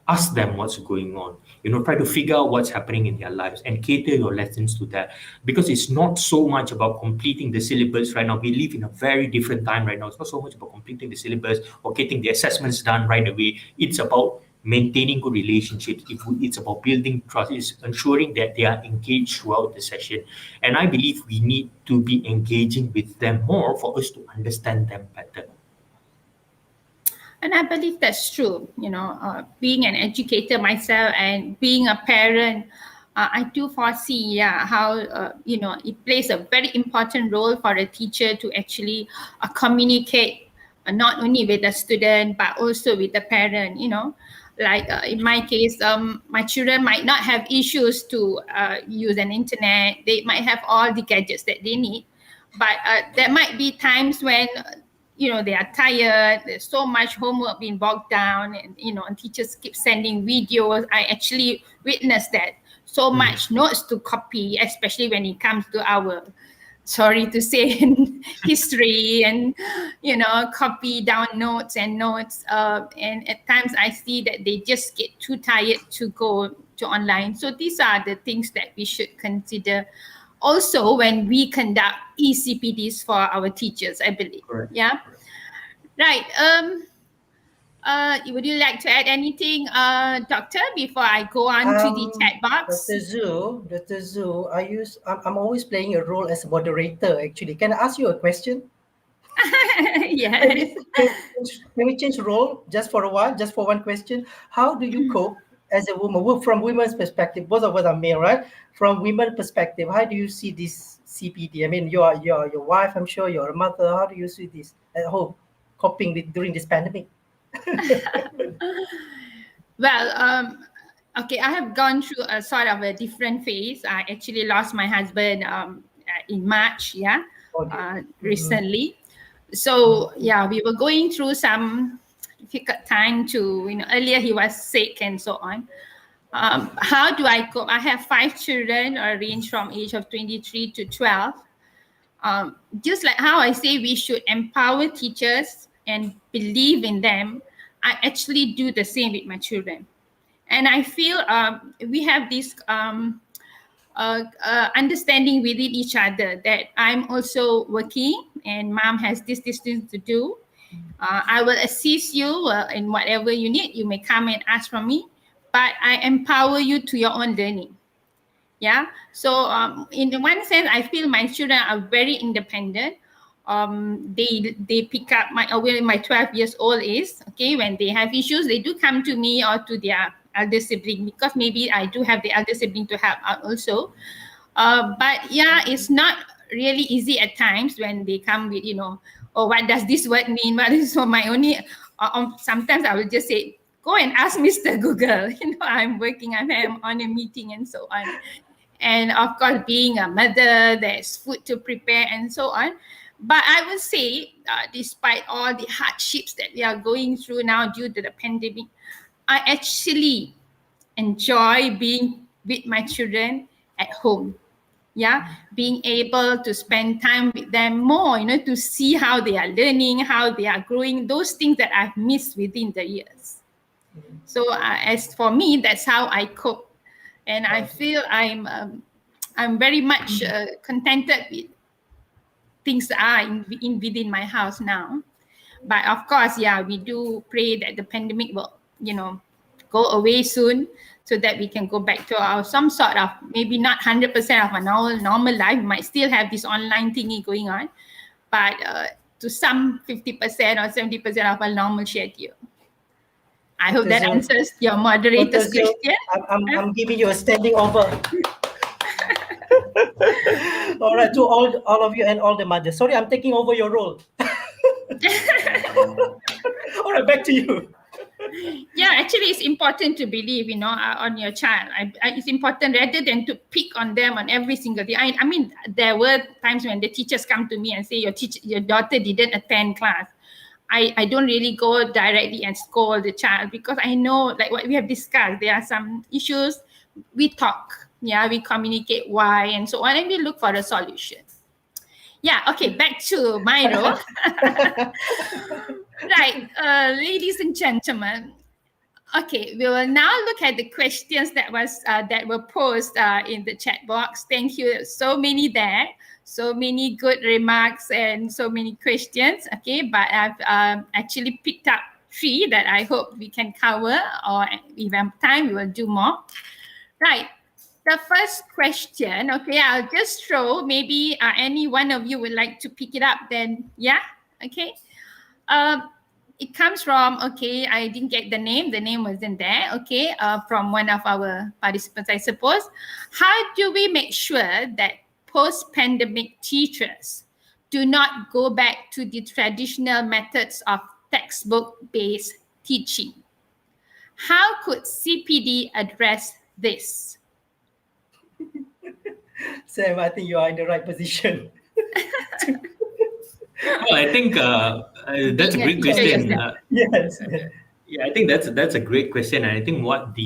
[SPEAKER 13] Ask them what's going on. Try to figure out what's happening in their lives and cater your lessons to that. Because it's not so much about completing the syllabus right now. We live in a very different time right now. It's not so much about completing the syllabus or getting the assessments done right away. It's about maintaining good relationships. It's about building trust. It's ensuring that they are engaged throughout the session. And I believe we need to be engaging with them more for us to understand them better.
[SPEAKER 11] And I believe that's true. Being an educator myself and being a parent, I do foresee, how it plays a very important role for a teacher to actually communicate not only with the student but also with the parent. Like in my case, my children might not have issues to use an internet. They might have all the gadgets that they need, but there might be times when they are tired, there's so much homework being bogged down, and teachers keep sending videos. I actually witnessed that. So much notes to copy, especially when it comes to our, sorry to say, history, and copy down notes. And at times I see that they just get too tired to go to online. So these are the things that we should consider also when we conduct ECPDs for our teachers, I believe.
[SPEAKER 13] Correct.
[SPEAKER 11] Yeah. Right. Would you like to add anything, Doctor, before I go on to the chat box?
[SPEAKER 12] Dr. Zhu, I'm always playing a role as a moderator, actually. Can I ask you a question?
[SPEAKER 11] Yes.
[SPEAKER 12] Can we change role just for a while, just for one question? How do you cope as a woman? From women's perspective, both of us are male, right? From women perspective, how do you see this CPD? I mean, you're your wife, I'm sure you're a mother. How do you see this at home, coping with during this pandemic?
[SPEAKER 11] Well, okay, I have gone through a sort of a different phase. I actually lost my husband in March, recently. So yeah, we were going through some difficult time to, earlier he was sick and so on. How do I cope? I have 5 children, range from age of 23 to 12. Just like how I say we should empower teachers and believe in them, I actually do the same with my children. And I feel we have this understanding within each other that I'm also working and mom has this thing to do. I will assist you in whatever you need. You may come and ask from me, but I empower you to your own learning. Yeah. So in one sense, I feel my children are very independent. They pick up my 12 years old is okay. When they have issues, they do come to me or to their elder sibling, because maybe I do have the elder sibling to help out also. But yeah, it's not really easy at times when they come with, oh, what does this word mean? What is so my only, sometimes I will just say, go and ask Mr. Google. I'm working, I'm on a meeting and so on. And of course, being a mother, there's food to prepare and so on. But I would say, despite all the hardships that we are going through now due to the pandemic, I actually enjoy being with my children at home. Yeah, being able to spend time with them more, to see how they are learning, how they are growing, those things that I've missed within the years. So as for me, that's how I cope. And I feel I'm very much contented with things that are within my house now. But of course, yeah, we do pray that the pandemic will, go away soon, so that we can go back to our some sort of, maybe not 100% of our normal life. We might still have this online thingy going on, but to some 50% or 70% of our normal schedule. I hope that answers your moderator's question.
[SPEAKER 12] I'm giving you a standing over. All right, to all of you and all the mothers. Sorry, I'm taking over your role. All right, back to you.
[SPEAKER 11] Yeah, actually, it's important to believe, on your child. It's important rather than to pick on them on every single day. I mean, there were times when the teachers come to me and say, your daughter didn't attend class. I don't really go directly and scold the child, because I know, like what we have discussed, there are some issues. We talk, we communicate why and so on, and we look for a solution. Yeah, okay, back to my role. Right, ladies and gentlemen. Okay, we will now look at the questions that were posed in the chat box. Thank you, so many there. So many good remarks and so many questions. Okay, but I've actually picked up 3 that I hope we can cover, or if we have time, we will do more. Right, the first question. Okay, I'll just throw, maybe any one of you would like to pick it up then. Yeah, okay. It comes from, okay, I didn't get the name wasn't there, okay, from one of our participants, I suppose. How do we make sure that post-pandemic teachers do not go back to the traditional methods of textbook-based teaching? How could CPD address this?
[SPEAKER 12] Sam, I think you are in the right position.
[SPEAKER 13] Well, I think that's a great question.
[SPEAKER 12] Yes.
[SPEAKER 13] Yeah, I think that's a great question, and I think what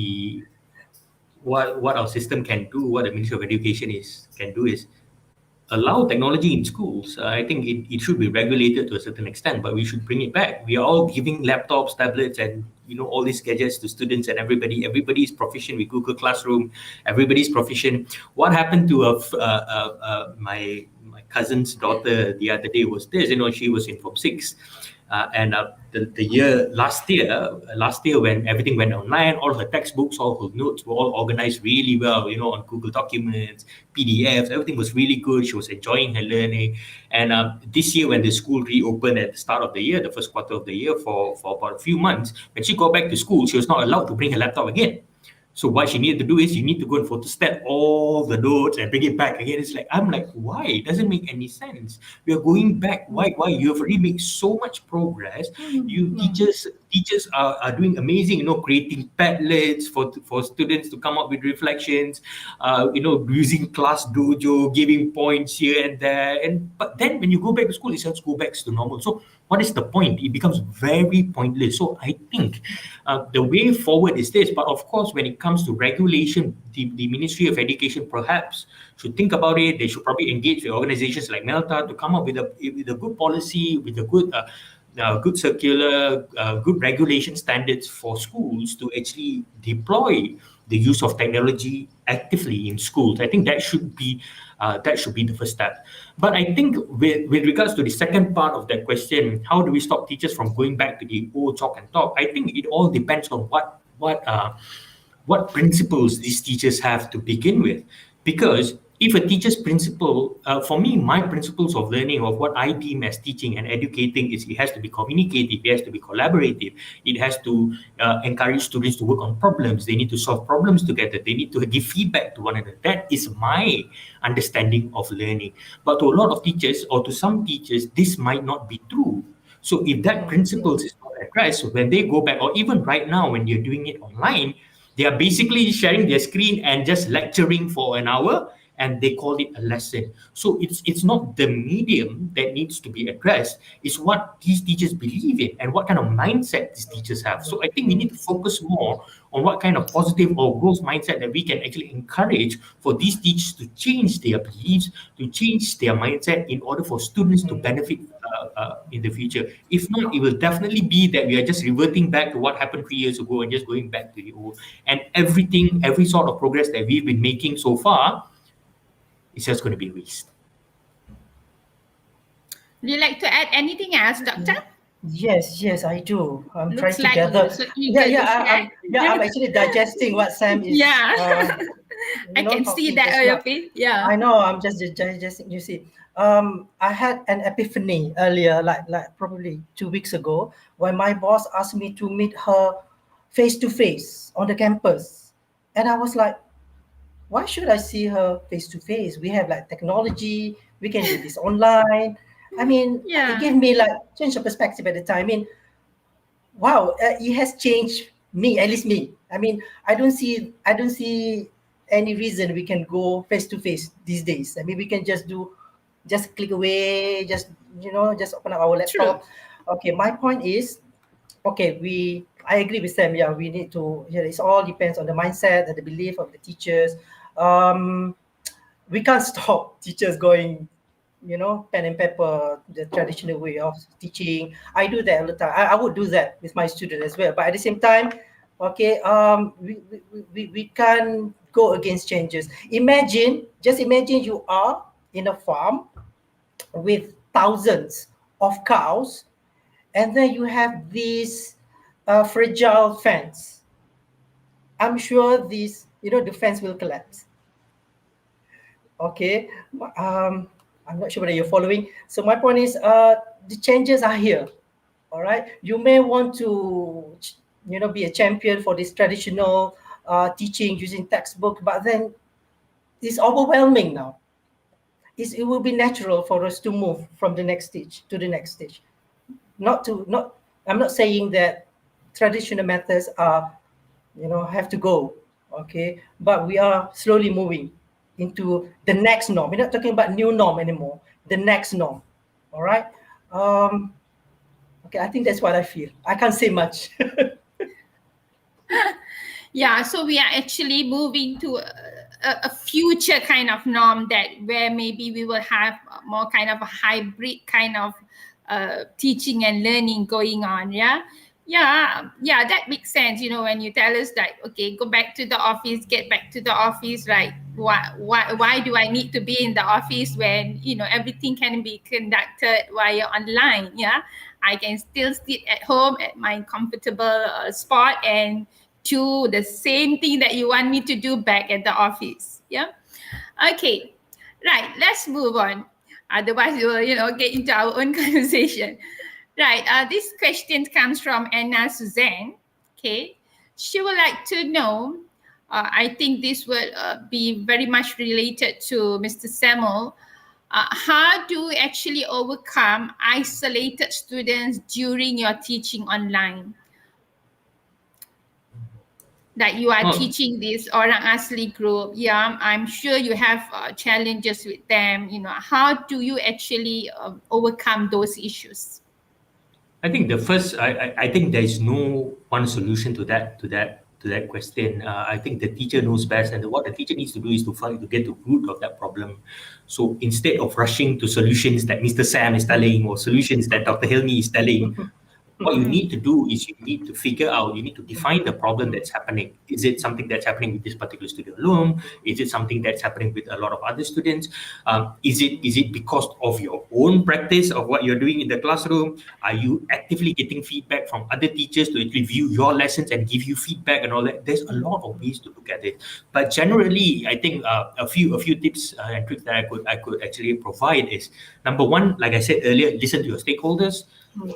[SPEAKER 13] our system can do, what the Ministry of Education can do is allow technology in schools. I think it should be regulated to a certain extent, but we should bring it back. We are all giving laptops, tablets, and all these gadgets to students and everybody. Everybody is proficient with Google Classroom. Everybody's proficient. What happened to my cousin's daughter the other day was this. She was in Form 6, The year last year when everything went online, all her textbooks, all her notes were all organized really well, on Google Documents, PDFs, everything was really good. She was enjoying her learning. And this year when the school reopened at the start of the year, the first quarter of the year for about a few months, when she got back to school, she was not allowed to bring her laptop again. So what she needed to do is you need to go and photostat all the notes and bring it back again. I'm like, why? It doesn't make any sense. We are going back. Why? You have already made so much progress. You teachers are doing amazing, creating Padlets for students to come up with reflections, using Class Dojo, giving points here and there. But then when you go back to school, it just go back to normal. So what is the point? It becomes very pointless. So I think the way forward is this. But of course, when it comes to regulation, the Ministry of Education perhaps should think about it. They should probably engage with organizations like Melta to come up with a good policy, with a good circular, good regulation standards for schools to actually deploy the use of technology actively in schools. I think that should be the first step. But I think with regards to the second part of that question, how do we stop teachers from going back to the old chalk and talk? I think it all depends on what principles these teachers have to begin with. Because if a teacher's principle, for me, my principles of learning, of what I deem as teaching and educating, is it has to be communicative, it has to be collaborative, it has to encourage students to work on problems, they need to solve problems together, they need to give feedback to one another. That is my understanding of learning. But to a lot of teachers, or to some teachers, this might not be true. So if that principles is not addressed, so when they go back, or even right now when you're doing it online, they are basically sharing their screen and just lecturing for an hour, and they call it a lesson. So it's not the medium that needs to be addressed, it's what these teachers believe in and what kind of mindset these teachers have. So I think we need to focus more on what kind of positive or growth mindset that we can actually encourage for these teachers to change their beliefs, to change their mindset in order for students to benefit in the future. If not, it will definitely be that we are just reverting back to what happened 3 years ago and just going back to the old. And every sort of progress that we've been making so far, it's just going to be waste.
[SPEAKER 11] Would you like to add anything else, Doctor?
[SPEAKER 12] Yes, I do. I'm
[SPEAKER 11] Looks
[SPEAKER 12] trying to
[SPEAKER 11] like
[SPEAKER 12] gather.
[SPEAKER 11] you so eager to share.
[SPEAKER 12] I'm actually digesting what Sam is.
[SPEAKER 11] Yeah. I can see
[SPEAKER 12] talking
[SPEAKER 11] that
[SPEAKER 12] just
[SPEAKER 11] on your
[SPEAKER 12] now.
[SPEAKER 11] face. Yeah.
[SPEAKER 12] I know. I'm just digesting. You see, I had an epiphany earlier, like probably 2 weeks ago, when my boss asked me to meet her face to face on the campus, and I was like, why should I see her face to face? We have like technology. We can do this online. I mean, it gave me like change of perspective at the time. I mean, wow, it has changed me, at least me. I mean, I don't see any reason we can go face to face these days. I mean, we can just click away, just open up our laptop.
[SPEAKER 11] True.
[SPEAKER 12] Okay, my point is, okay, I agree with Sam. Yeah, we need to. Yeah, it all depends on the mindset and the belief of the teachers. We can't stop teachers going, pen and paper, the traditional way of teaching. I do that all the time. I would do that with my students as well. But at the same time, okay, we can't go against changes. Just imagine you are in a farm with thousands of cows, and then you have these fragile fence. I'm sure the fence will collapse. Okay, I'm not sure whether you're following. So my point is, the changes are here. All right, you may want to, be a champion for this traditional teaching using textbook, but then it's overwhelming now. It will be natural for us to move from the next stage to the next stage. I'm not saying that traditional methods are, have to go. Okay, but we are slowly moving into the next norm. We're not talking about new norm anymore. The next norm. All right. Okay, I think that's what I feel. I can't say much.
[SPEAKER 11] Yeah, so we are actually moving to a future kind of norm where maybe we will have more kind of a hybrid kind of teaching and learning going on. Yeah, that makes sense. When you tell us that, okay, go back to the office, get back to the office, right? Why do I need to be in the office when everything can be conducted via online? Yeah, I can still sit at home at my comfortable spot and do the same thing that you want me to do back at the office. Yeah. Okay. Right. Let's move on. Otherwise, we will, get into our own conversation. Right. This question comes from Anna Suzanne. Okay. She would like to know. I think this will be very much related to Mr. Samuel. How do you actually overcome isolated students during your teaching online? That you are teaching this orang asli group, yeah, I'm sure you have challenges with them. How do you actually overcome those issues?
[SPEAKER 13] I think the first, I think there is no one solution to that question. I think the teacher knows best, and what the teacher needs to do is to get the root of that problem. So instead of rushing to solutions that Mr. Sam is telling or solutions that Dr. Hilmi is telling, what you need to do is you need to figure out, you need to define the problem that's happening. Is it something that's happening with this particular student alone? Is it something that's happening with a lot of other students? Is it because of your own practice of what you're doing in the classroom? Are you actively getting feedback from other teachers to actually view your lessons and give you feedback and all that? There's a lot of ways to look at it. But generally, I think a few tips and tricks that I could actually provide is, number one, like I said earlier, listen to your stakeholders.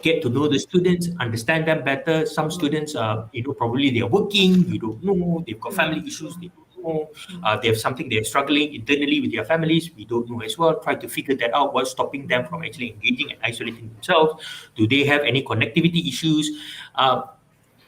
[SPEAKER 13] Get to know the students, understand them better. Some students, probably they're working, you don't know, they've got family issues, they don't know, they have something they're struggling internally with their families, we don't know as well. Try to figure that out, what's stopping them from actually engaging and isolating themselves. Do they have any connectivity issues?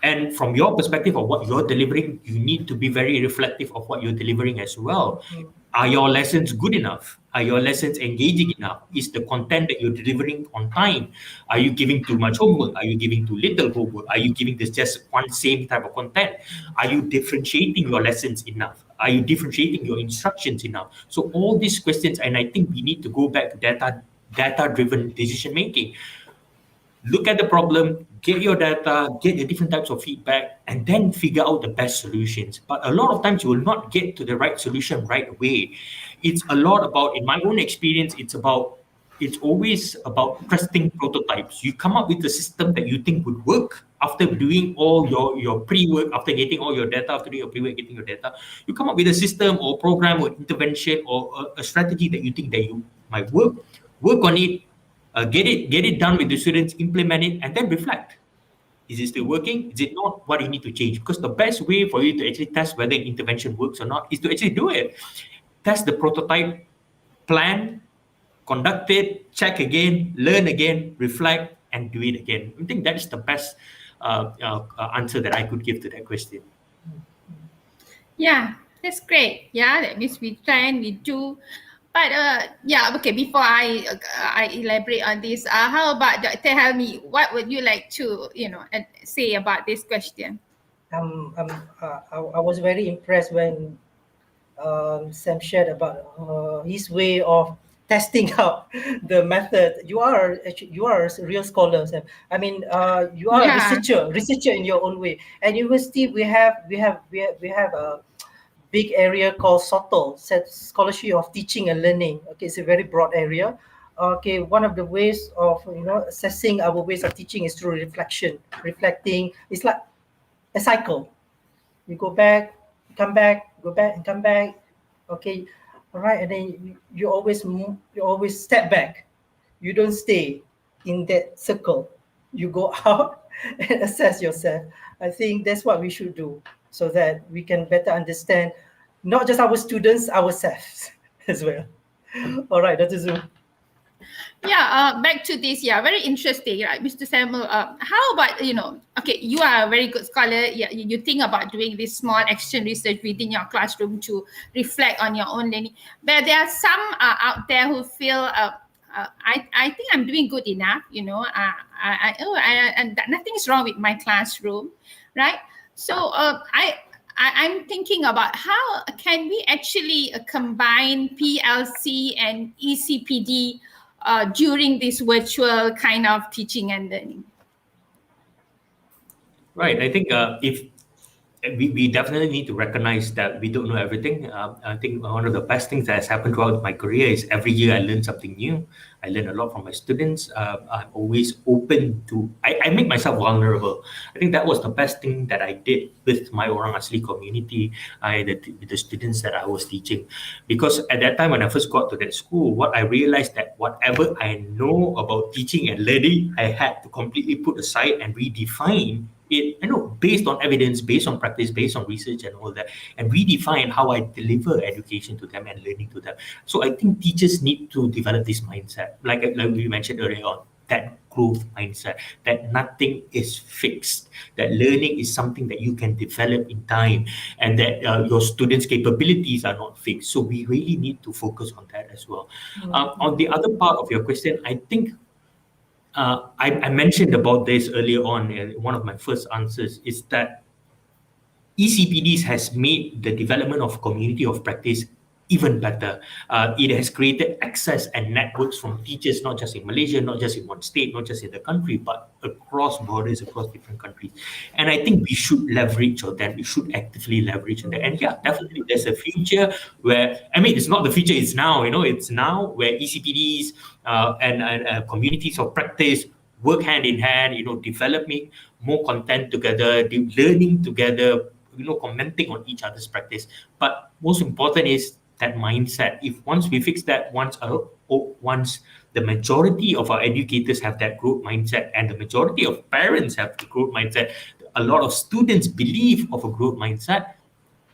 [SPEAKER 13] And from your perspective of what you're delivering, you need to be very reflective of what you're delivering as well. Are your lessons good enough? Are your lessons engaging enough? Is the content that you're delivering on time? Are you giving too much homework? Are you giving too little homework? Are you giving this just one same type of content? Are you differentiating your lessons enough? Are you differentiating your instructions enough? So all these questions, and I think we need to go back to data-driven decision making. Look at the problem, get your data, get the different types of feedback, and then figure out the best solutions. But a lot of times you will not get to the right solution right away. It's a lot about, in my own experience, it's always about testing prototypes. You come up with a system that you think would work after doing all your pre-work, after getting all your data, after doing your pre-work, getting your data. You come up with a system or program or intervention or a strategy that you think that you might work on it, get it done with the students, implement it, and then reflect. Is it still working? Is it not? What do you need to change? Because the best way for you to actually test whether an intervention works or not is to actually do it. Test the prototype, plan, conduct it, check again, learn again, reflect, and do it again. I think that is the best answer that I could give to that question.
[SPEAKER 11] Yeah, that's great. Yeah, that means we try and we do. But okay, before I elaborate on this, how about Dr. Helmi? What would you like to say about this question?
[SPEAKER 12] I was very impressed when Sam shared about his way of testing out the method. You are a real scholar, Sam. I mean, you are a researcher in your own way. At university, we have a big area called SOTL, Scholarship of Teaching and Learning. Okay, it's a very broad area. Okay, one of the ways of assessing our ways of teaching is through reflecting. It's like a cycle. You go back, come back, go back, and come back. Okay, all right, and then you always move. You always step back. You don't stay in that circle. You go out and assess yourself. I think that's what we should do, so that we can better understand not just our students, ourselves as well. All right, Dr. Zhu.
[SPEAKER 11] Yeah, back to this. Yeah, very interesting, right, Mr. Samuel? How about okay, you are a very good scholar. Yeah, you think about doing this small action research within your classroom to reflect on your own learning. But there are some out there who feel, I think I'm doing good enough. And nothing's wrong with my classroom, right? So I'm thinking about how can we actually combine PLC and ECPD during this virtual kind of teaching and learning.
[SPEAKER 13] Right. I think we definitely need to recognize that we don't know everything. I think one of the best things that has happened throughout my career is every year I learn something new. I learn a lot from my students. I'm always open to, I make myself vulnerable. I think that was the best thing that I did with my Orang Asli community, with the students that I was teaching. Because at that time when I first got to that school, what I realized that whatever I know about teaching and learning, I had to completely put aside and redefine it, based on evidence, based on practice, based on research and all that, and redefine how I deliver education to them and learning to them. So I think teachers need to develop this mindset, like we mentioned earlier on, that growth mindset, that nothing is fixed, that learning is something that you can develop in time, and that your students' capabilities are not fixed. So we really need to focus on that as well. On the other part of your question, I think I mentioned about this earlier on in one of my first answers, is that ECPDs has made the development of community of practice even better. It has created access and networks from teachers, not just in Malaysia, not just in one state, not just in the country, but across borders, across different countries. And I think we should leverage on that. We should actively leverage on that. And yeah, definitely there's a future where, I mean, it's not the future, it's now, it's now where ECPDs and communities of practice work hand in hand, developing more content together, learning together, commenting on each other's practice. But most important is that mindset. If once we fix that, once the majority of our educators have that growth mindset, and the majority of parents have the growth mindset, a lot of students believe of a growth mindset,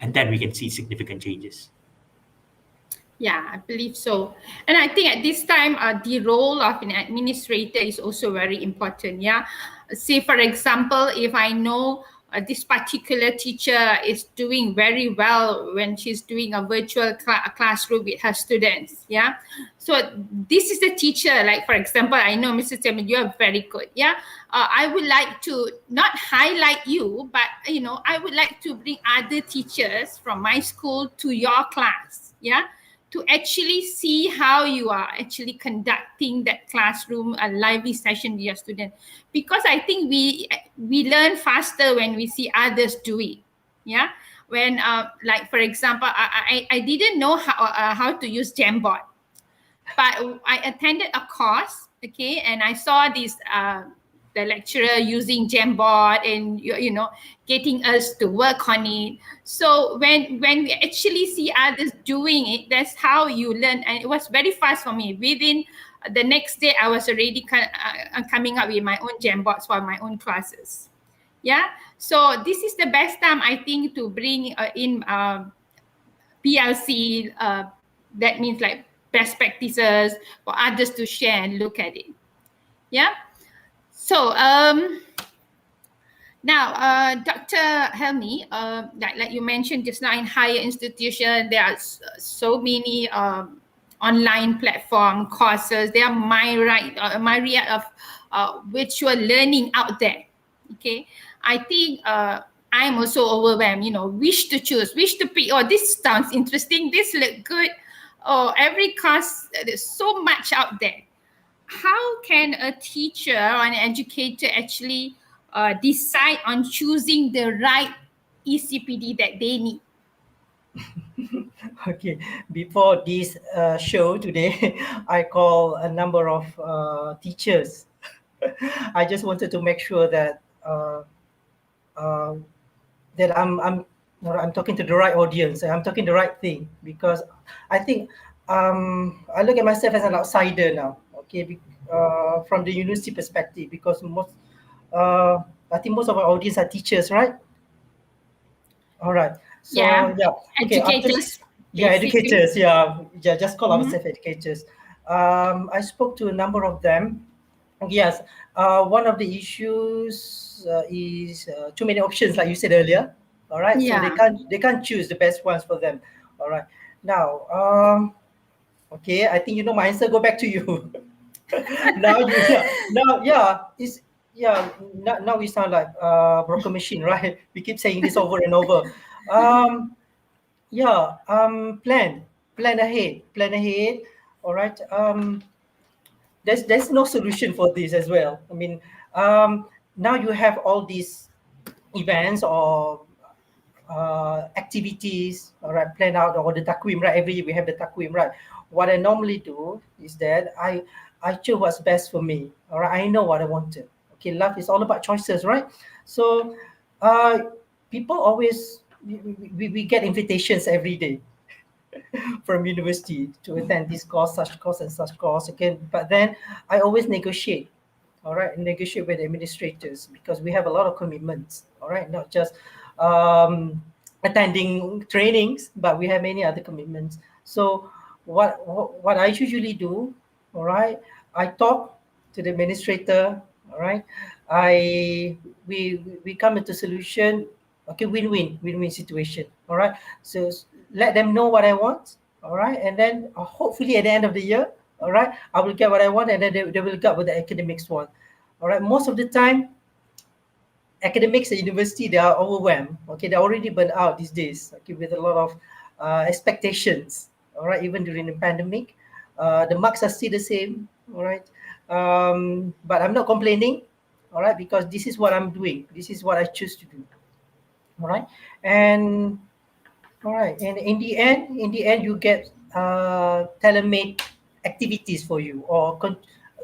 [SPEAKER 13] and then we can see significant changes.
[SPEAKER 11] Yeah, I believe so. And I think at this time, the role of an administrator is also very important. Yeah. Say, for example, if I know this particular teacher is doing very well when she's doing a virtual classroom with her students. Yeah. So this is the teacher, like, for example, I know Mr. Temin, you are very good. Yeah. I would like to not highlight you, but, I would like to bring other teachers from my school to your class. Yeah. To actually see how you are actually conducting that classroom, a lively session with your student. Because I think we learn faster when we see others do it. Yeah. When, like, for example, I didn't know how to use Jamboard, but I attended a course, okay, and I saw this, the lecturer using Jamboard and getting us to work on it. So when we actually see others doing it, that's how you learn, and it was very fast for me. Within the next day, I was already coming up with my own Jamboards for my own classes. Yeah, so this is the best time, I think, to bring in PLC. That means like best practices for others to share and look at it. Yeah. So now, Dr. Helmi, like you mentioned just now, in higher institution, there are so many online platform courses. There are myriad of virtual learning out there. Okay, I think I'm also overwhelmed. Wish to choose, wish to pick. Oh, this sounds interesting. This look good. Oh, every course, there's so much out there. How can a teacher or an educator actually decide on choosing the right ECPD that they need?
[SPEAKER 12] Okay, before this show today, I call a number of teachers. I just wanted to make sure that that I'm talking to the right audience. I'm talking the right thing, because I think I look at myself as an outsider now. Okay, from the university perspective, because I think most of our audience are teachers, right? All right. So
[SPEAKER 11] yeah.
[SPEAKER 12] Okay,
[SPEAKER 11] educators.
[SPEAKER 12] Educators. Yeah. Just call ourselves educators. I spoke to a number of them. Yes. One of the issues is too many options, like you said earlier. All right.
[SPEAKER 11] Yeah.
[SPEAKER 12] So they can't choose the best ones for them. All right. Now, okay, I think you know my answer. Go back to you. Now we sound like broken machine, right? We keep saying this over and over. Plan ahead. All right. There's no solution for this as well. I mean, now you have all these events or activities, all right, plan out, or the takwim, right? Every year we have the takwim, right? What I normally do is that I choose what's best for me, all right? I know what I wanted. Okay, life is all about choices, right? So people always, we get invitations every day from university to attend this course, such course, and such course. Okay, but then I always negotiate. All right, negotiate with administrators because we have a lot of commitments. All right, not just attending trainings, but we have many other commitments. So what I usually do, all right, I talk to the administrator. All right, we come into solution. Okay, win-win situation. All right, so let them know what I want. All right, and then hopefully at the end of the year, all right, I will get what I want, and then they will get what the academics want. All right, most of the time academics at university, they are overwhelmed. Okay, they're already burnt out these days. Okay, with a lot of expectations. All right, even during the pandemic, the marks are still the same. All right, but I'm not complaining. All right, because this is what I'm doing. This is what I choose to do. All right, and all right, and in the end, you get tailor-made activities for you, or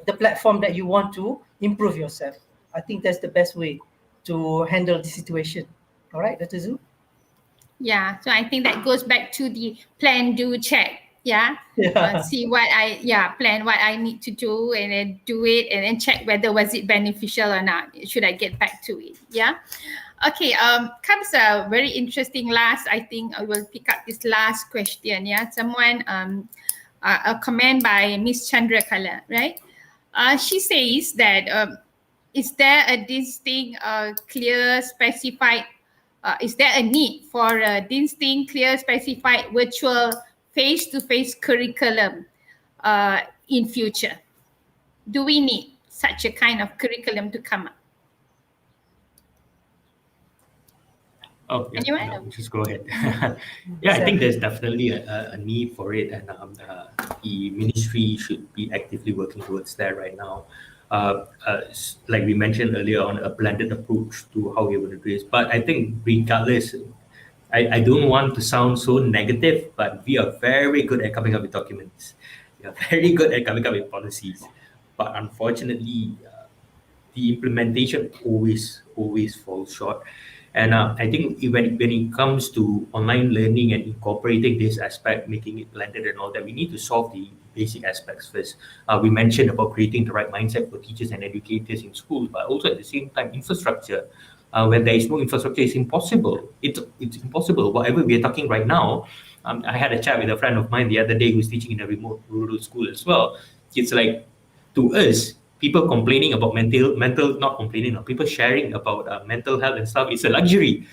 [SPEAKER 12] the platform that you want to improve yourself. I think that's the best way to handle the situation. All right, Dr. Zhu?
[SPEAKER 11] Yeah, so I think that goes back to the plan, do, check. Yeah. See what plan what I need to do, and then do it, and then check whether was it beneficial or not. Should I get back to it? Yeah. Okay, comes a very interesting last. I think I will pick up this last question. Yeah, someone a comment by Miss Chandrakala, right? She says that is there a distinct, clear, specified? Is there a need for a distinct, clear, specified virtual face-to-face curriculum in future? Do we need such a kind of curriculum to come up?
[SPEAKER 13] Oh, yeah, no, just go ahead. Yeah, I think there's definitely a need for it, and the ministry should be actively working towards that right now. Like we mentioned earlier on, a blended approach to how we're going to do this. But I think regardless, I don't want to sound so negative, but we are very good at coming up with documents. We are very good at coming up with policies. But unfortunately, the implementation always falls short. And I think when it comes to online learning and incorporating this aspect, making it blended and all that, we need to solve the basic aspects first. We mentioned about creating the right mindset for teachers and educators in schools, but also at the same time, infrastructure. When there is no infrastructure, it's impossible. It's impossible. Whatever we are talking right now, I had a chat with a friend of mine the other day who's teaching in a remote rural school as well. It's like, to us, people complaining about not complaining, people sharing about mental health and stuff, it's a luxury.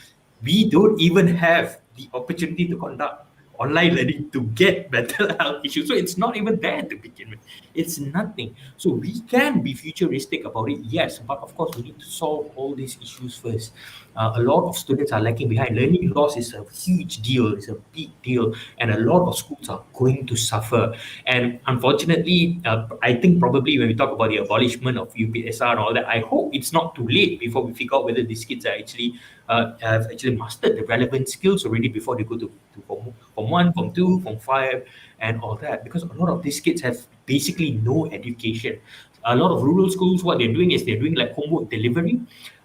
[SPEAKER 13] We don't even have the opportunity to conduct online learning to get mental health issues. So it's not even there to begin with. It's nothing. So we can be futuristic about it, yes, but of course we need to solve all these issues first. A lot of students are lagging behind. Learning loss is a huge deal, it's a big deal, and a lot of schools are going to suffer. And unfortunately, I think probably when we talk about the abolishment of UPSR and all that, I hope it's not too late before we figure out whether these kids are actually have actually mastered the relevant skills already before they go to Form 1, Form 2, Form 5, and all that. Because a lot of these kids have basically no education. A lot of rural schools, what they're doing is they're doing like homework delivery,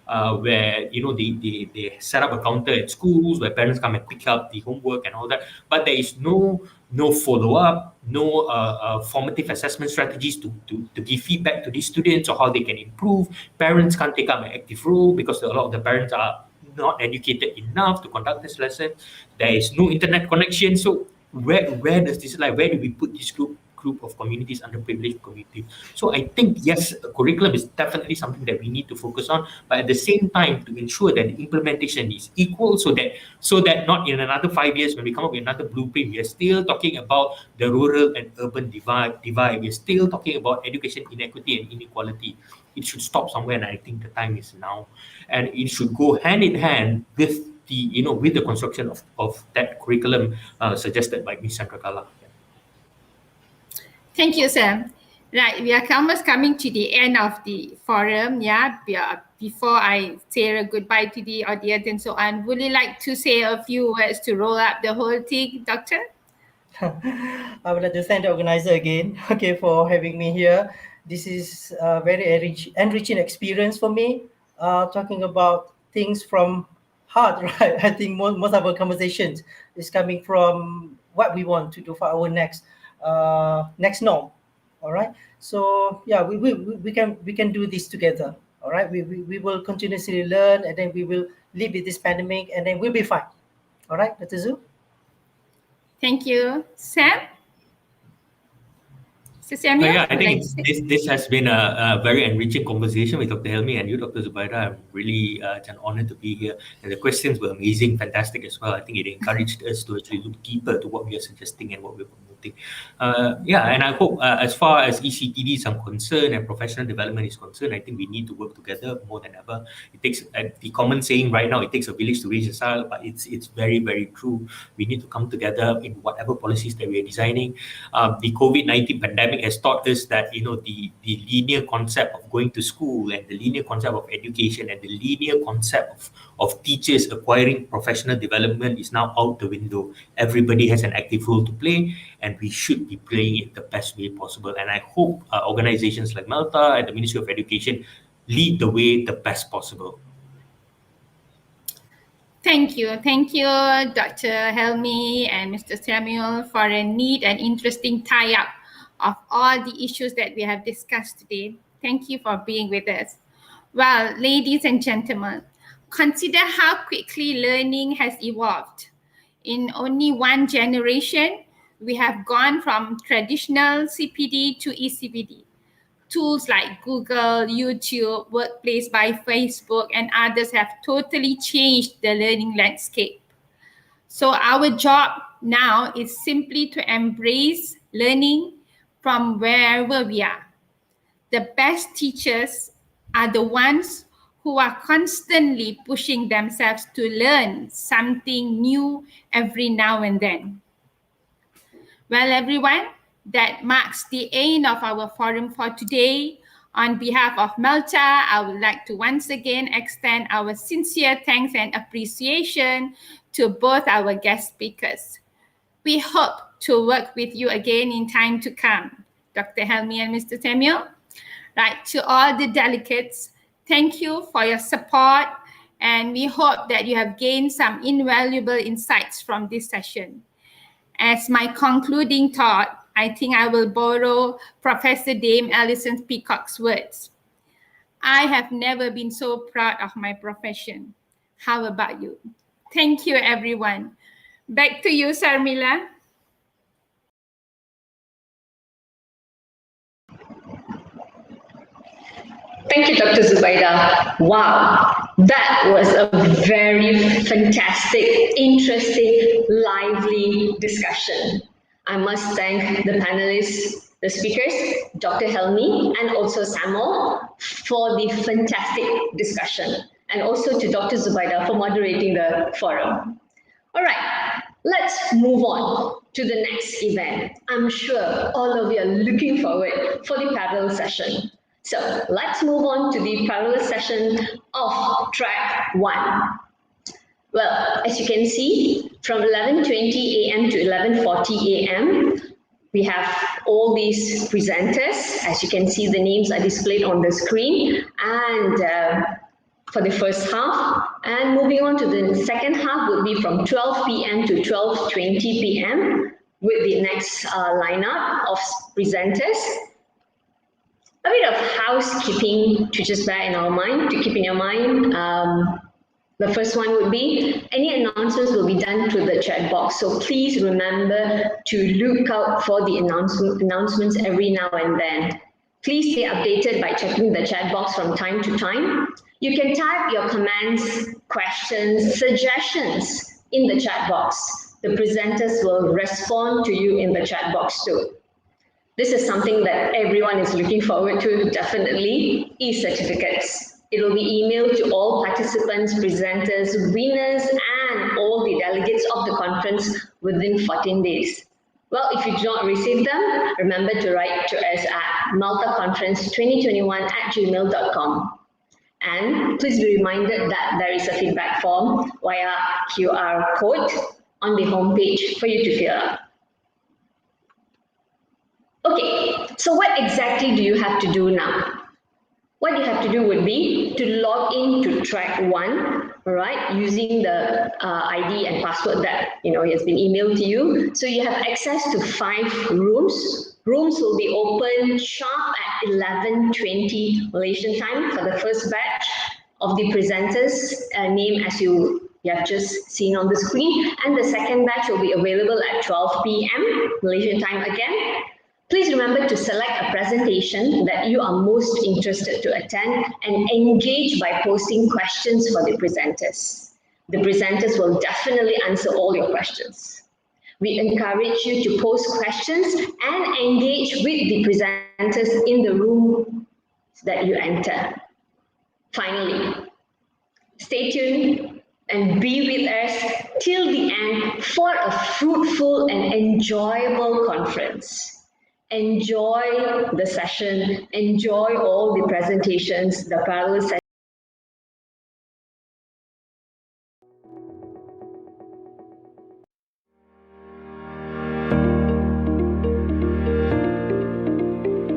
[SPEAKER 13] where they set up a counter at schools where parents come and pick up the homework and all that. But there is no follow-up, no formative assessment strategies to give feedback to these students or how they can improve. Parents can't take up an active role because a lot of the parents are not educated enough to conduct this lesson. There is no internet connection. So where does this lie? Where do we put this group of communities, underprivileged communities? So I think, yes, a curriculum is definitely something that we need to focus on, but at the same time to ensure that the implementation is equal, so that not in another 5 years when we come up with another blueprint, we are still talking about the rural and urban divide. We are still talking about education inequity and inequality. It should stop somewhere, and I think the time is now. And it should go hand in hand with the construction of that curriculum suggested by Ms. Chandrakala.
[SPEAKER 11] Thank you, Sam. Right, we are almost coming to the end of the forum. Yeah, before I say a goodbye to the audience and so on, would you like to say a few words to roll up the whole thing, Doctor?
[SPEAKER 12] I would like to thank the organizer again, okay, for having me here. This is a very enriching experience for me, talking about things from heart, right? I think most of our conversations is coming from what we want to do for our next norm. All right. So yeah, we can do this together. All right. We will continuously learn, and then we will live with this pandemic, and then we'll be fine. All right, Dr. Zhu.
[SPEAKER 11] Thank you. Sam? Mr. Samuel?
[SPEAKER 13] Yeah, I think this has been a very enriching conversation with Dr. Helmi and you, Dr. Zubaida. I'm really it's an honor to be here. And the questions were amazing, fantastic as well. I think it encouraged us to actually look deeper to what we are suggesting and what we're promoting. Yeah, and I hope as far as ECTDs are concerned and professional development is concerned, I think we need to work together more than ever. It takes the common saying right now, it takes a village to raise a child, but it's very, very true. We need to come together in whatever policies that we are designing. The COVID-19 pandemic has taught us that the linear concept of going to school and the linear concept of education and the linear concept of teachers acquiring professional development is now out the window. Everybody has an active role to play, and we should be playing it the best way possible. And I hope organizations like Malta and the Ministry of Education lead the way the best possible.
[SPEAKER 11] Thank you, Dr. Helmi and Mr. Samuel, for a neat and interesting tie-up of all the issues that we have discussed today. Thank you for being with us. Well, ladies and gentlemen, consider how quickly learning has evolved. In only one generation, we have gone from traditional CPD to ECPD. Tools like Google, YouTube, Workplace by Facebook, and others have totally changed the learning landscape. So our job now is simply to embrace learning from wherever we are. The best teachers are the ones who are constantly pushing themselves to learn something new every now and then. Well, everyone, that marks the end of our forum for today. On behalf of Malta, I would like to once again extend our sincere thanks and appreciation to both our guest speakers. We hope to work with you again in time to come. Dr. Helmi and Mr. Samuel. Right, to all the delegates, thank you for your support, and we hope that you have gained some invaluable insights from this session. As my concluding thought, I think I will borrow Professor Dame Alison Peacock's words. I have never been so proud of my profession. How about you? Thank you, everyone. Back to you, Sarmila.
[SPEAKER 10] Thank you, Dr. Zubaida. Wow, that was a very fantastic, interesting, lively discussion. I must thank the panelists, the speakers, Dr. Helmi, and also Samuel for the fantastic discussion, and also to Dr. Zubaida for moderating the forum. All right, let's move on to the next event. I'm sure all of you are looking forward for the parallel session. So let's move on to the parallel session of track 1. Well, as you can see, from 11:20 a.m. to 11:40 a.m., we have all these presenters. As you can see, the names are displayed on the screen. And for the first half, and moving on to the second half would be from 12 p.m. to 12:20 p.m. with the next lineup of presenters. A bit of housekeeping to just bear in our mind, to keep in your mind. The first one would be, any announcements will be done through the chat box. So please remember to look out for the announcements every now and then. Please stay updated by checking the chat box from time to time. You can type your comments, questions, suggestions in the chat box. The presenters will respond to you in the chat box too. This is something that everyone is looking forward to, definitely, e-certificates. It will be emailed to all participants, presenters, winners, and all the delegates of the conference within 14 days. Well, if you do not receive them, remember to write to us at maltaconference2021@gmail.com. And please be reminded that there is a feedback form via QR code on the homepage for you to fill out. Okay, so what exactly do you have to do now? What you have to do would be to log in to track one, all right, using the ID and password that has been emailed to you. So you have access to 5 rooms. Rooms will be open sharp at 11:20 Malaysian time for the first batch of the presenters, name as you have just seen on the screen, and the second batch will be available at 12 p.m. Malaysian time again. Please remember to select a presentation that you are most interested to attend and engage by posting questions for the presenters. The presenters will definitely answer all your questions. We encourage you to post questions and engage with the presenters in the room that you enter. Finally, stay tuned and be with us till the end for a fruitful and enjoyable conference. Enjoy the session, enjoy all the presentations, the parallel sessions.